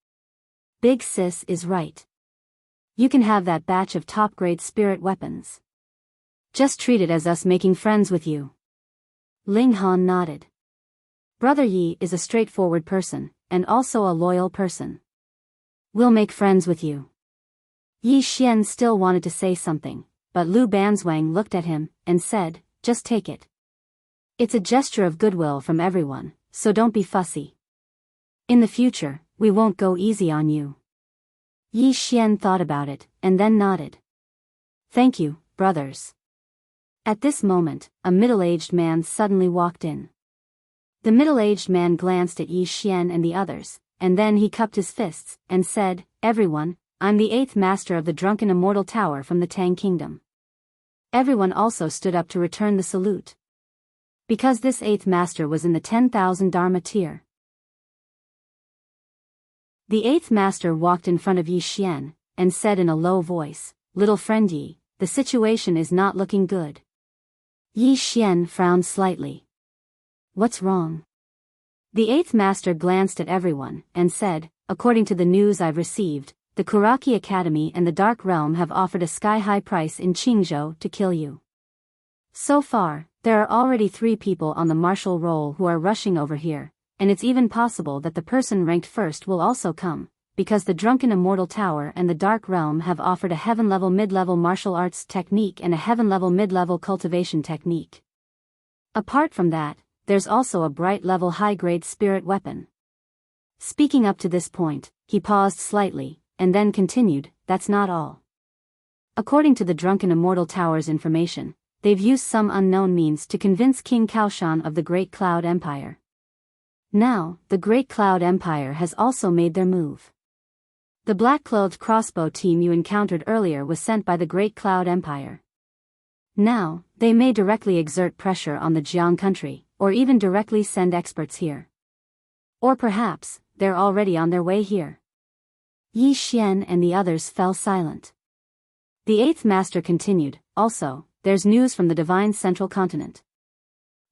[SPEAKER 1] "Big sis is right. You can have that batch of top-grade spirit weapons. Just treat it as us making friends with you." Ling Han nodded. Brother Yi is a straightforward person, and also a loyal person. "We'll make friends with you." Yi Xian still wanted to say something, but Lu Banzwang looked at him, and said, "Just take it. It's a gesture of goodwill from everyone, so don't be fussy. In the future, we won't go easy on you." Yi Xian thought about it, and then nodded. "Thank you, brothers." At this moment, a middle-aged man suddenly walked in. The middle-aged man glanced at Yi Xian and the others, and then he cupped his fists, and said, "Everyone, I'm the 8th master of the drunken immortal tower from the Tang Kingdom." Everyone also stood up to return the salute. Because this 8th master was in the 10,000 Dharma tier. The 8th master walked in front of Yi Xian, and said in a low voice, "Little friend Yi, the situation is not looking good." Yi Xian frowned slightly. "What's wrong?" The 8th master glanced at everyone, and said, "According to the news I've received, the Kuraki Academy and the Dark Realm have offered a sky-high price in Qingzhou to kill you. So far, there are already 3 people on the martial roll who are rushing over here, and it's even possible that the person ranked first will also come, because the Drunken Immortal Tower and the Dark Realm have offered a heaven-level mid-level martial arts technique and a heaven-level mid-level cultivation technique. Apart from that, there's also a bright-level high-grade spirit weapon." Speaking up to this point, he paused slightly, and then continued, "That's not all. According to the Drunken Immortal Tower's information, they've used some unknown means to convince King Kaoshan of the Great Cloud Empire. Now, the Great Cloud Empire has also made their move. The black-clothed crossbow team you encountered earlier was sent by the Great Cloud Empire. Now, they may directly exert pressure on the Jiang country, or even directly send experts here. Or perhaps, they're already on their way here. Yi Xian and the others fell silent. The eighth master continued, also, there's news from the Divine Central Continent.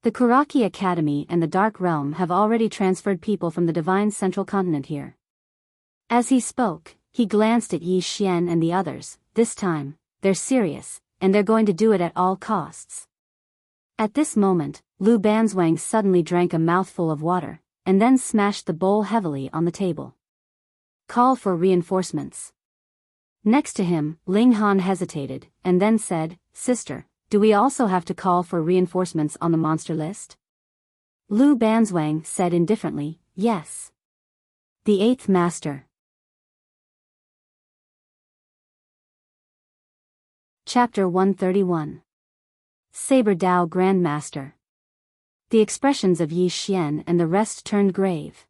[SPEAKER 1] The Kuraki Academy and the Dark Realm have already transferred people from the Divine Central Continent here. As he spoke, he glanced at Yi Xian and the others. This time, they're serious, and they're going to do it at all costs. At this moment, Lu Banzwang suddenly drank a mouthful of water, and then smashed the bowl heavily on the table. Call for reinforcements. Next to him, Ling Han hesitated, and then said, Sister, do we also have to call for reinforcements on the monster list? Lu Banzwang said indifferently, yes. The eighth master. Chapter 131. Saber Dao Grandmaster. The expressions of Yi Xian and the rest turned grave.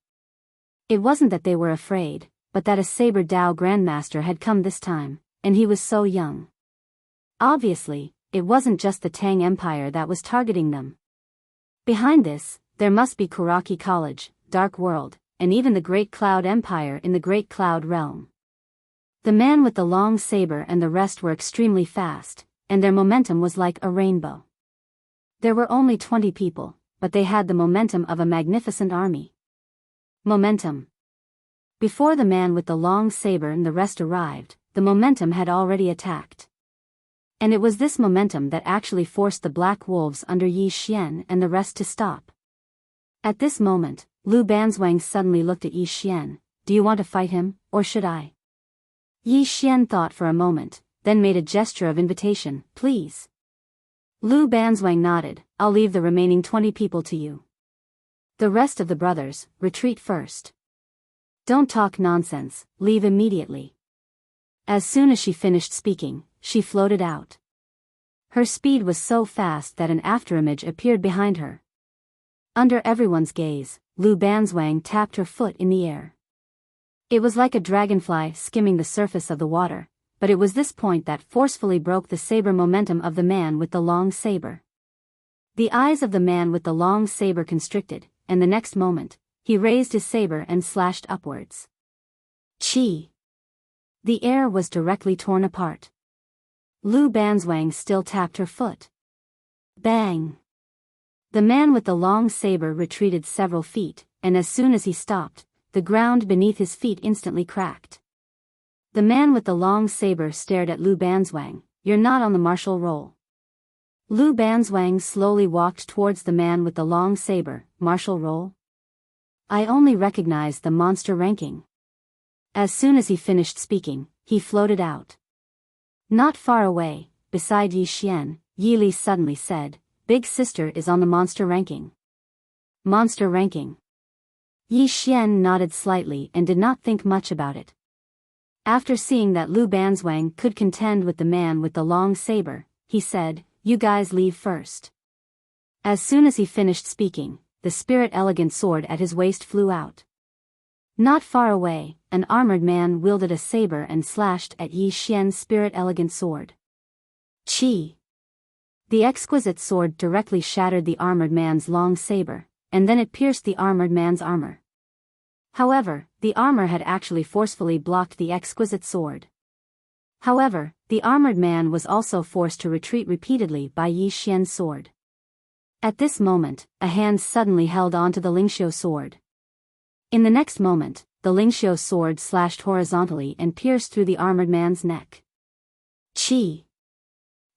[SPEAKER 1] It wasn't that they were afraid, but that a Saber Dao Grandmaster had come this time, and he was so young. Obviously, it wasn't just the Tang Empire that was targeting them. Behind this, there must be Kuraki College, Dark World, and even the Great Cloud Empire in the Great Cloud Realm. The man with the long saber and the rest were extremely fast, and their momentum was like a rainbow. There were only 20 people, but they had the momentum of a magnificent army. Momentum. Before the man with the long saber and the rest arrived, the momentum had already attacked. And it was this momentum that actually forced the Black Wolves under Yi Xian and the rest to stop. At this moment, Lu Banzwang suddenly looked at Yi Xian. Do you want to fight him, or should I? Yi Xian thought for a moment, then made a gesture of invitation, please. Lu Banzwang nodded, I'll leave the remaining 20 people to you. The rest of the brothers, retreat first. Don't talk nonsense, leave immediately. As soon as she finished speaking, she floated out. Her speed was so fast that an afterimage appeared behind her. Under everyone's gaze, Lu Banzwang tapped her foot in the air. It was like a dragonfly skimming the surface of the water, but it was this point that forcefully broke the saber momentum of the man with the long saber. The eyes of the man with the long saber constricted, and the next moment, he raised his saber and slashed upwards. Chi! The air was directly torn apart. Lu Banzwang still tapped her foot. Bang! The man with the long saber retreated several feet, and as soon as he stopped, the ground beneath his feet instantly cracked. The man with the long saber stared at Lu Banzwang. You're not on the martial roll. Lu Banzwang slowly walked towards the man with the long saber. Martial roll? I only recognize the monster ranking. As soon as he finished speaking, he floated out. Not far away, beside Yi Xian, Yi Li suddenly said, Big Sister is on the monster ranking. Monster ranking. Yi Xian nodded slightly and did not think much about it. After seeing that Lu Banzwang could contend with the man with the long saber, he said, You guys leave first. As soon as he finished speaking, the spirit elegant sword at his waist flew out. Not far away, an armored man wielded a saber and slashed at Yi Xian's spirit elegant sword. Chi! The exquisite sword directly shattered the armored man's long saber, and then it pierced the armored man's armor. However, the armor had actually forcefully blocked the exquisite sword. However, the armored man was also forced to retreat repeatedly by Yi Xian's sword. At this moment, a hand suddenly held onto the Lingxiu sword. In the next moment, the Lingxiu sword slashed horizontally and pierced through the armored man's neck. Chi!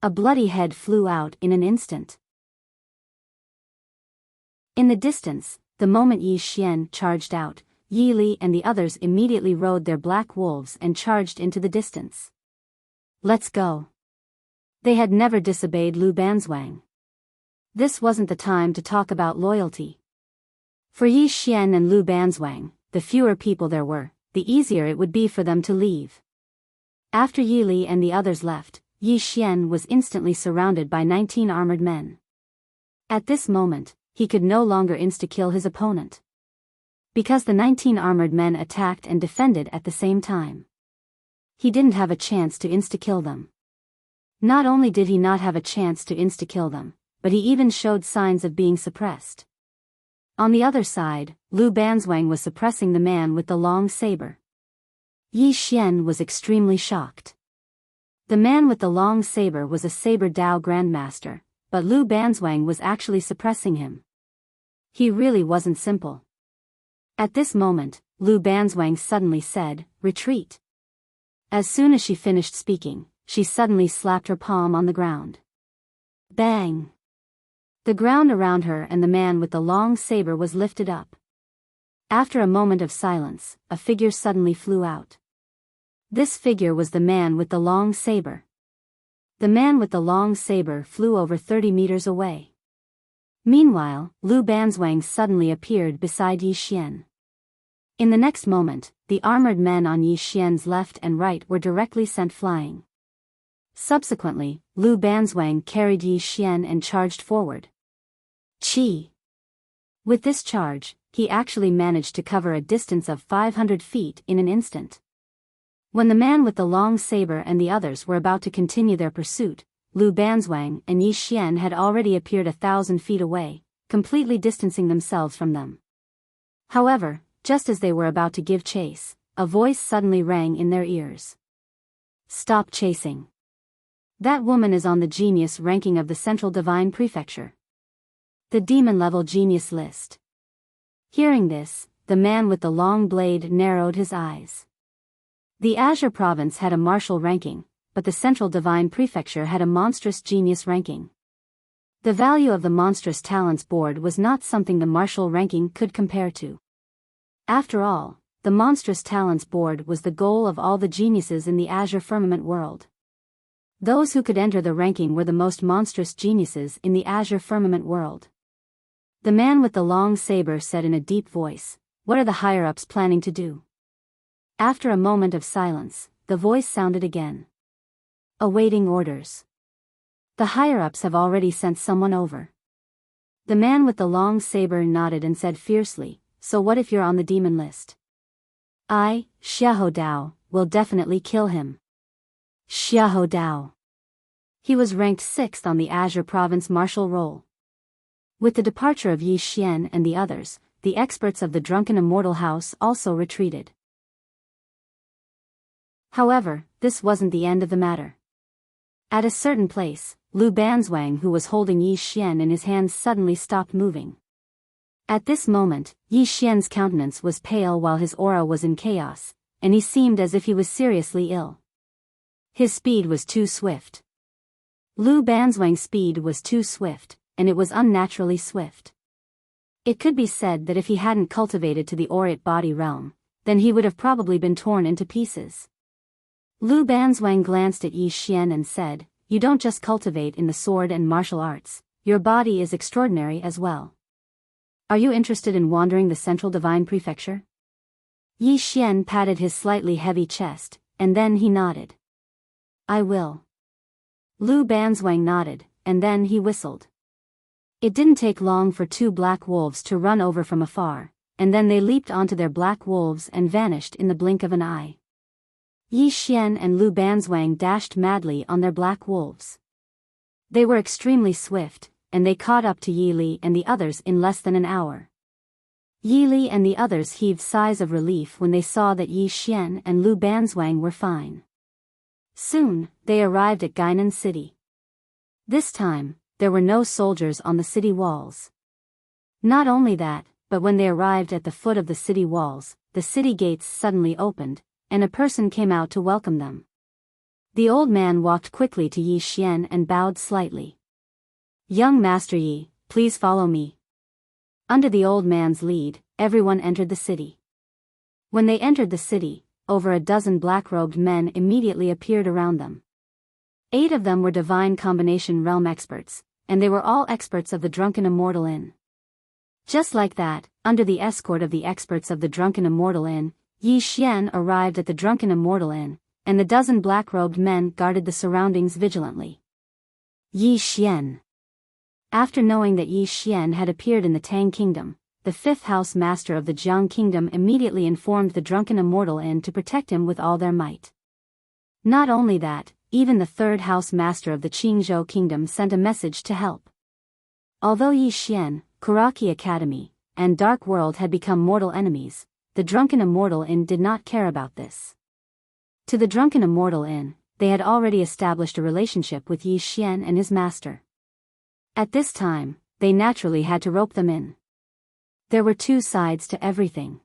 [SPEAKER 1] A bloody head flew out in an instant. In the distance, the moment Yi Xian charged out, Yi Li and the others immediately rode their black wolves and charged into the distance. Let's go. They had never disobeyed Lu Banzwang. This wasn't the time to talk about loyalty. For Yi Xian and Lu Banzwang, the fewer people there were, the easier it would be for them to leave. After Yi Li and the others left, Yi Xian was instantly surrounded by 19 armored men. At this moment, he could no longer insta-kill his opponent. because the 19 armored men attacked and defended at the same time. He didn't have a chance to insta-kill them. Not only did he not have a chance to insta-kill them, but he even showed signs of being suppressed. On the other side, Lu Banzwang was suppressing the man with the long saber. Yi Xian was extremely shocked. The man with the long saber was a Saber Dao Grandmaster, but Lu Banzwang was actually suppressing him. He really wasn't simple. At this moment, Lu Banzwang suddenly said, "Retreat." As soon as she finished speaking, she suddenly slapped her palm on the ground. Bang! The ground around her and the man with the long saber was lifted up. After a moment of silence, a figure suddenly flew out. This figure was the man with the long saber. The man with the long saber flew over 30 meters away. Meanwhile, Lu Banzwang suddenly appeared beside Yi Xian. In the next moment, the armored men on Yi Xian's left and right were directly sent flying. Subsequently, Lu Banzwang carried Yi Xian and charged forward. Chi! With this charge, he actually managed to cover a distance of 500 feet in an instant. When the man with the long saber and the others were about to continue their pursuit, Lu Banzwang and Yi Xian had already appeared 1,000 feet away, completely distancing themselves from them. However, just as they were about to give chase, a voice suddenly rang in their ears. "Stop chasing. That woman is on the genius ranking of the Central Divine Prefecture. The demon-level genius list." Hearing this, the man with the long blade narrowed his eyes. The Azure Province had a martial ranking, but the Central Divine Prefecture had a monstrous genius ranking. The value of the monstrous talents board was not something the martial ranking could compare to. After all, the monstrous talents board was the goal of all the geniuses in the Azure Firmament world. Those who could enter the ranking were the most monstrous geniuses in the Azure Firmament world. The man with the long saber said in a deep voice, "What are the higher-ups planning to do?" After a moment of silence, the voice sounded again. "Awaiting orders. The higher-ups have already sent someone over." The man with the long saber nodded and said fiercely, "So what if you're on the demon list?" "I, Xiahou Dao, will definitely kill him." Xiahou Dao. He was ranked 6th on the Azure Province martial roll. With the departure of Yi Xian and the others, the experts of the Drunken Immortal House also retreated. However, this wasn't the end of the matter. At a certain place, Lu Banzwang, who was holding Yi Xian in his hands, suddenly stopped moving. At this moment, Yi Xian's countenance was pale while his aura was in chaos, and he seemed as if he was seriously ill. His speed was too swift. Lu Banzwang's speed was too swift, and it was unnaturally swift. It could be said that if he hadn't cultivated to the aurate body realm, then he would have probably been torn into pieces. Lu Banzwang glanced at Yi Xian and said, "You don't just cultivate in the sword and martial arts, your body is extraordinary as well. Are you interested in wandering the Central Divine Prefecture?" Yi Xian patted his slightly heavy chest, and then he nodded. "I will." Lu Banzwang nodded, and then he whistled. It didn't take long for 2 black wolves to run over from afar, and then they leaped onto their black wolves and vanished in the blink of an eye. Yi Xian and Lu Banzwang dashed madly on their black wolves. They were extremely swift, and they caught up to Yi Li and the others in less than an hour. Yi Li and the others heaved sighs of relief when they saw that Yi Xian and Lu Banzwang were fine. Soon, they arrived at Gainan City. This time, there were no soldiers on the city walls. Not only that, but when they arrived at the foot of the city walls, the city gates suddenly opened, and a person came out to welcome them. The old man walked quickly to Yi Xian and bowed slightly. "Young Master Yi, please follow me." Under the old man's lead, everyone entered the city. When they entered the city, over a dozen black-robed men immediately appeared around them. 8 of them were divine combination realm experts, and they were all experts of the Drunken Immortal Inn. Just like that, under the escort of the experts of the Drunken Immortal Inn, Yi Xian arrived at the Drunken Immortal Inn, and the dozen black-robed men guarded the surroundings vigilantly. Yi Xian. After knowing that Yi Xian had appeared in the Tang Kingdom, the fifth house master of the Jiang kingdom immediately informed the drunken immortal Yin to protect him with all their might. Not only that, even the third house master of the Qingzhou kingdom sent a message to help. Although Yi Xian, Kuraki Academy, and Dark World had become mortal enemies, the drunken immortal Yin did not care about this. To the drunken immortal Yin, they had already established a relationship with Yi Xian and his master. At this time, they naturally had to rope them in. There were two sides to everything.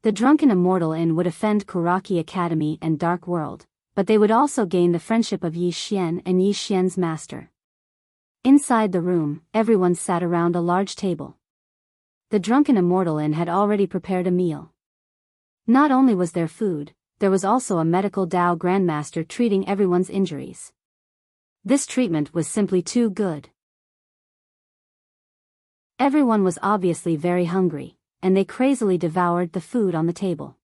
[SPEAKER 1] The drunken immortal Yin would offend Kuraki Academy and Dark World, but they would also gain the friendship of Yi Xian and Yi Xian's master. Inside the room, everyone sat around a large table. The drunken immortal Yin had already prepared a meal. Not only was there food, there was also a medical Dao grandmaster treating everyone's injuries. This treatment was simply too good. Everyone was obviously very hungry, and they crazily devoured the food on the table.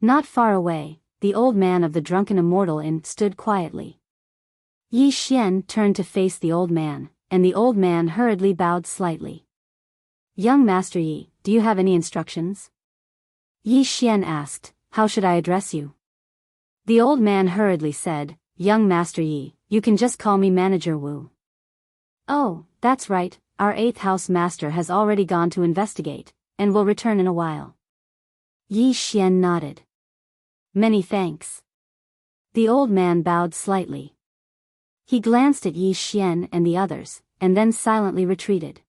[SPEAKER 1] Not far away, the old man of the drunken immortal Yin stood quietly. Yi Xian turned to face the old man, and the old man hurriedly bowed slightly. "Young Master Yi, do you have any instructions?" Yi Xian asked, "How should I address you?" The old man hurriedly said, "Young Master Yi, you can just call me Manager Wu." "Oh, that's right. Our 8th house master has already gone to investigate, and will return in a while." Yi Xian nodded. "Many thanks." The old man bowed slightly. He glanced at Yi Xian and the others, and then silently retreated.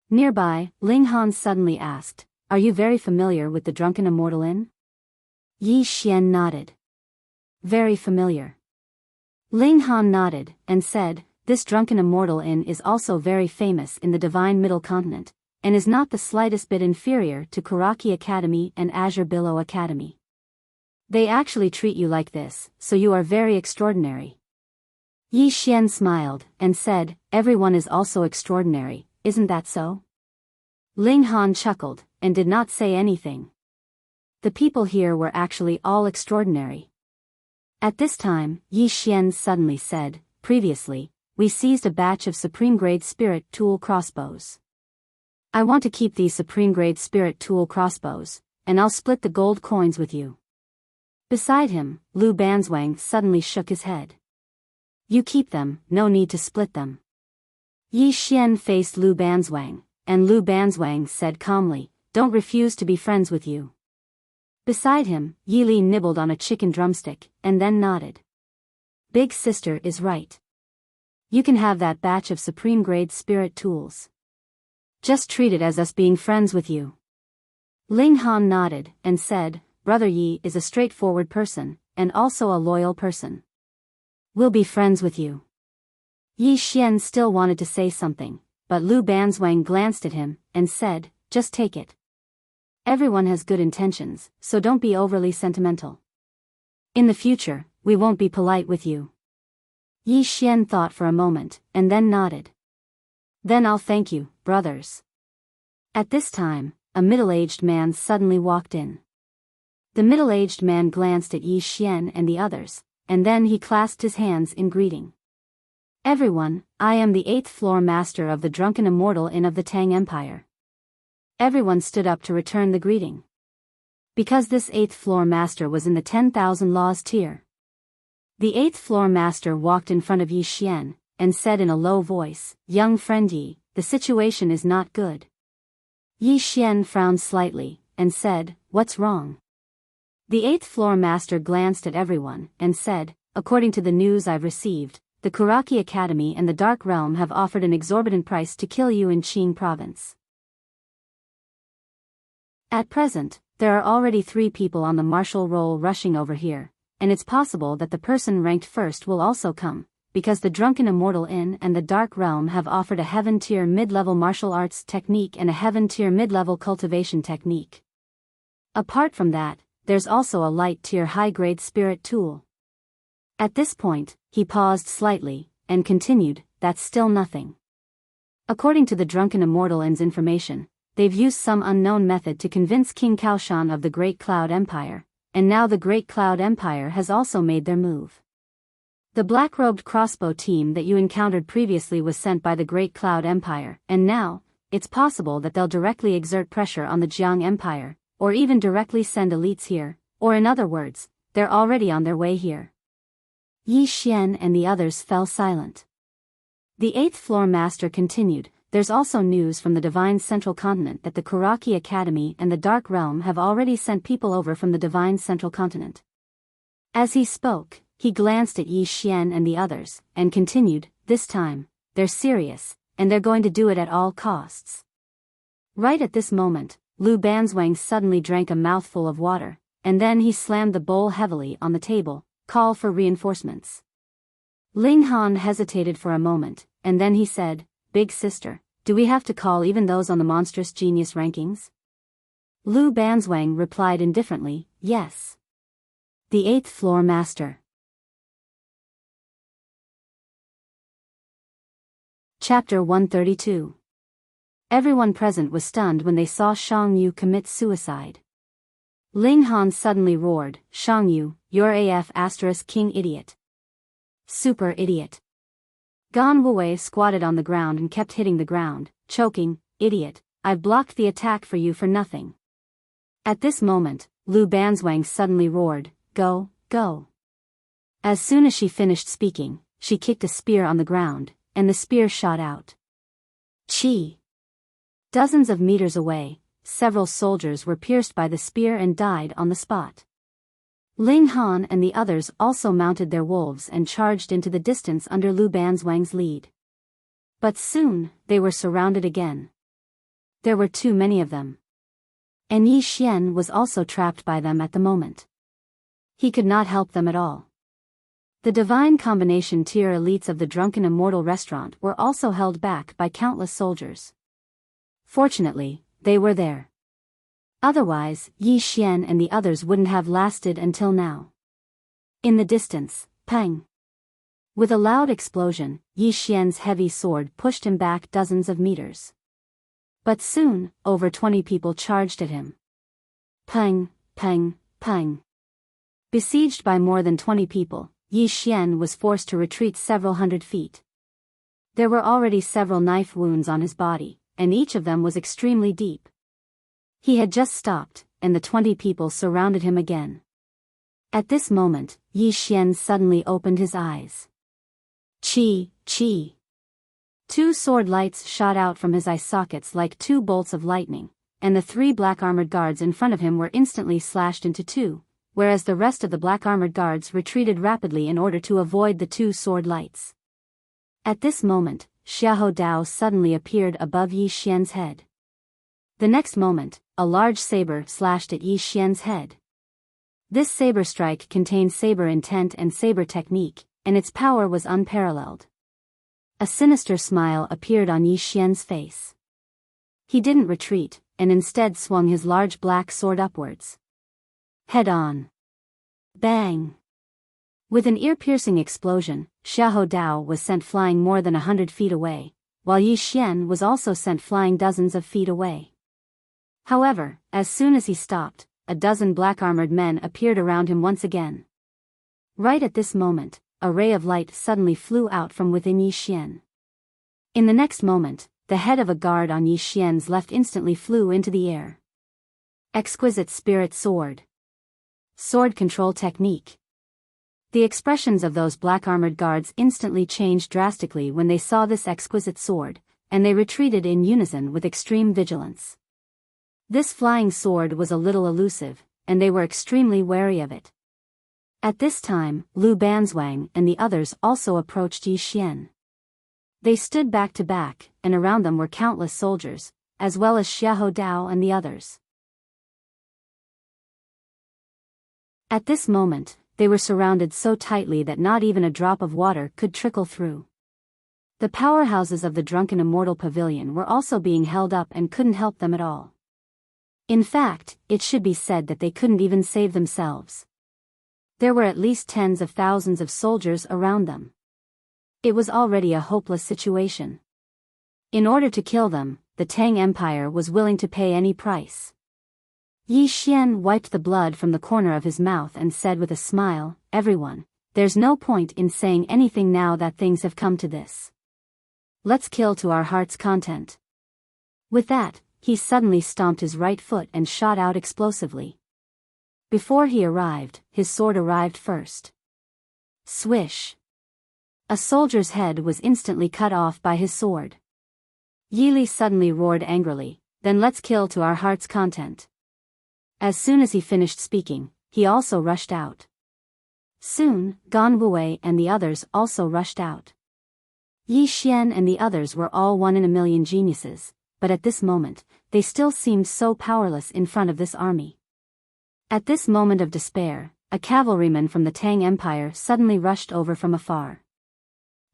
[SPEAKER 1] Nearby, Ling Han suddenly asked, "Are you very familiar with the drunken immortal Yin?" Yi Xian nodded. "Very familiar." Ling Han nodded, and said, "This drunken immortal Yin is also very famous in the divine middle continent, and is not the slightest bit inferior to Kuraki Academy and Azure Billow Academy. They actually treat you like this, so you are very extraordinary." Yi Xian smiled, and said, "Everyone is also extraordinary, isn't that so?" Ling Han chuckled, and did not say anything. The people here were actually all extraordinary. At this time, Yi Xian suddenly said, "Previously, we seized a batch of supreme-grade spirit tool crossbows. I want to keep these supreme-grade spirit tool crossbows, and I'll split the gold coins with you." Beside him, Lu Banzwang suddenly shook his head. "You keep them, no need to split them." Yi Xian faced Lu Banzwang, and Lu Banzwang said calmly, "Don't refuse to be friends with you." Beside him, Yi Li nibbled on a chicken drumstick, and then nodded. "Big sister is right. You can have that batch of supreme-grade spirit tools. Just treat it as us being friends with you." Ling Han nodded, and said, "Brother Yi is a straightforward person, and also a loyal person. We'll be friends with you." Yi Xian still wanted to say something, but Lu Banzwang glanced at him, and said, "Just take it. Everyone has good intentions, so don't be overly sentimental. In the future, we won't be polite with you." Yi Xian thought for a moment, and then nodded. "Then I'll thank you, brothers." At this time, a middle-aged man suddenly walked in. The middle-aged man glanced at Yi Xian and the others, and then he clasped his hands in greeting. "Everyone, I am the 8th floor master of the drunken immortal Yin of the Tang Empire." Everyone stood up to return the greeting. Because this 8th floor master was in the 10,000 laws tier. The 8th floor master walked in front of Yi Xian, and said in a low voice, "Young friend Yi, the situation is not good." Yi Xian frowned slightly, and said, "What's wrong?" The 8th floor master glanced at everyone, and said, "According to the news I've received, the Kuraki Academy and the Dark Realm have offered an exorbitant price to kill you in Qing province. At present, there are already 3 people on the martial roll rushing over here, and it's possible that the person ranked first will also come, because the drunken immortal Yin and the Dark Realm have offered a heaven-tier mid-level martial arts technique and a heaven-tier mid-level cultivation technique. Apart from that, there's also a light-tier high-grade spirit tool." At this point, he paused slightly, and continued, "That's still nothing. According to the drunken immortal Yin's information, they've used some unknown method to convince King Kaoshan of the Great Cloud Empire, and now the Great Cloud Empire has also made their move. The black-robed crossbow team that you encountered previously was sent by the Great Cloud Empire, and now, it's possible that they'll directly exert pressure on the Jiang Empire, or even directly send elites here, or in other words, they're already on their way here. Yi Xian and the others fell silent. The 8th floor master continued, there's also news from the Divine Central Continent that the Kuraki Academy and the Dark Realm have already sent people over from the Divine Central Continent. As he spoke, he glanced at Yi Xian and the others, and continued, this time, they're serious, and they're going to do it at all costs. Right at this moment, Lu Banzwang suddenly drank a mouthful of water, and then he slammed the bowl heavily on the table, call for reinforcements. Ling Han hesitated for a moment, and then he said, Big sister, do we have to call even those on the monstrous genius rankings? Lu Banzwang replied indifferently, yes. The 8th floor master. Chapter 132. Everyone present was stunned when they saw Shang Yu commit suicide. Ling Han suddenly roared, Shang Yu, you're AF * king idiot. Super idiot. Gan Wuwei squatted on the ground and kept hitting the ground, choking, idiot, I've blocked the attack for you for nothing. At this moment, Lu Banzwang suddenly roared, go, go. As soon as she finished speaking, she kicked a spear on the ground, and the spear shot out. Chi! Dozens of meters away, several soldiers were pierced by the spear and died on the spot. Ling Han and the others also mounted their wolves and charged into the distance under Lu Banzwang's lead. But soon, they were surrounded again. There were too many of them. And Yi Xian was also trapped by them at the moment. He could not help them at all. The divine combination tier elites of the Drunken Immortal restaurant were also held back by countless soldiers. Fortunately, they were there. Otherwise, Yi Xian and the others wouldn't have lasted until now. In the distance, pang! With a loud explosion, Yi Xian's heavy sword pushed him back dozens of meters. But soon, over 20 people charged at him. Pang, pang, pang. Besieged by more than 20 people, Yi Xian was forced to retreat several hundred feet. There were already several knife wounds on his body, and each of them was extremely deep. He had just stopped, and the 20 people surrounded him again. At this moment, Yi Xian suddenly opened his eyes. Chi, chi. 2 sword lights shot out from his eye sockets like 2 bolts of lightning, and the 3 black-armored guards in front of him were instantly slashed into 2, whereas the rest of the black-armored guards retreated rapidly in order to avoid the 2 sword lights. At this moment, Xiahou Dao suddenly appeared above Yi Xian's head. The next moment, a large saber slashed at Yi Xian's head. This saber strike contained saber intent and saber technique, and its power was unparalleled. A sinister smile appeared on Yi Xian's face. He didn't retreat, and instead swung his large black sword upwards. Head on. Bang! With an ear-piercing explosion, Xiahou Dao was sent flying more than 100 feet away, while Yi Xian was also sent flying dozens of feet away. However, as soon as he stopped, a dozen black-armored men appeared around him once again. Right at this moment, a ray of light suddenly flew out from within Yi Xian. In the next moment, the head of a guard on Yi Xian's left instantly flew into the air. Exquisite Spirit Sword. Sword Control Technique. The expressions of those black-armored guards instantly changed drastically when they saw this exquisite sword, and they retreated in unison with extreme vigilance. This flying sword was a little elusive, and they were extremely wary of it. At this time, Lu Banzwang and the others also approached Yi Xian. They stood back to back, and around them were countless soldiers, as well as Xiahou Dao and the others. At this moment, they were surrounded so tightly that not even a drop of water could trickle through. The powerhouses of the Drunken Immortal Pavilion were also being held up and couldn't help them at all. In fact, it should be said that they couldn't even save themselves. There were at least tens of thousands of soldiers around them. It was already a hopeless situation. In order to kill them, the Tang Empire was willing to pay any price. Yi Xian wiped the blood from the corner of his mouth and said with a smile, "Everyone, there's no point in saying anything now that things have come to this. Let's kill to our heart's content." With that, he suddenly stomped his right foot and shot out explosively. Before he arrived, his sword arrived first. Swish! A soldier's head was instantly cut off by his sword. Yi Li suddenly roared angrily, "Then let's kill to our heart's content." As soon as he finished speaking, he also rushed out. Soon, Gan Wei and the others also rushed out. Yi Xian and the others were all 1 in a million geniuses, but at this moment, they still seemed so powerless in front of this army. At this moment of despair, a cavalryman from the Tang Empire suddenly rushed over from afar.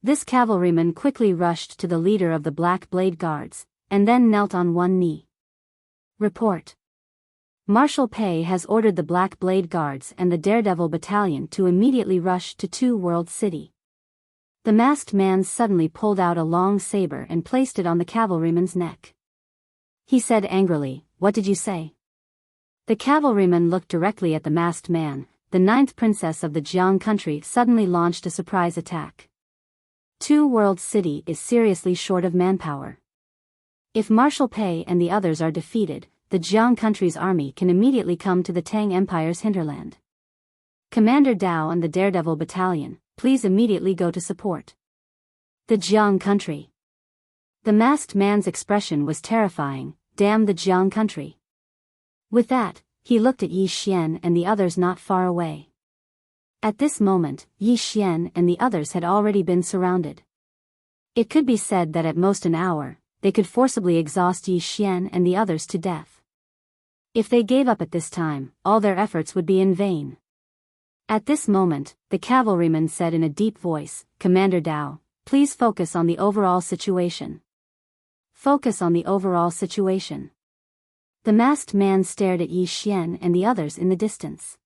[SPEAKER 1] This cavalryman quickly rushed to the leader of the Black Blade Guards, and then knelt on one knee. Report. Marshal Pei has ordered the Black Blade Guards and the Daredevil Battalion to immediately rush to Two World City. The masked man suddenly pulled out a long saber and placed it on the cavalryman's neck. He said angrily, "What did you say?" The cavalryman looked directly at the masked man. The 9th princess of the Jiang country suddenly launched a surprise attack. Two World City is seriously short of manpower. If Marshal Pei and the others are defeated, the Jiang country's army can immediately come to the Tang Empire's hinterland. Commander Dao and the Daredevil Battalion, please immediately go to support the Jiang country. The masked man's expression was terrifying. Damn the Jiang country. With that, he looked at Yi Xian and the others not far away. At this moment, Yi Xian and the others had already been surrounded. It could be said that at most an hour, they could forcibly exhaust Yi Xian and the others to death. If they gave up at this time, all their efforts would be in vain. At this moment, the cavalryman said in a deep voice, "Commander Dao, please focus on the overall situation." Focus on the overall situation. The masked man stared at Yi Xian and the others in the distance.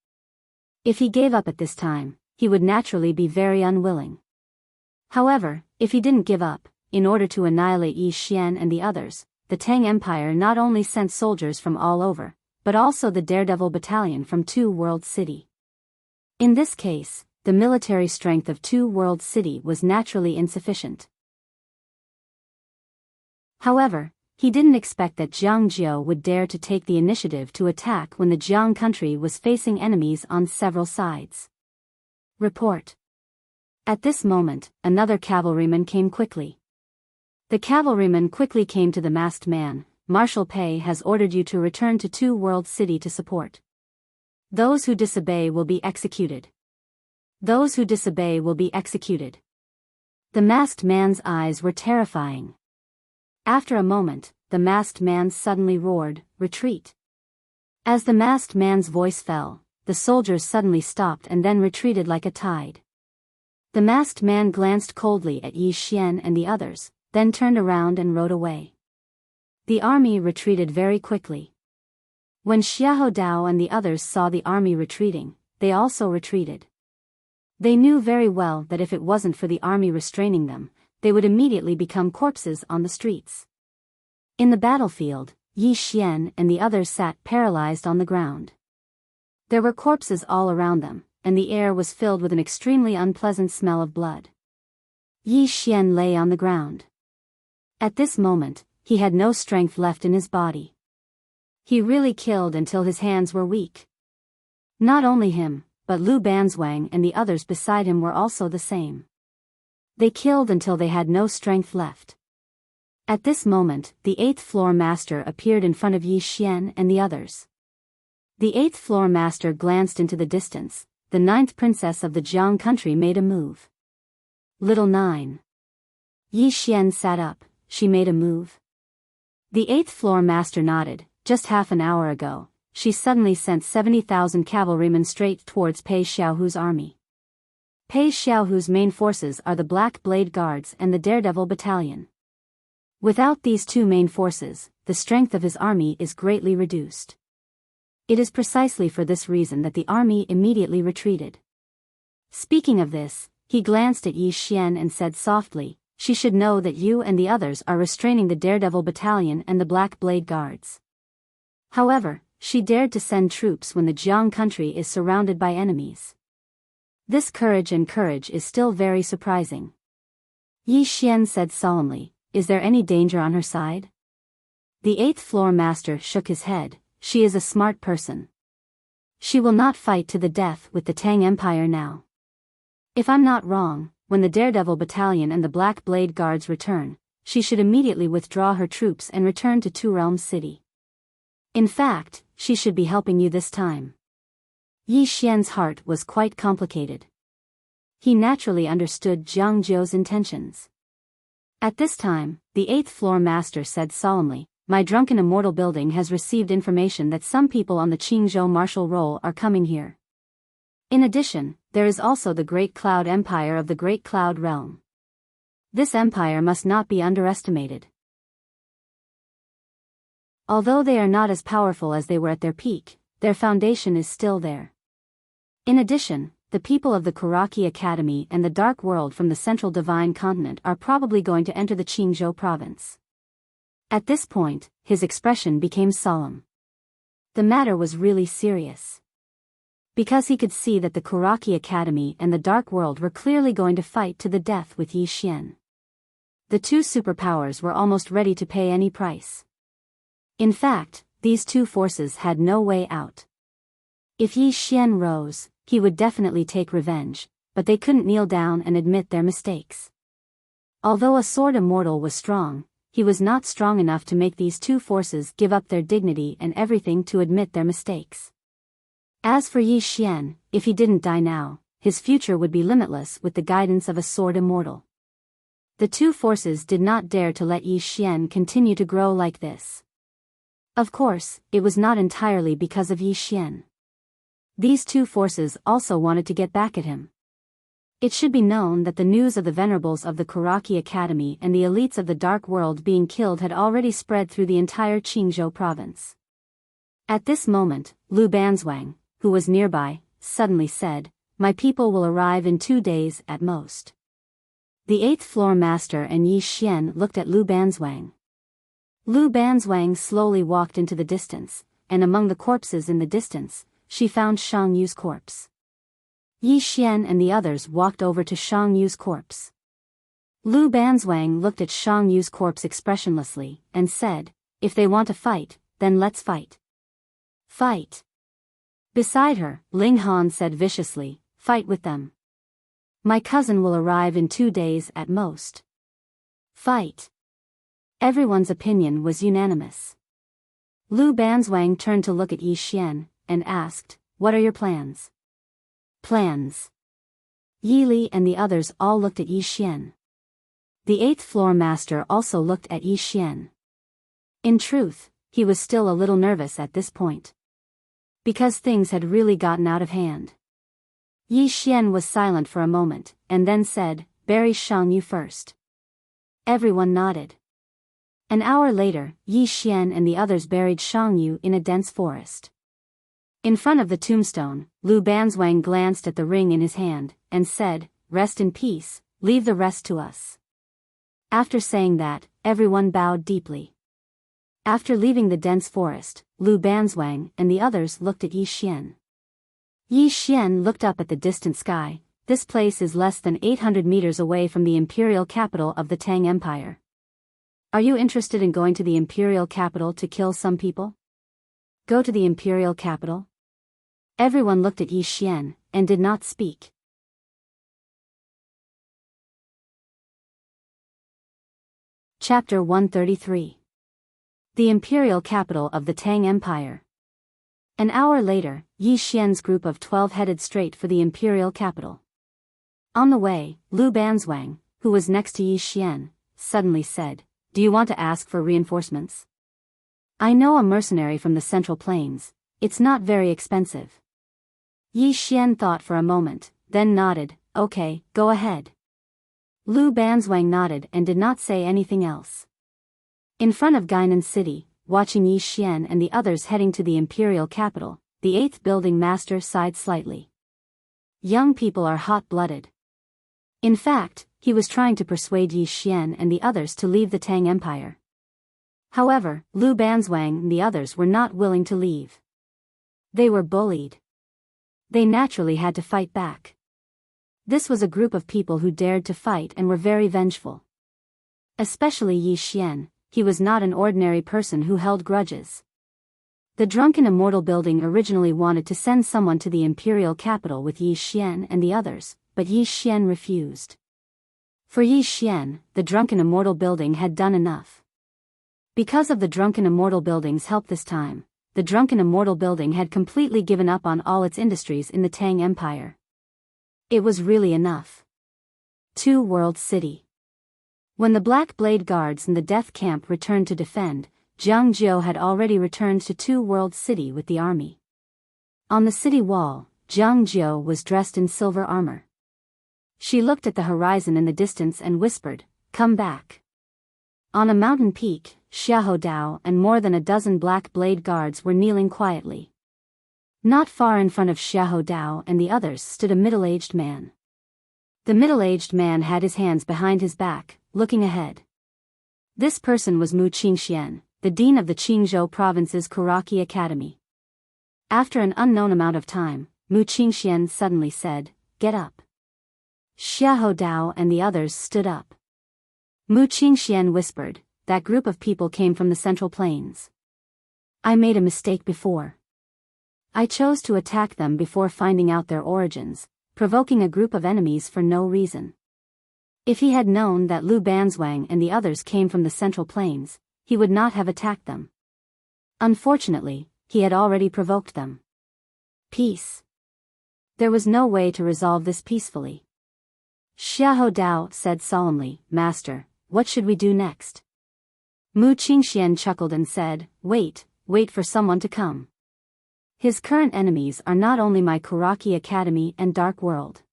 [SPEAKER 1] If he gave up at this time, he would naturally be very unwilling. However, if he didn't give up, in order to annihilate Yi Xian and the others, the Tang Empire not only sent soldiers from all over, but also the Daredevil Battalion from Two World City. In this case, the military strength of Two World City was naturally insufficient. However, he didn't expect that Jiang Jiao would dare to take the initiative to attack when the Jiang country was facing enemies on several sides. Report. At this moment, another cavalryman came quickly. The cavalryman quickly came to the masked man. "Marshal Pei has ordered you to return to Two World City to support. Those who disobey will be executed. Those who disobey will be executed." The masked man's eyes were terrifying. After a moment, the masked man suddenly roared, "Retreat!" As the masked man's voice fell, the soldiers suddenly stopped and then retreated like a tide. The masked man glanced coldly at Yi Xian and the others, then turned around and rode away. The army retreated very quickly. When Xiahou Dao and the others saw the army retreating, they also retreated. They knew very well that if it wasn't for the army restraining them, they would immediately become corpses on the streets. In the battlefield, Yi Xian and the others sat paralyzed on the ground. There were corpses all around them, and the air was filled with an extremely unpleasant smell of blood. Yi Xian lay on the ground. At this moment, he had no strength left in his body. He really killed until his hands were weak. Not only him, but Lu Banzwang and the others beside him were also the same. They killed until they had no strength left. At this moment, the 8th floor master appeared in front of Yi Xian and the others. The 8th floor master glanced into the distance. The 9th princess of the Jiang country made a move. Little 9. Yi Xian sat up. She made a move. The 8th floor master nodded. Just half an hour ago, she suddenly sent 70,000 cavalrymen straight towards Pei Xiaohu's army. Pei Xiaohu's main forces are the Black Blade Guards and the Daredevil Battalion. Without these two main forces, the strength of his army is greatly reduced. It is precisely for this reason that the army immediately retreated. Speaking of this, he glanced at Yi Xian and said softly, "She should know that you and the others are restraining the Daredevil Battalion and the Black Blade Guards." However, she dared to send troops when the Jiang country is surrounded by enemies. This courage is still very surprising. Yi Xian said solemnly, "Is there any danger on her side?" The 8th floor master shook his head. She is a smart person. She will not fight to the death with the Tang Empire now. If I'm not wrong, when the Daredevil Battalion and the Black Blade Guards return, she should immediately withdraw her troops and return to Two Realms City. In fact, she should be helping you this time. Yi Xian's heart was quite complicated. He naturally understood Jiang Jiu's intentions. At this time, the 8th floor master said solemnly, "My drunken immortal building has received information that some people on the Qingzhou martial roll are coming here. In addition, there is also the Great Cloud Empire of the Great Cloud Realm. This empire must not be underestimated. Although they are not as powerful as they were at their peak, their foundation is still there. In addition, the people of the Kuraki Academy and the Dark World from the Central Divine Continent are probably going to enter the Qingzhou province." At this point, his expression became solemn. The matter was really serious. Because he could see that the Kuraki Academy and the Dark World were clearly going to fight to the death with Yi Xian. The two superpowers were almost ready to pay any price. In fact, these two forces had no way out. If Yi Xian rose, he would definitely take revenge, but they couldn't kneel down and admit their mistakes. Although a sword immortal was strong, he was not strong enough to make these two forces give up their dignity and everything to admit their mistakes. As for Yi Xian, if he didn't die now, his future would be limitless with the guidance of a sword immortal. The two forces did not dare to let Yi Xian continue to grow like this. Of course, it was not entirely because of Yi Xian. These two forces also wanted to get back at him. It should be known that the news of the venerables of the Kuraki Academy and the elites of the Dark World being killed had already spread through the entire Qingzhou province. At this moment, Lu Banzwang, who was nearby, suddenly said, "My people will arrive in 2 days at most." The 8th floor master and Yi Xian looked at Lu Banzwang. Lu Banzwang slowly walked into the distance, and among the corpses in the distance, she found Shang Yu's corpse. Yi Xian and the others walked over to Shang Yu's corpse. Lu Banzwang looked at Shang Yu's corpse expressionlessly, and said, "If they want to fight, then let's fight." "Fight." Beside her, Ling Han said viciously, "Fight with them. My cousin will arrive in 2 days at most. Fight." Everyone's opinion was unanimous. Lu Banzwang turned to look at Yi Xian, and asked, "What are your plans?" "Plans?" Yi Li and the others all looked at Yi Xian. The 8th floor master also looked at Yi Xian. In truth, he was still a little nervous at this point. Because things had really gotten out of hand. Yi Xian was silent for a moment, and then said, "Bury Shang Yu first." Everyone nodded. An hour later, Yi Xian and the others buried Shang Yu in a dense forest. In front of the tombstone, Lu Banzwang glanced at the ring in his hand, and said, "Rest in peace, leave the rest to us." After saying that, everyone bowed deeply. After leaving the dense forest, Lu Banzwang and the others looked at Yi Xian. Yi Xian looked up at the distant sky. This place is less than 800 meters away from the imperial capital of the Tang Empire. Are you interested in going to the imperial capital to kill some people? Go to the imperial capital? Everyone looked at Yi Xian, and did not speak. Chapter 133. The imperial capital of the Tang Empire. An hour later, Yi Xian's group of 12 headed straight for the imperial capital. On the way, Lu Banzwang, who was next to Yi Xian, suddenly said, "Do you want to ask for reinforcements? I know a mercenary from the Central Plains. It's not very expensive." Yi Xian thought for a moment, then nodded, "Okay, go ahead." Lu Banzwang nodded and did not say anything else. In front of Gainan City, watching Yi Xian and the others heading to the imperial capital, the 8th building master sighed slightly. Young people are hot-blooded. In fact, he was trying to persuade Yi Xian and the others to leave the Tang Empire. However, Lu Banzwang and the others were not willing to leave. They were bullied. They naturally had to fight back. This was a group of people who dared to fight and were very vengeful. Especially Yi Xian, he was not an ordinary person who held grudges. The drunken immortal building originally wanted to send someone to the imperial capital with Yi Xian and the others, but Yi Xian refused. For Yi Xian, the drunken immortal building had done enough. Because of the drunken immortal building's help this time, the drunken immortal building had completely given up on all its industries in the Tang Empire. It was really enough. 2 World City. When the Black Blade Guards in the Death Camp returned to defend, Jiang Jiu had already returned to 2 World City with the army. On the city wall, Jiang Jiu was dressed in silver armor. She looked at the horizon in the distance and whispered, "Come back." On a mountain peak, Xiahou Dao and more than a dozen Black Blade Guards were kneeling quietly. Not far in front of Xiahou Dao and the others stood a middle-aged man. The middle-aged man had his hands behind his back, looking ahead. This person was Mu Qingxian, the dean of the Qingzhou province's Kuraki Academy. After an unknown amount of time, Mu Qingxian suddenly said, "Get up." Xiahou Dao and the others stood up. Mu Qingxian whispered, "That group of people came from the Central Plains. I made a mistake before. I chose to attack them before finding out their origins, provoking a group of enemies for no reason. If he had known that Lu Banzwang and the others came from the Central Plains, he would not have attacked them. Unfortunately, he had already provoked them. Peace. There was no way to resolve this peacefully. Xiahou Dao said solemnly, "Master, what should we do next?" Mu Qingxian chuckled and said, wait for someone to come. His current enemies are not only my Kuraki Academy and Dark World.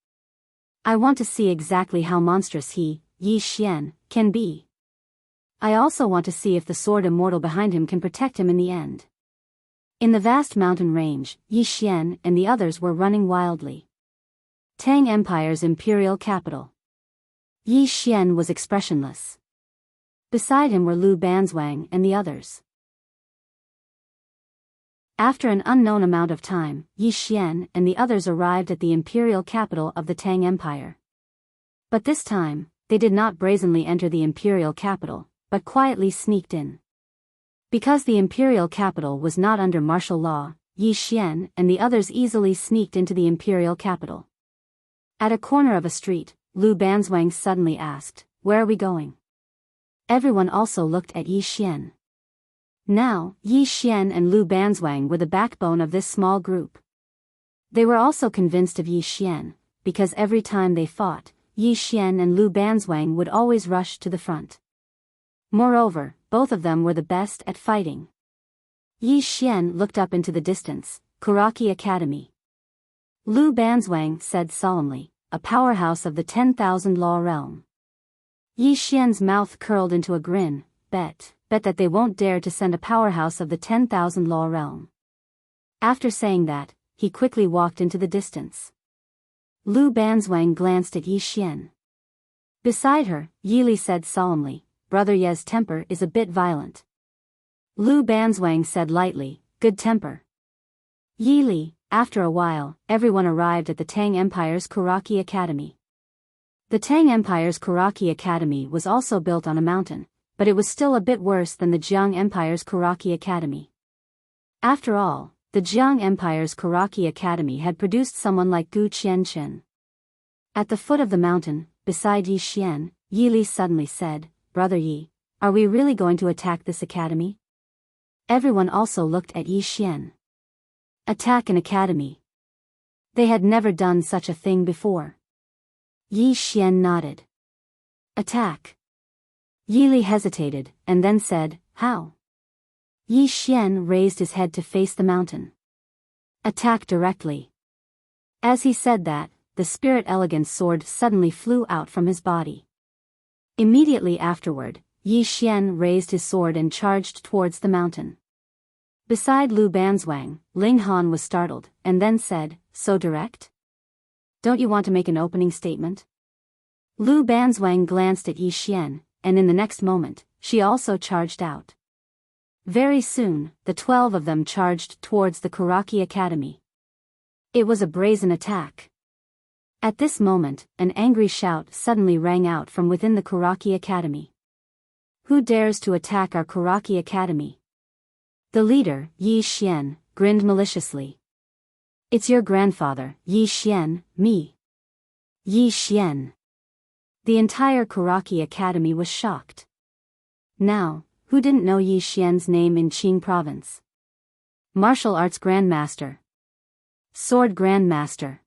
[SPEAKER 1] I want to see exactly how monstrous he, Yi Xian, can be. I also want to see if the sword immortal behind him can protect him in the end. In the vast mountain range, Yi Xian and the others were running wildly. Tang Empire's imperial capital. Yi Xian was expressionless. Beside him were Lu Banzwang and the others. After an unknown amount of time, Yi Xian and the others arrived at the imperial capital of the Tang Empire. But this time, they did not brazenly enter the imperial capital, but quietly sneaked in. Because the imperial capital was not under martial law, Yi Xian and the others easily sneaked into the imperial capital. At a corner of a street, Lu Banzwang suddenly asked, "Where are we going?" Everyone also looked at Yi Xian. Now, Yi Xian and Lu Banzwang were the backbone of this small group. They were also convinced of Yi Xian, because every time they fought, Yi Xian and Lu Banzwang would always rush to the front. Moreover, both of them were the best at fighting. Yi Xian looked up into the distance, Kuraki Academy. Lu Banzwang said solemnly, "A powerhouse of the 10,000 Law Realm." Yi Xian's mouth curled into a grin, bet that they won't dare to send a powerhouse of the 10,000 Law Realm. After saying that, he quickly walked into the distance. Lu Banzwang glanced at Yi Xian. Beside her, Yi Li said solemnly, "Brother Ye's temper is a bit violent." Lu Banzwang said lightly, "Good temper." Yi Li. After a while, everyone arrived at the Tang Empire's Kuraki Academy. The Tang Empire's Kuraki Academy was also built on a mountain, but it was still a bit worse than the Jiang Empire's Kuraki Academy. After all, the Jiang Empire's Kuraki Academy had produced someone like Gu Qianchen. At the foot of the mountain, beside Yi Xian, Yi Li suddenly said, "Brother Yi, are we really going to attack this academy?" Everyone also looked at Yi Xian. Attack an academy. They had never done such a thing before. Yi Xian nodded. Attack. Yi Li hesitated, and then said, "How?" Yi Xian raised his head to face the mountain. Attack directly. As he said that, the Spirit Elegance sword suddenly flew out from his body. Immediately afterward, Yi Xian raised his sword and charged towards the mountain. Beside Lu Banzwang, Ling Han was startled, and then said, "So direct? Don't you want to make an opening statement?" Lu Banzwang glanced at Yi Xian, and in the next moment, she also charged out. Very soon, the 12 of them charged towards the Kuraki Academy. It was a brazen attack. At this moment, an angry shout suddenly rang out from within the Kuraki Academy. Who dares to attack our Karaki Academy? The leader, Yi Xian, grinned maliciously. It's your grandfather, Yi Xian, me. Yi Xian. The entire Karaki Academy was shocked. Now, who didn't know Yi Xian's name in Qing province? Martial arts grandmaster. Sword grandmaster.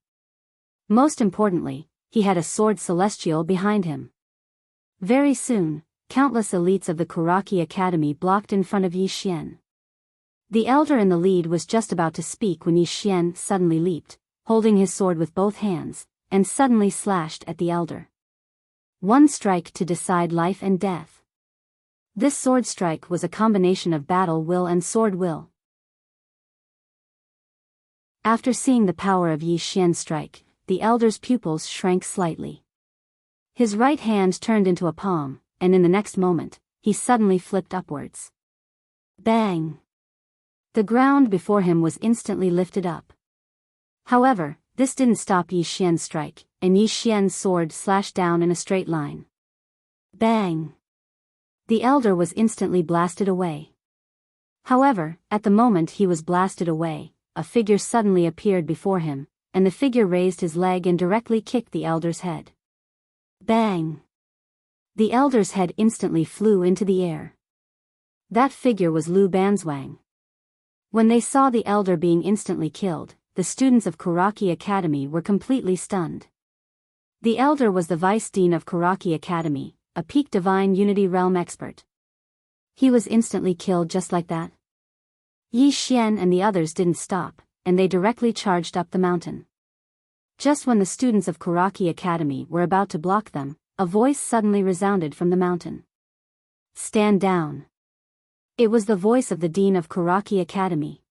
[SPEAKER 1] Most importantly, he had a sword celestial behind him. Very soon, countless elites of the Karaki Academy blocked in front of Yi Xian. The elder in the lead was just about to speak when Yi Xian suddenly leaped, holding his sword with both hands, and suddenly slashed at the elder. One strike to decide life and death. This sword strike was a combination of battle will and sword will. After seeing the power of Yi Xian's strike, the elder's pupils shrank slightly. His right hand turned into a palm, and in the next moment, he suddenly flipped upwards. Bang! The ground before him was instantly lifted up. However, this didn't stop Yi Xian's strike, and Yi Xian's sword slashed down in a straight line. Bang! The elder was instantly blasted away. However, at the moment he was blasted away, a figure suddenly appeared before him, and the figure raised his leg and directly kicked the elder's head. Bang! The elder's head instantly flew into the air. That figure was Lu Banzwang. When they saw the elder being instantly killed, the students of Karaki Academy were completely stunned. The elder was the vice dean of Karaki Academy, a peak divine unity realm expert. He was instantly killed just like that. Yi Xian and the others didn't stop, and they directly charged up the mountain. Just when the students of Karaki Academy were about to block them, a voice suddenly resounded from the mountain. Stand down. It was the voice of the dean of Karaki Academy.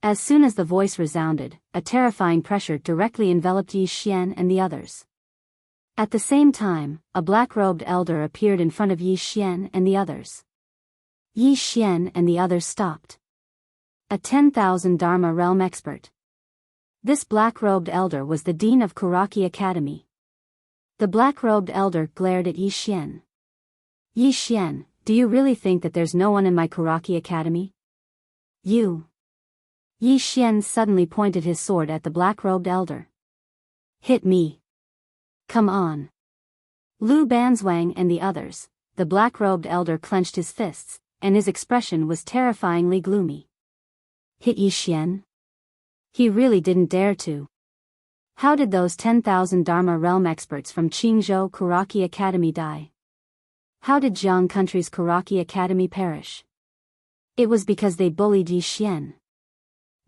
[SPEAKER 1] As soon as the voice resounded, a terrifying pressure directly enveloped Yi Xian and the others. At the same time, a black-robed elder appeared in front of Yi Xian and the others. Yi Xian and the others stopped. A 10,000 Dharma realm expert. This black-robed elder was the dean of Karaki Academy. The black-robed elder glared at Yi Xian. Yi Xian, do you really think that there's no one in my Karaki Academy? You. Yi Xian suddenly pointed his sword at the black-robed elder. Hit me. Come on. Lu Banzwang and the others, the black-robed elder clenched his fists, and his expression was terrifyingly gloomy. Hit Yi Xian? He really didn't dare to. How did those 10,000 Dharma realm experts from Qingzhou Karaki Academy die? How did Jiang Country's Karaki Academy perish? It was because they bullied Yi Xian.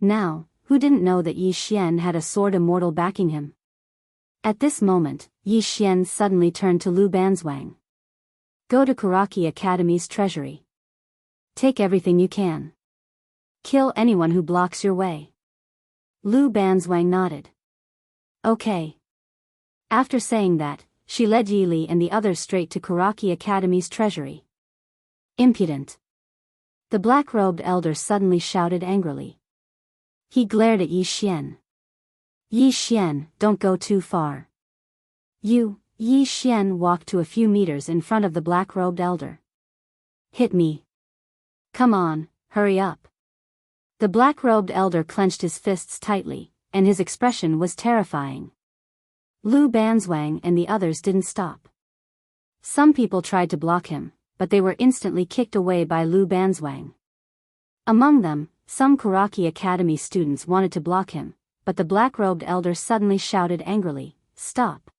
[SPEAKER 1] Now, who didn't know that Yi Xian had a sword immortal backing him? At this moment, Yi Xian suddenly turned to Lu Banzwang. Go to Karaki Academy's treasury. Take everything you can. Kill anyone who blocks your way. Lu Banzwang nodded. Okay. After saying that, she led Yi Li and the others straight to Karaki Academy's treasury. Impudent. The black-robed elder suddenly shouted angrily. He glared at Yi Xian. Yi Xian, don't go too far. Yi Xian walked to a few meters in front of the black-robed elder. Hit me. Come on, hurry up. The black-robed elder clenched his fists tightly, and his expression was terrifying. Lu Banzwang and the others didn't stop. Some people tried to block him, but they were instantly kicked away by Lu Banzwang. Among them, some Karaki Academy students wanted to block him, but the black-robed elder suddenly shouted angrily, Stop!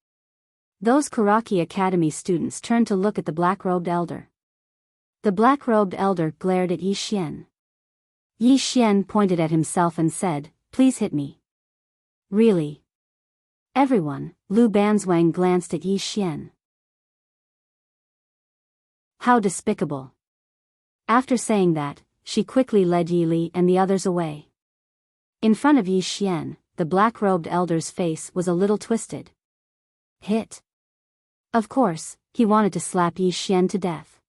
[SPEAKER 1] Those Karaki Academy students turned to look at the black-robed elder. The black-robed elder glared at Yi Xian. Yi Xian pointed at himself and said, Please hit me. Really? Everyone, Lu Banzwang glanced at Yi Xian. How despicable. After saying that, she quickly led Yi Li and the others away. In front of Yi Xian, the black-robed elder's face was a little twisted. Hit. Of course, he wanted to slap Yi Xian to death.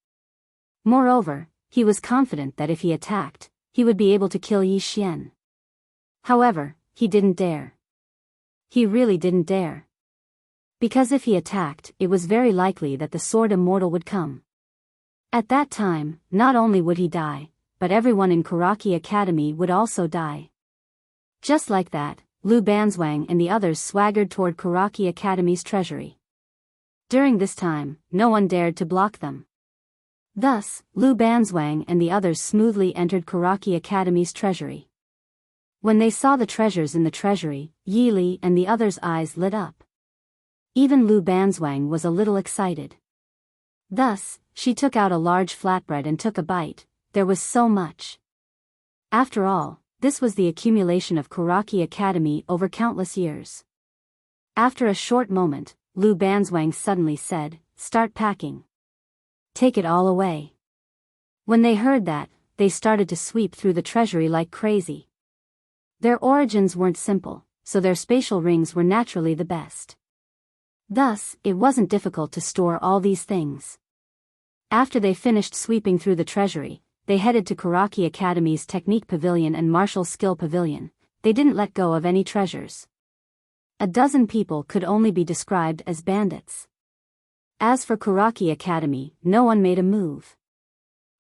[SPEAKER 1] Moreover, he was confident that if he attacked, he would be able to kill Yi Xian. However, he didn't dare. He really didn't dare. Because if he attacked, it was very likely that the sword immortal would come. At that time, not only would he die, but everyone in Karaki Academy would also die. Just like that, Lu Banzwang and the others swaggered toward Karaki Academy's treasury. During this time, no one dared to block them. Thus, Lu Banzwang and the others smoothly entered Karaki Academy's treasury. When they saw the treasures in the treasury, Yi Li and the others' eyes lit up. Even Lu Banzwang was a little excited. Thus, she took out a large flatbread and took a bite. There was so much. After all, this was the accumulation of Karaki Academy over countless years. After a short moment, Lu Banzwang suddenly said, "Start packing. Take it all away." When they heard that, they started to sweep through the treasury like crazy. Their origins weren't simple, so their spatial rings were naturally the best. Thus, it wasn't difficult to store all these things. After they finished sweeping through the treasury, they headed to Karaki Academy's Technique Pavilion and Martial Skill Pavilion. They didn't let go of any treasures. A dozen people could only be described as bandits. As for Karaki Academy, no one made a move.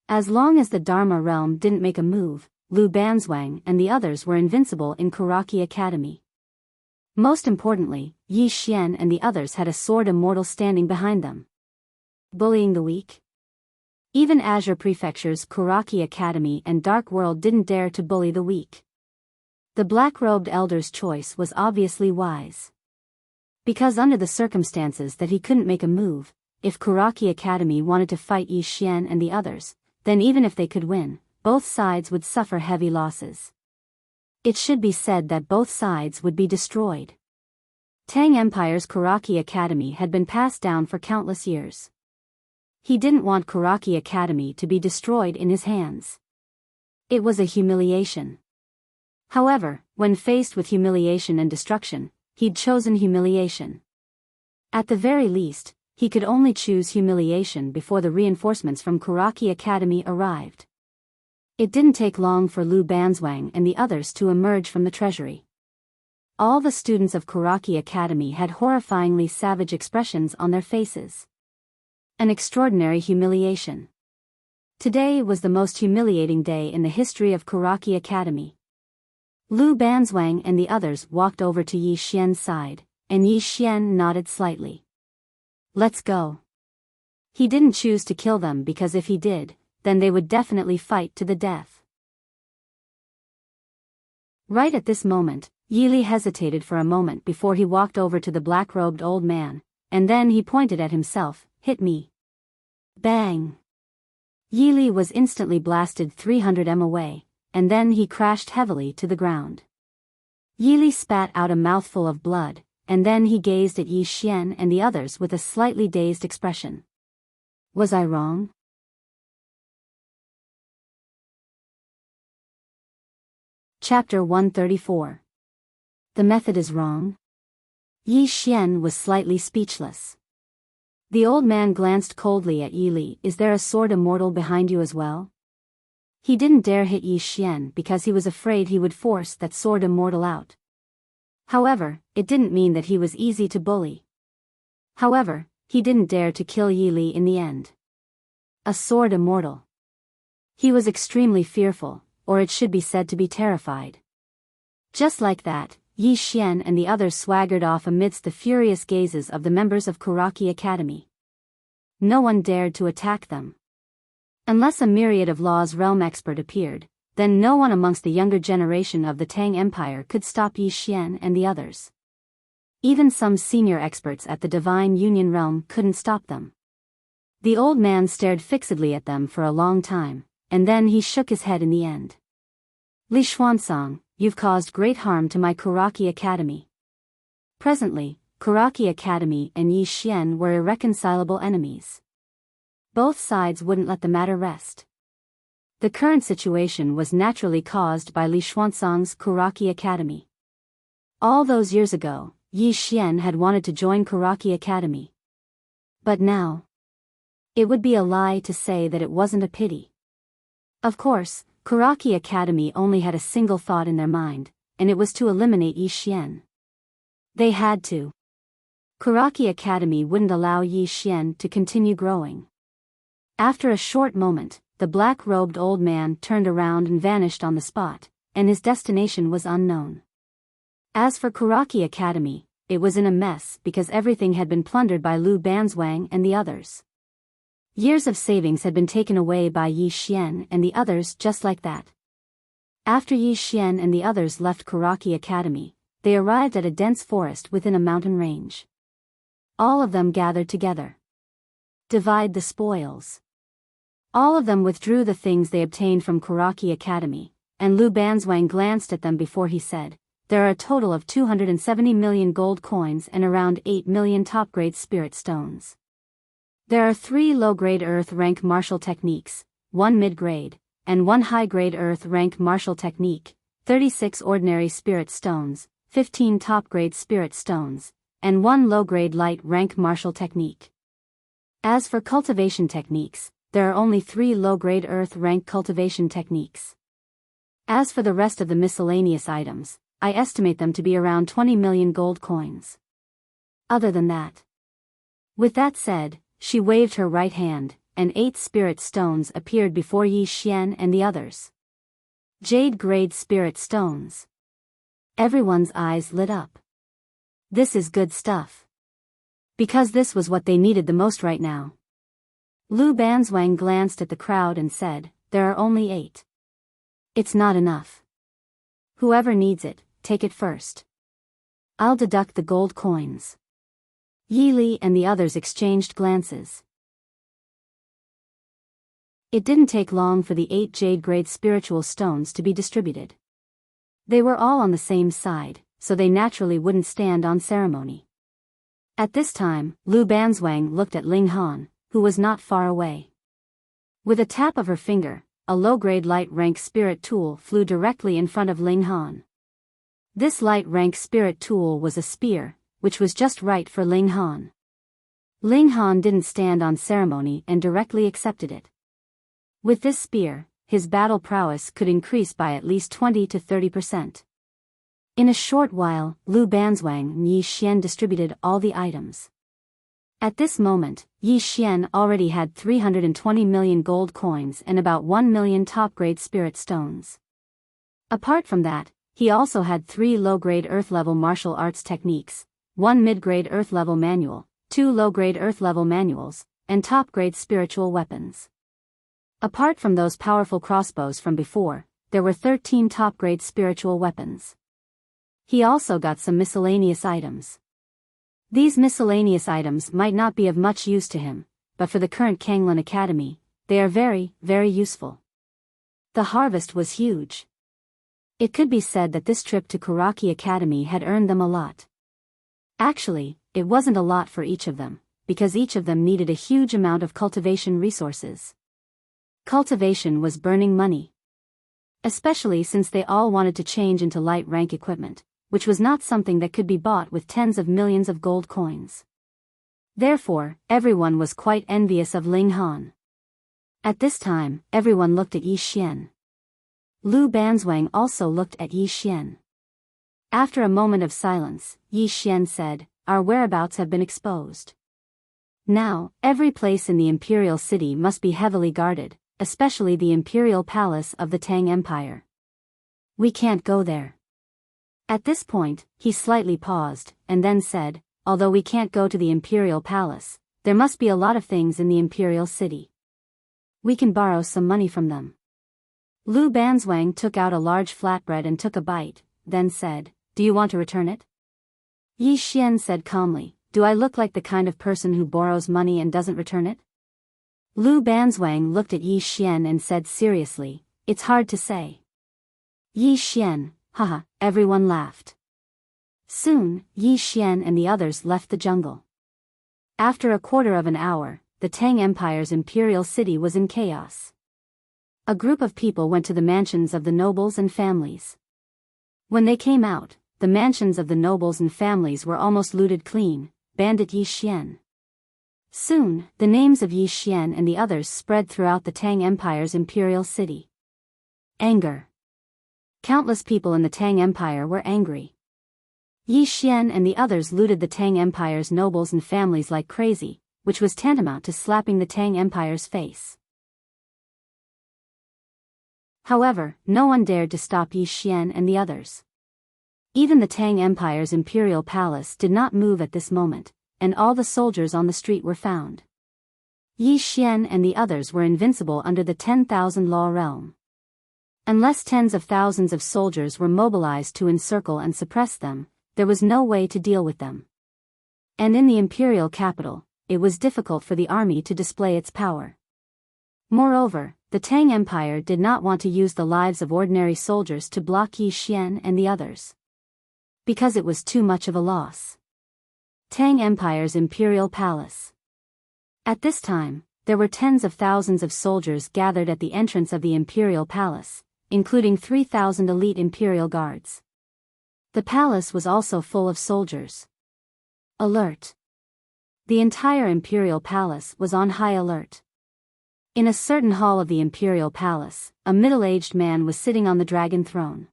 [SPEAKER 1] As long as the Dharma realm didn't make a move, Lu Banzwang and the others were invincible in Karaki Academy. Most importantly, Yi Xian and the others had a sword immortal standing behind them. Bullying the weak? Even Azure Prefecture's Karaki Academy and Dark World didn't dare to bully the weak. The black-robed elder's choice was obviously wise. Because under the circumstances that he couldn't make a move, if Karaki Academy wanted to fight Yi Xian and the others, then even if they could win, both sides would suffer heavy losses. It should be said that both sides would be destroyed. Tang Empire's Karaki Academy had been passed down for countless years. He didn't want Karaki Academy to be destroyed in his hands. It was a humiliation. However, when faced with humiliation and destruction, he'd chosen humiliation. At the very least, he could only choose humiliation before the reinforcements from Karaki Academy arrived. It didn't take long for Lu Banzwang and the others to emerge from the treasury. All the students of Karaki Academy had horrifyingly savage expressions on their faces. An extraordinary humiliation. Today was the most humiliating day in the history of Karaki Academy. Lu Banzwang and the others walked over to Yi Xian's side, and Yi Xian nodded slightly. "Let's go." He didn't choose to kill them because if he did, then they would definitely fight to the death. Right at this moment, Yi Li hesitated for a moment before he walked over to the black-robed old man, and then he pointed at himself, "Hit me." Bang! Yi Li was instantly blasted 300 m away, and then he crashed heavily to the ground. Yi Li spat out a mouthful of blood, and then he gazed at Yi Xian and the others with a slightly dazed expression. Was I wrong? Chapter 134. The method is wrong? Yi Xian was slightly speechless. The old man glanced coldly at Yi Li. "Is there a sword immortal behind you as well?" He didn't dare hit Yi Xian because he was afraid he would force that sword immortal out. However, it didn't mean that he was easy to bully. However, he didn't dare to kill Yi Li in the end. A sword immortal. He was extremely fearful, or it should be said to be terrified. Just like that, Yi Xian and the others swaggered off amidst the furious gazes of the members of Karaki Academy. No one dared to attack them. Unless a myriad of Law's Realm expert appeared, then no one amongst the younger generation of the Tang Empire could stop Yi Xian and the others. Even some senior experts at the Divine Union Realm couldn't stop them. The old man stared fixedly at them for a long time, and then he shook his head in the end. "Li Xuanzang, you've caused great harm to my Karaki Academy." Presently, Karaki Academy and Yi Xian were irreconcilable enemies. Both sides wouldn't let the matter rest. The current situation was naturally caused by Li Xuanzang's Karaki Academy. All those years ago, Yi Xian had wanted to join Karaki Academy. But now, it would be a lie to say that it wasn't a pity. Of course, Karaki Academy only had a single thought in their mind, and it was to eliminate Yi Xian. They had to. Karaki Academy wouldn't allow Yi Xian to continue growing. After a short moment, the black-robed old man turned around and vanished on the spot, and his destination was unknown. As for Kuraki Academy, it was in a mess because everything had been plundered by Lu Banzwang and the others. Years of savings had been taken away by Yi Xian and the others just like that. After Yi Xian and the others left Kuraki Academy, they arrived at a dense forest within a mountain range. All of them gathered together. Divide the spoils. All of them withdrew the things they obtained from Kuraki Academy, and Lu Banzwang glanced at them before he said, "There are a total of 270 million gold coins and around 8 million top-grade spirit stones. There are 3 low-grade earth rank martial techniques, 1 mid-grade, and 1 high-grade earth rank martial technique, 36 ordinary spirit stones, 15 top-grade spirit stones, and 1 low-grade light rank martial technique. As for cultivation techniques, there are only 3 low-grade earth rank cultivation techniques. As for the rest of the miscellaneous items, I estimate them to be around 20 million gold coins. Other than that." With that said, she waved her right hand, and 8 spirit stones appeared before Yi Xian and the others. Jade-grade spirit stones. Everyone's eyes lit up. This is good stuff. Because this was what they needed the most right now. Lu Banzwang glanced at the crowd and said, "There are only 8. It's not enough. Whoever needs it, take it first. I'll deduct the gold coins." Yi Li and the others exchanged glances. It didn't take long for the 8 jade-grade spiritual stones to be distributed. They were all on the same side, so they naturally wouldn't stand on ceremony. At this time, Lu Banzwang looked at Ling Han, who was not far away. With a tap of her finger, a low-grade light-rank spirit tool flew directly in front of Ling Han. This light-rank spirit tool was a spear, which was just right for Ling Han. Ling Han didn't stand on ceremony and directly accepted it. With this spear, his battle prowess could increase by at least 20 to 30%. In a short while, Lu Banzwang and Yi Xian distributed all the items. At this moment, Yi Xian already had 320 million gold coins and about 1 million top-grade spirit stones. Apart from that, he also had 3 low-grade earth-level martial arts techniques, 1 mid-grade earth-level manual, 2 low-grade earth-level manuals, and top-grade spiritual weapons. Apart from those powerful crossbows from before, there were 13 top-grade spiritual weapons. He also got some miscellaneous items. These miscellaneous items might not be of much use to him, but for the current Kanglan Academy, they are very, very useful. The harvest was huge. It could be said that this trip to Kuraki Academy had earned them a lot. Actually, it wasn't a lot for each of them, because each of them needed a huge amount of cultivation resources. Cultivation was burning money. Especially since they all wanted to change into light rank equipment, which was not something that could be bought with tens of millions of gold coins. Therefore, everyone was quite envious of Ling Han. At this time, everyone looked at Yi Xian. Lu Banzwang also looked at Yi Xian. After a moment of silence, Yi Xian said, "Our whereabouts have been exposed. Now, every place in the Imperial City must be heavily guarded, especially the Imperial Palace of the Tang Empire. We can't go there." At this point, he slightly paused, and then said, "Although we can't go to the Imperial Palace, there must be a lot of things in the Imperial City. We can borrow some money from them." Lu Banzwang took out a large flatbread and took a bite, then said, "Do you want to return it?" Yi Xian said calmly, "Do I look like the kind of person who borrows money and doesn't return it?" Lu Banzwang looked at Yi Xian and said seriously, "It's hard to say." Yi Xian, haha, everyone laughed. Soon, Yi Xian and the others left the jungle. After a quarter of an hour, the Tang Empire's imperial city was in chaos. A group of people went to the mansions of the nobles and families. When they came out, the mansions of the nobles and families were almost looted clean. Bandit Yi Xian. Soon, the names of Yi Xian and the others spread throughout the Tang Empire's imperial city. Anger. Countless people in the Tang Empire were angry. Yi Xian and the others looted the Tang Empire's nobles and families like crazy, which was tantamount to slapping the Tang Empire's face. However, no one dared to stop Yi Xian and the others. Even the Tang Empire's imperial palace did not move at this moment, and all the soldiers on the street were found. Yi Xian and the others were invincible under the 10,000 law realm. Unless tens of thousands of soldiers were mobilized to encircle and suppress them, there was no way to deal with them. And in the imperial capital, it was difficult for the army to display its power. Moreover, the Tang Empire did not want to use the lives of ordinary soldiers to block Yi Xian and the others, because it was too much of a loss. Tang Empire's imperial palace. At this time, there were tens of thousands of soldiers gathered at the entrance of the imperial palace, including 3,000 elite imperial guards. The palace was also full of soldiers. Alert. The entire imperial palace was on high alert. In a certain hall of the imperial palace, a middle-aged man was sitting on the dragon throne.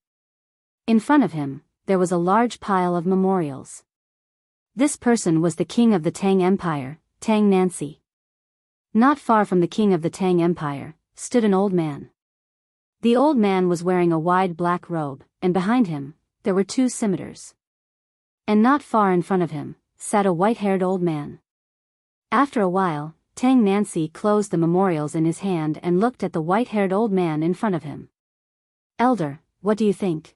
[SPEAKER 1] In front of him, there was a large pile of memorials. This person was the king of the Tang Empire, Tang Nancy. Not far from the king of the Tang Empire, stood an old man. The old man was wearing a wide black robe, and behind him, there were two scimitars. And not far in front of him, sat a white-haired old man. After a while, Tang Nancy closed the memorials in his hand and looked at the white-haired old man in front of him. "Elder, what do you think?"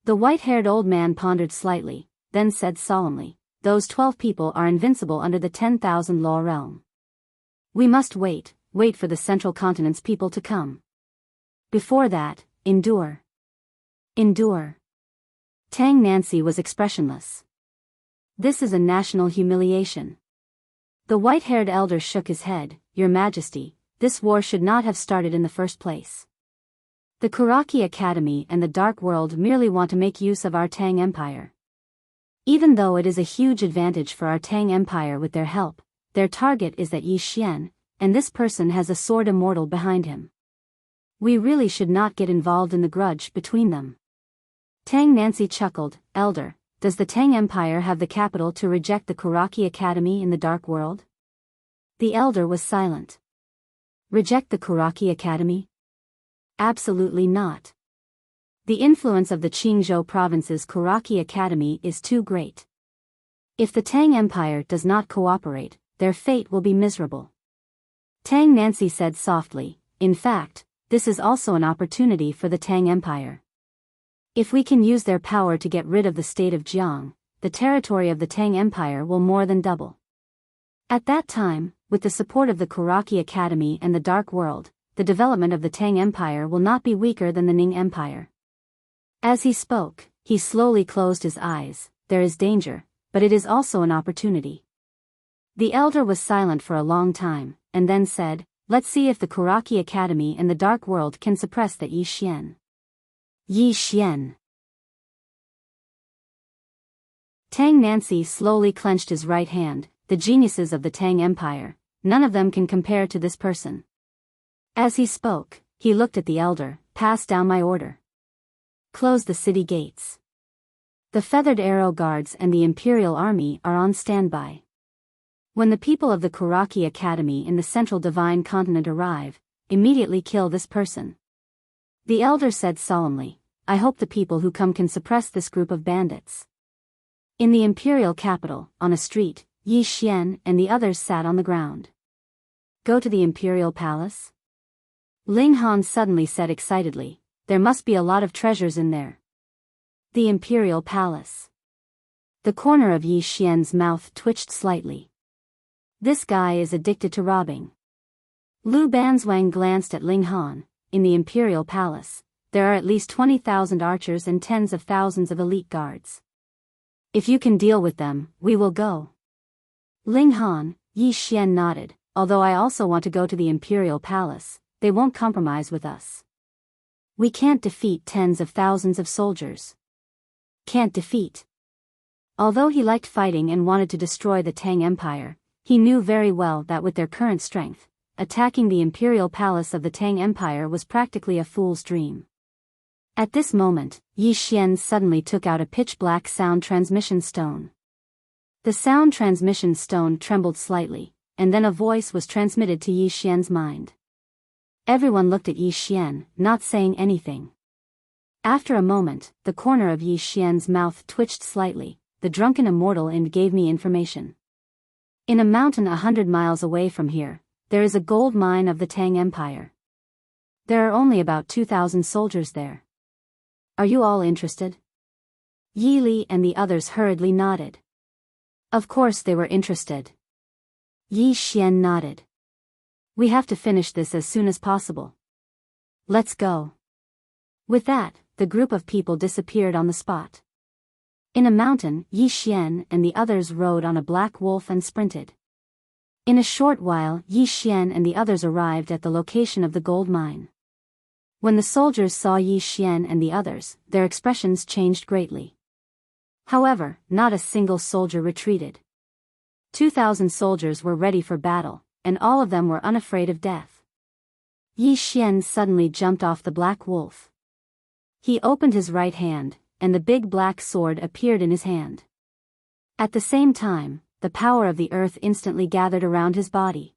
[SPEAKER 1] The white-haired old man pondered slightly, then said solemnly, "Those 12 people are invincible under the 10,000 law realm. We must wait for the Central Continent's people to come. Before that, endure. Endure." Tang Nancy was expressionless. "This is a national humiliation." The white-haired elder shook his head. "Your Majesty, this war should not have started in the first place. The Kuraki Academy and the Dark World merely want to make use of our Tang Empire. Even though it is a huge advantage for our Tang Empire with their help, their target is that Yi Xian, and this person has a sword immortal behind him. We really should not get involved in the grudge between them." Tang Nancy chuckled. "Elder, does the Tang Empire have the capital to reject the Kuraki Academy in the Dark World?" The elder was silent. Reject the Kuraki Academy? Absolutely not. The influence of the Qingzhou province's Kuraki Academy is too great. If the Tang Empire does not cooperate, their fate will be miserable. Tang Nancy said softly, "In fact, this is also an opportunity for the Tang Empire. If we can use their power to get rid of the state of Jiang, the territory of the Tang Empire will more than double. At that time, with the support of the Kuraki Academy and the Dark World, the development of the Tang Empire will not be weaker than the Ning Empire." As he spoke, he slowly closed his eyes. "There is danger, but it is also an opportunity." The elder was silent for a long time, and then said, "Let's see if the Kuraki Academy and the Dark World can suppress the Yi Xian." Yi Xian. Tang Nancy slowly clenched his right hand. "The geniuses of the Tang Empire, none of them can compare to this person." As he spoke, he looked at the elder. "Pass down my order. Close the city gates. The Feathered Arrow Guards and the Imperial Army are on standby. When the people of the Kuraki Academy in the Central Divine Continent arrive, immediately kill this person." The elder said solemnly, "I hope the people who come can suppress this group of bandits." In the imperial capital, on a street, Yi Xian and the others sat on the ground. "Go to the imperial palace?" Ling Han suddenly said excitedly, "There must be a lot of treasures in there." The imperial palace. The corner of Yi Xian's mouth twitched slightly. This guy is addicted to robbing. Lu Banzwang glanced at Ling Han. "In the imperial palace, there are at least 20,000 archers and tens of thousands of elite guards. If you can deal with them, we will go." Ling Han, Yi Xian nodded. "Although I also want to go to the imperial palace, they won't compromise with us. We can't defeat tens of thousands of soldiers." Can't defeat. Although he liked fighting and wanted to destroy the Tang Empire, he knew very well that with their current strength, attacking the imperial palace of the Tang Empire was practically a fool's dream. At this moment, Yi Xian suddenly took out a pitch-black sound transmission stone. The sound transmission stone trembled slightly, and then a voice was transmitted to Yi Xian's mind. Everyone looked at Yi Xian, not saying anything. After a moment, the corner of Yi Xian's mouth twitched slightly. The drunken immortal gave me information. In a mountain 100 miles away from here, there is a gold mine of the Tang Empire. There are only about 2,000 soldiers there. Are you all interested? Yi Li and the others hurriedly nodded. Of course they were interested. Yi Xian nodded. We have to finish this as soon as possible. Let's go. With that, the group of people disappeared on the spot. In a mountain, Yi Xian and the others rode on a black wolf and sprinted. In a short while, Yi Xian and the others arrived at the location of the gold mine. When the soldiers saw Yi Xian and the others, their expressions changed greatly. However, not a single soldier retreated. 2,000 soldiers were ready for battle, and all of them were unafraid of death. Yi Xian suddenly jumped off the black wolf. He opened his right hand, and the big black sword appeared in his hand. At the same time, the power of the earth instantly gathered around his body.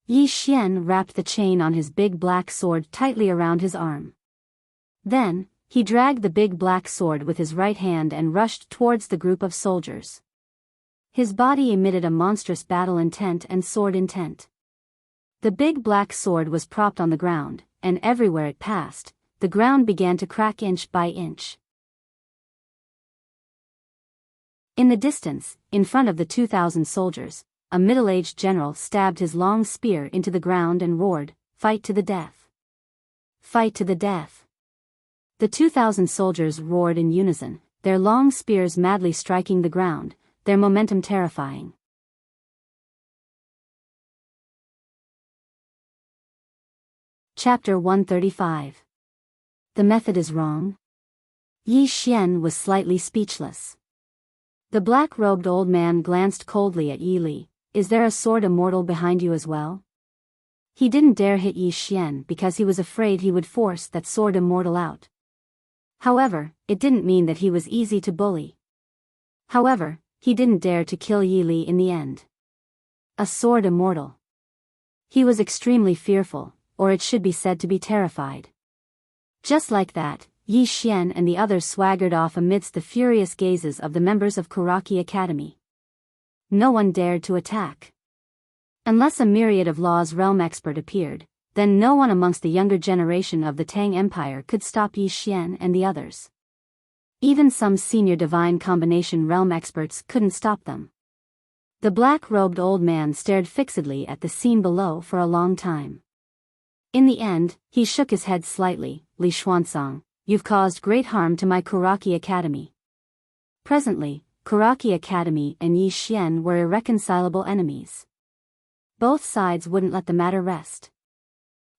[SPEAKER 1] Yi Xian wrapped the chain on his big black sword tightly around his arm. Then, he dragged the big black sword with his right hand and rushed towards the group of soldiers. His body emitted a monstrous battle intent and sword intent. The big black sword was propped on the ground, and everywhere it passed, the ground began to crack inch by inch. In the distance, in front of the 2,000 soldiers, a middle-aged general stabbed his long spear into the ground and roared, "Fight to the death! Fight to the death!" The 2,000 soldiers roared in unison, their long spears madly striking the ground, their momentum terrifying. Chapter 135. The method is wrong? Yi Xian was slightly speechless. The black-robed old man glanced coldly at Yi Li. Is there a sword immortal behind you as well? He didn't dare hit Yi Xian because he was afraid he would force that sword immortal out. However, it didn't mean that he was easy to bully. However, he didn't dare to kill Yi Li in the end. A sword immortal. He was extremely fearful, or it should be said to be terrified. Just like that, Yi Xian and the others swaggered off amidst the furious gazes of the members of Kuraki Academy. No one dared to attack. Unless a myriad of Law's Realm expert appeared, then no one amongst the younger generation of the Tang Empire could stop Yi Xian and the others. Even some senior divine combination realm experts couldn't stop them. The black-robed old man stared fixedly at the scene below for a long time. In the end, he shook his head slightly. Li Xuanzang, you've caused great harm to my Kuraki Academy. Presently, Kuraki Academy and Yi Xian were irreconcilable enemies. Both sides wouldn't let the matter rest.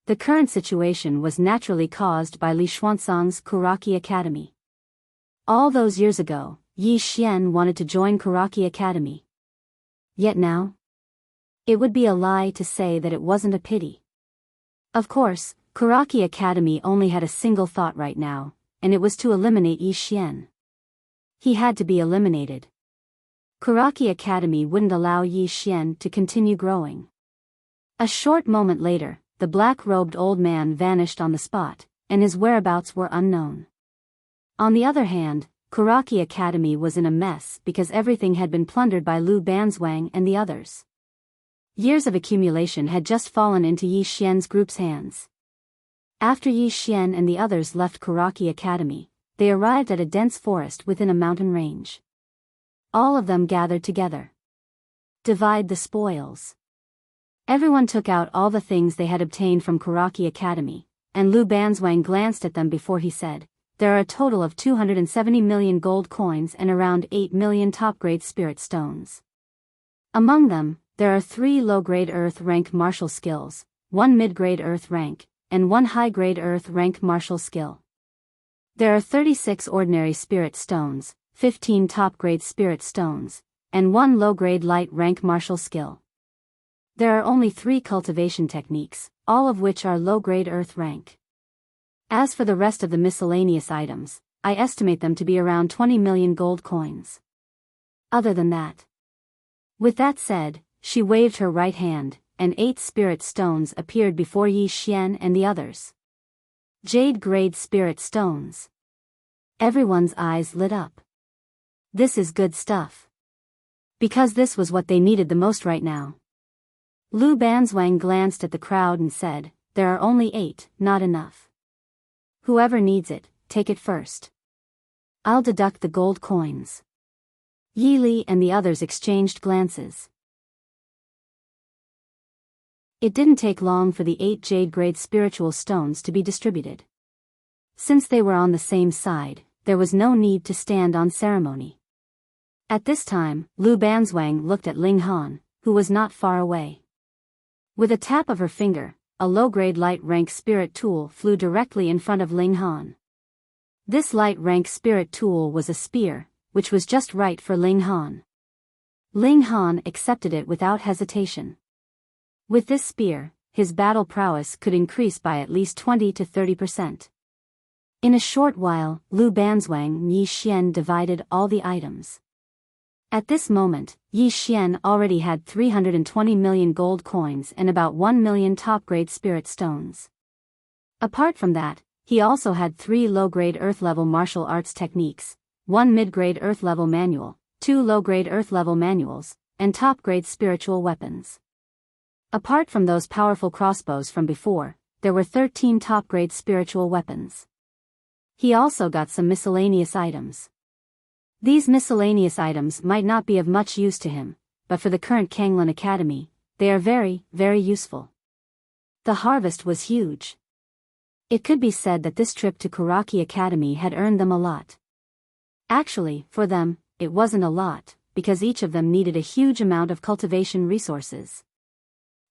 [SPEAKER 1] The current situation was naturally caused by Li Xuanzang's Kuraki Academy. All those years ago, Yi Xian wanted to join Kuraki Academy. Yet now? It would be a lie to say that it wasn't a pity. Of course, Kuraki Academy only had a single thought right now, and it was to eliminate Yi Xian. He had to be eliminated. Kuraki Academy wouldn't allow Yi Xian to continue growing. A short moment later, the black-robed old man vanished on the spot, and his whereabouts were unknown. On the other hand, Kuraki Academy was in a mess because everything had been plundered by Lu Banzwang and the others. Years of accumulation had just fallen into Yi Xian's group's hands. After Yi Xian and the others left Kuraki Academy, they arrived at a dense forest within a mountain range. All of them gathered together. Divide the spoils. Everyone took out all the things they had obtained from Kuraki Academy, and Lu Banzwang glanced at them before he said, "There are a total of 270 million gold coins and around 8 million top-grade spirit stones. Among them, there are 3 low-grade Earth rank martial skills, 1 mid-grade Earth rank, and 1 high-grade Earth rank martial skill. There are 36 ordinary spirit stones, 15 top-grade spirit stones, and 1 low-grade light rank martial skill. There are only 3 cultivation techniques, all of which are low-grade Earth rank. As for the rest of the miscellaneous items, I estimate them to be around 20 million gold coins. Other than that." With that said, she waved her right hand, and 8 spirit stones appeared before Yi Xian and the others. Jade-grade spirit stones. Everyone's eyes lit up. This is good stuff. Because this was what they needed the most right now. Lu Banzwang glanced at the crowd and said, "There are only 8, not enough. Whoever needs it, take it first. I'll deduct the gold coins." Yi Li and the others exchanged glances. It didn't take long for the 8 jade-grade spiritual stones to be distributed. Since they were on the same side, there was no need to stand on ceremony. At this time, Lu Banzwang looked at Ling Han, who was not far away. With a tap of her finger, a low-grade light-rank spirit tool flew directly in front of Ling Han. This light-rank spirit tool was a spear, which was just right for Ling Han. Ling Han accepted it without hesitation. With this spear, his battle prowess could increase by at least 20 to 30%. In a short while, Lu Banzwang and Yi Xian divided all the items. At this moment, Yi Xian already had 320 million gold coins and about 1 million top-grade spirit stones. Apart from that, he also had 3 low-grade earth-level martial arts techniques, 1 mid-grade earth-level manual, 2 low-grade earth-level manuals, and top-grade spiritual weapons. Apart from those powerful crossbows from before, there were 13 top-grade spiritual weapons. He also got some miscellaneous items. These miscellaneous items might not be of much use to him, but for the current Kanglan Academy, they are very, very useful. The harvest was huge. It could be said that this trip to Kuraki Academy had earned them a lot. Actually, for them, it wasn't a lot, because each of them needed a huge amount of cultivation resources.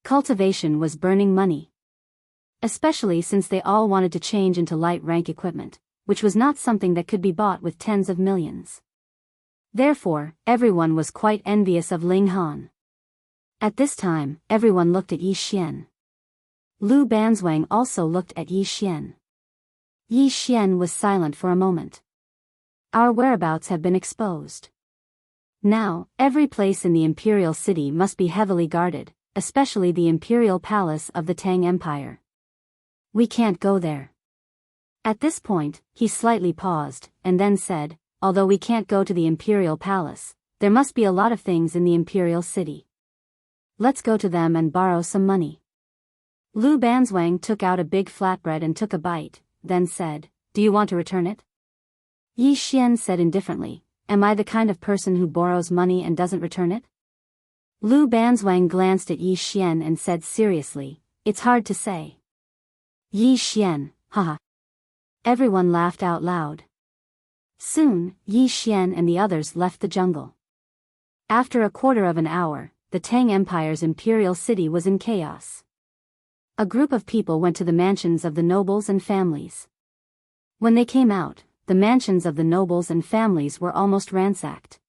[SPEAKER 1] Cultivation was burning money. Especially since they all wanted to change into light-rank equipment, which was not something that could be bought with tens of millions. Therefore, everyone was quite envious of Ling Han. At this time, everyone looked at Yi Xian. Lu Banzwang also looked at Yi Xian. Yi Xian was silent for a moment. Our whereabouts have been exposed. Now, every place in the Imperial City must be heavily guarded, especially the Imperial Palace of the Tang Empire. We can't go there. At this point, he slightly paused, and then said, "Although we can't go to the Imperial Palace, there must be a lot of things in the Imperial City. Let's go to them and borrow some money." Lu Banzwang took out a big flatbread and took a bite, then said, "Do you want to return it?" Yi Xian said indifferently, "Am I the kind of person who borrows money and doesn't return it?" Lu Banzwang glanced at Yi Xian and said seriously, "It's hard to say." Yi Xian, haha. Everyone laughed out loud. Soon, Yi Xian and the others left the jungle. After a quarter of an hour, the Tang Empire's imperial city was in chaos. A group of people went to the mansions of the nobles and families. When they came out, the mansions of the nobles and families were almost ransacked.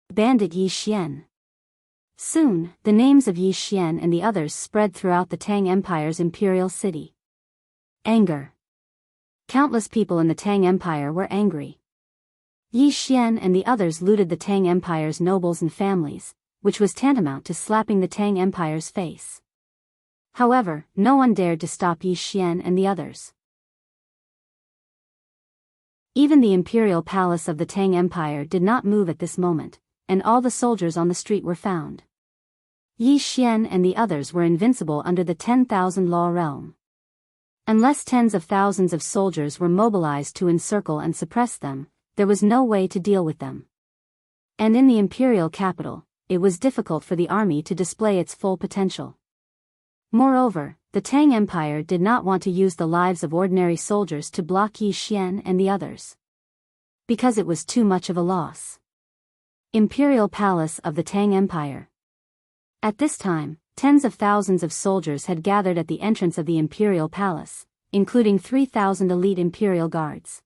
[SPEAKER 1] Bandit Yi Xian. Soon, the names of Yi Xian and the others spread throughout the Tang Empire's imperial city. Anger. Countless people in the Tang Empire were angry. Yi Xian and the others looted the Tang Empire's nobles and families, which was tantamount to slapping the Tang Empire's face. However, no one dared to stop Yi Xian and the others. Even the imperial palace of the Tang Empire did not move at this moment, and all the soldiers on the street were found. Yi Xian and the others were invincible under the 10,000 law realm. Unless tens of thousands of soldiers were mobilized to encircle and suppress them, there was no way to deal with them. And in the imperial capital, it was difficult for the army to display its full potential. Moreover, the Tang Empire did not want to use the lives of ordinary soldiers to block Yi Xian and the others, because it was too much of a loss. Imperial Palace of the Tang Empire. At this time, tens of thousands of soldiers had gathered at the entrance of the Imperial Palace, including 3,000 elite Imperial Guards.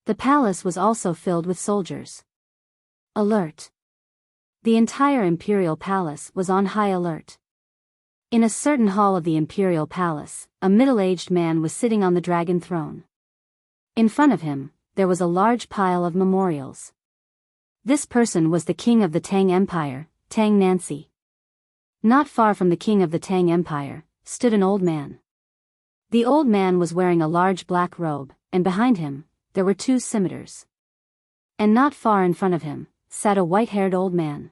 [SPEAKER 1] The palace was also filled with soldiers. Alert. The entire Imperial Palace was on high alert. In a certain hall of the Imperial Palace, a middle-aged man was sitting on the dragon throne. In front of him, there was a large pile of memorials. This person was the king of the Tang Empire, Tang Nancy. Not far from the king of the Tang Empire, stood an old man. The old man was wearing a large black robe, and behind him, there were two scimitars. And not far in front of him, sat a white-haired old man.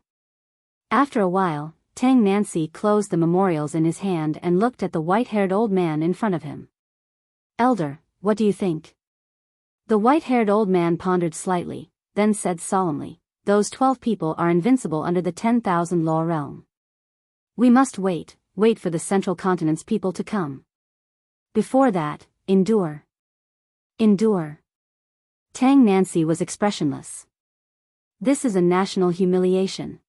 [SPEAKER 1] After a while, Tang Nancy closed the memorials in his hand and looked at the white-haired old man in front of him. "Elder, what do you think?" The white-haired old man pondered slightly, then said solemnly, "Those 12 people are invincible under the 10,000 law realm. We must wait for the Central Continent's people to come. Before that, endure. Endure." Tang Nancy was expressionless. "This is a national humiliation."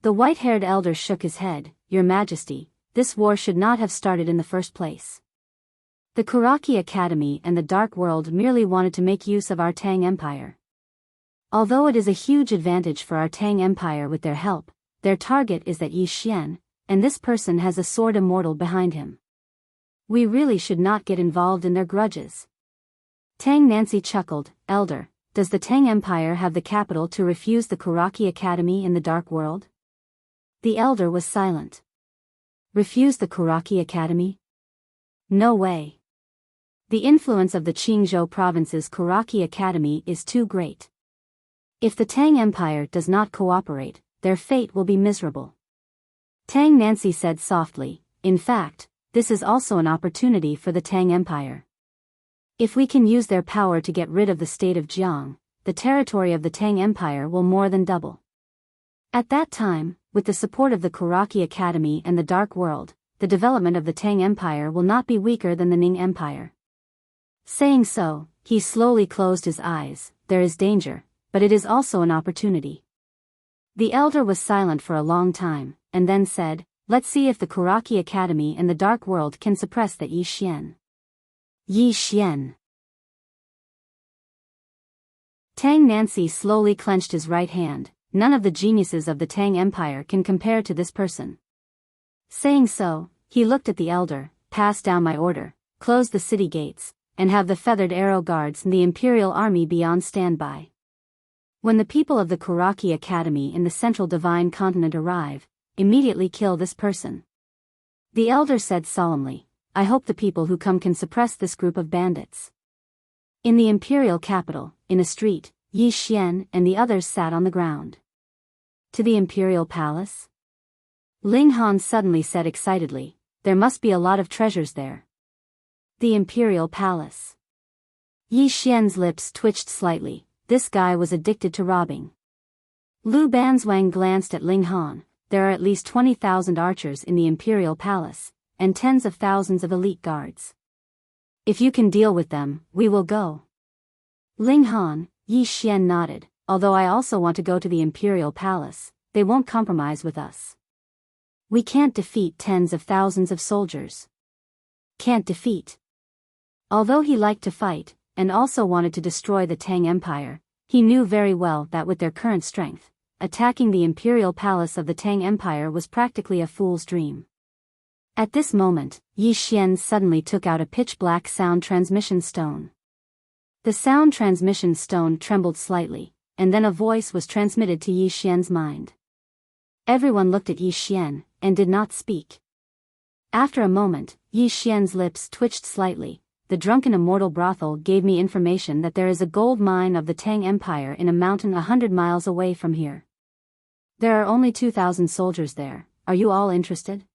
[SPEAKER 1] The white-haired elder shook his head. "Your Majesty, this war should not have started in the first place. The Kuraki Academy and the Dark World merely wanted to make use of our Tang Empire. Although it is a huge advantage for our Tang Empire with their help, their target is that Yi Xian, and this person has a sword immortal behind him. We really should not get involved in their grudges." Tang Nancy chuckled. "Elder, does the Tang Empire have the capital to refuse the Kuraki Academy in the Dark World?" The elder was silent. "Refuse the Kuraki Academy? No way. The influence of the Qingzhou province's Kuraki Academy is too great. If the Tang Empire does not cooperate, their fate will be miserable." Tang Nancy said softly, "In fact, this is also an opportunity for the Tang Empire. If we can use their power to get rid of the state of Jiang, the territory of the Tang Empire will more than double. At that time, with the support of the Kuraki Academy and the Dark World, the development of the Tang Empire will not be weaker than the Ning Empire." Saying so, he slowly closed his eyes. "There is danger, but it is also an opportunity." The elder was silent for a long time, and then said, "Let's see if the Kuraki Academy and the Dark World can suppress the Yi Xian." Yi Xian. Tang Nancy slowly clenched his right hand. "None of the geniuses of the Tang Empire can compare to this person." Saying so, he looked at the elder. "Pass down my order, close the city gates, and have the feathered arrow guards and the Imperial Army be on standby. When the people of the Kuraki Academy in the Central Divine Continent arrive, immediately kill this person." The elder said solemnly, "I hope the people who come can suppress this group of bandits." In the imperial capital, in a street, Yi Xian and the others sat on the ground. "To the imperial palace?" Ling Han suddenly said excitedly, "There must be a lot of treasures there." The imperial palace. Yi Xian's lips twitched slightly. This guy was addicted to robbing. Lu Banzwang glanced at Ling Han. "There are at least 20,000 archers in the imperial palace, and tens of thousands of elite guards. If you can deal with them, we will go." Ling Han, Yi Xian nodded. "Although I also want to go to the imperial palace, they won't compromise with us. We can't defeat tens of thousands of soldiers." Can't defeat. Although he liked to fight, and also wanted to destroy the Tang Empire, he knew very well that with their current strength, attacking the imperial palace of the Tang Empire was practically a fool's dream. At this moment, Yi Xian suddenly took out a pitch-black sound transmission stone. The sound transmission stone trembled slightly, and then a voice was transmitted to Yi Xian's mind. Everyone looked at Yi Xian, and did not speak. After a moment, Yi Xian's lips twitched slightly. "The drunken immortal brothel gave me information that there is a gold mine of the Tang Empire in a mountain 100 miles away from here. There are only 2,000 soldiers there. Are you all interested?"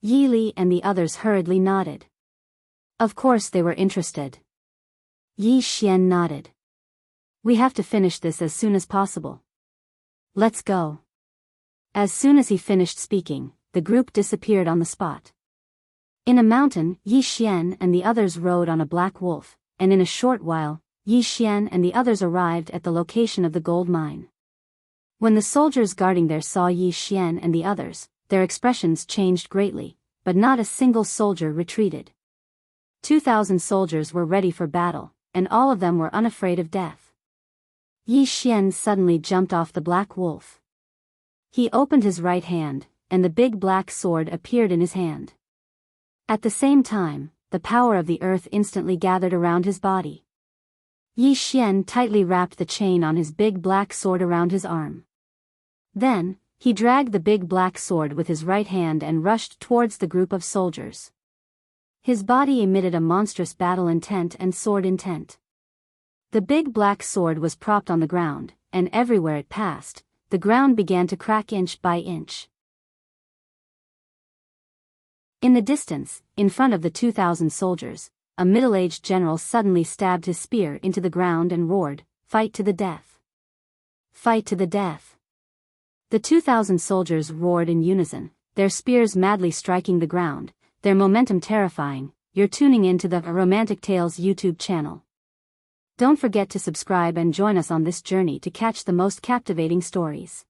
[SPEAKER 1] Yi Li and the others hurriedly nodded. Of course they were interested. Yi Xian nodded. "We have to finish this as soon as possible. Let's go." As soon as he finished speaking, the group disappeared on the spot. In a mountain, Yi Xian and the others rode on a black wolf, and in a short while, Yi Xian and the others arrived at the location of the gold mine. When the soldiers guarding there saw Yi Xian and the others, their expressions changed greatly, but not a single soldier retreated. 2,000 soldiers were ready for battle, and all of them were unafraid of death. Yi Xian suddenly jumped off the black wolf. He opened his right hand, and the big black sword appeared in his hand. At the same time, the power of the earth instantly gathered around his body. Yi Xian tightly wrapped the chain on his big black sword around his arm. Then, He dragged the big black sword with his right hand and rushed towards the group of soldiers. His body emitted a monstrous battle intent and sword intent. The big black sword was propped on the ground, and everywhere it passed, the ground began to crack inch by inch. In the distance, in front of the 2,000 soldiers, a middle-aged general suddenly stabbed his spear into the ground and roared, "Fight to the death! Fight to the death!" The 2,000 soldiers roared in unison, their spears madly striking the ground, their momentum terrifying. You're tuning in to the Romantic Tales YouTube channel. Don't forget to subscribe and join us on this journey to catch the most captivating stories.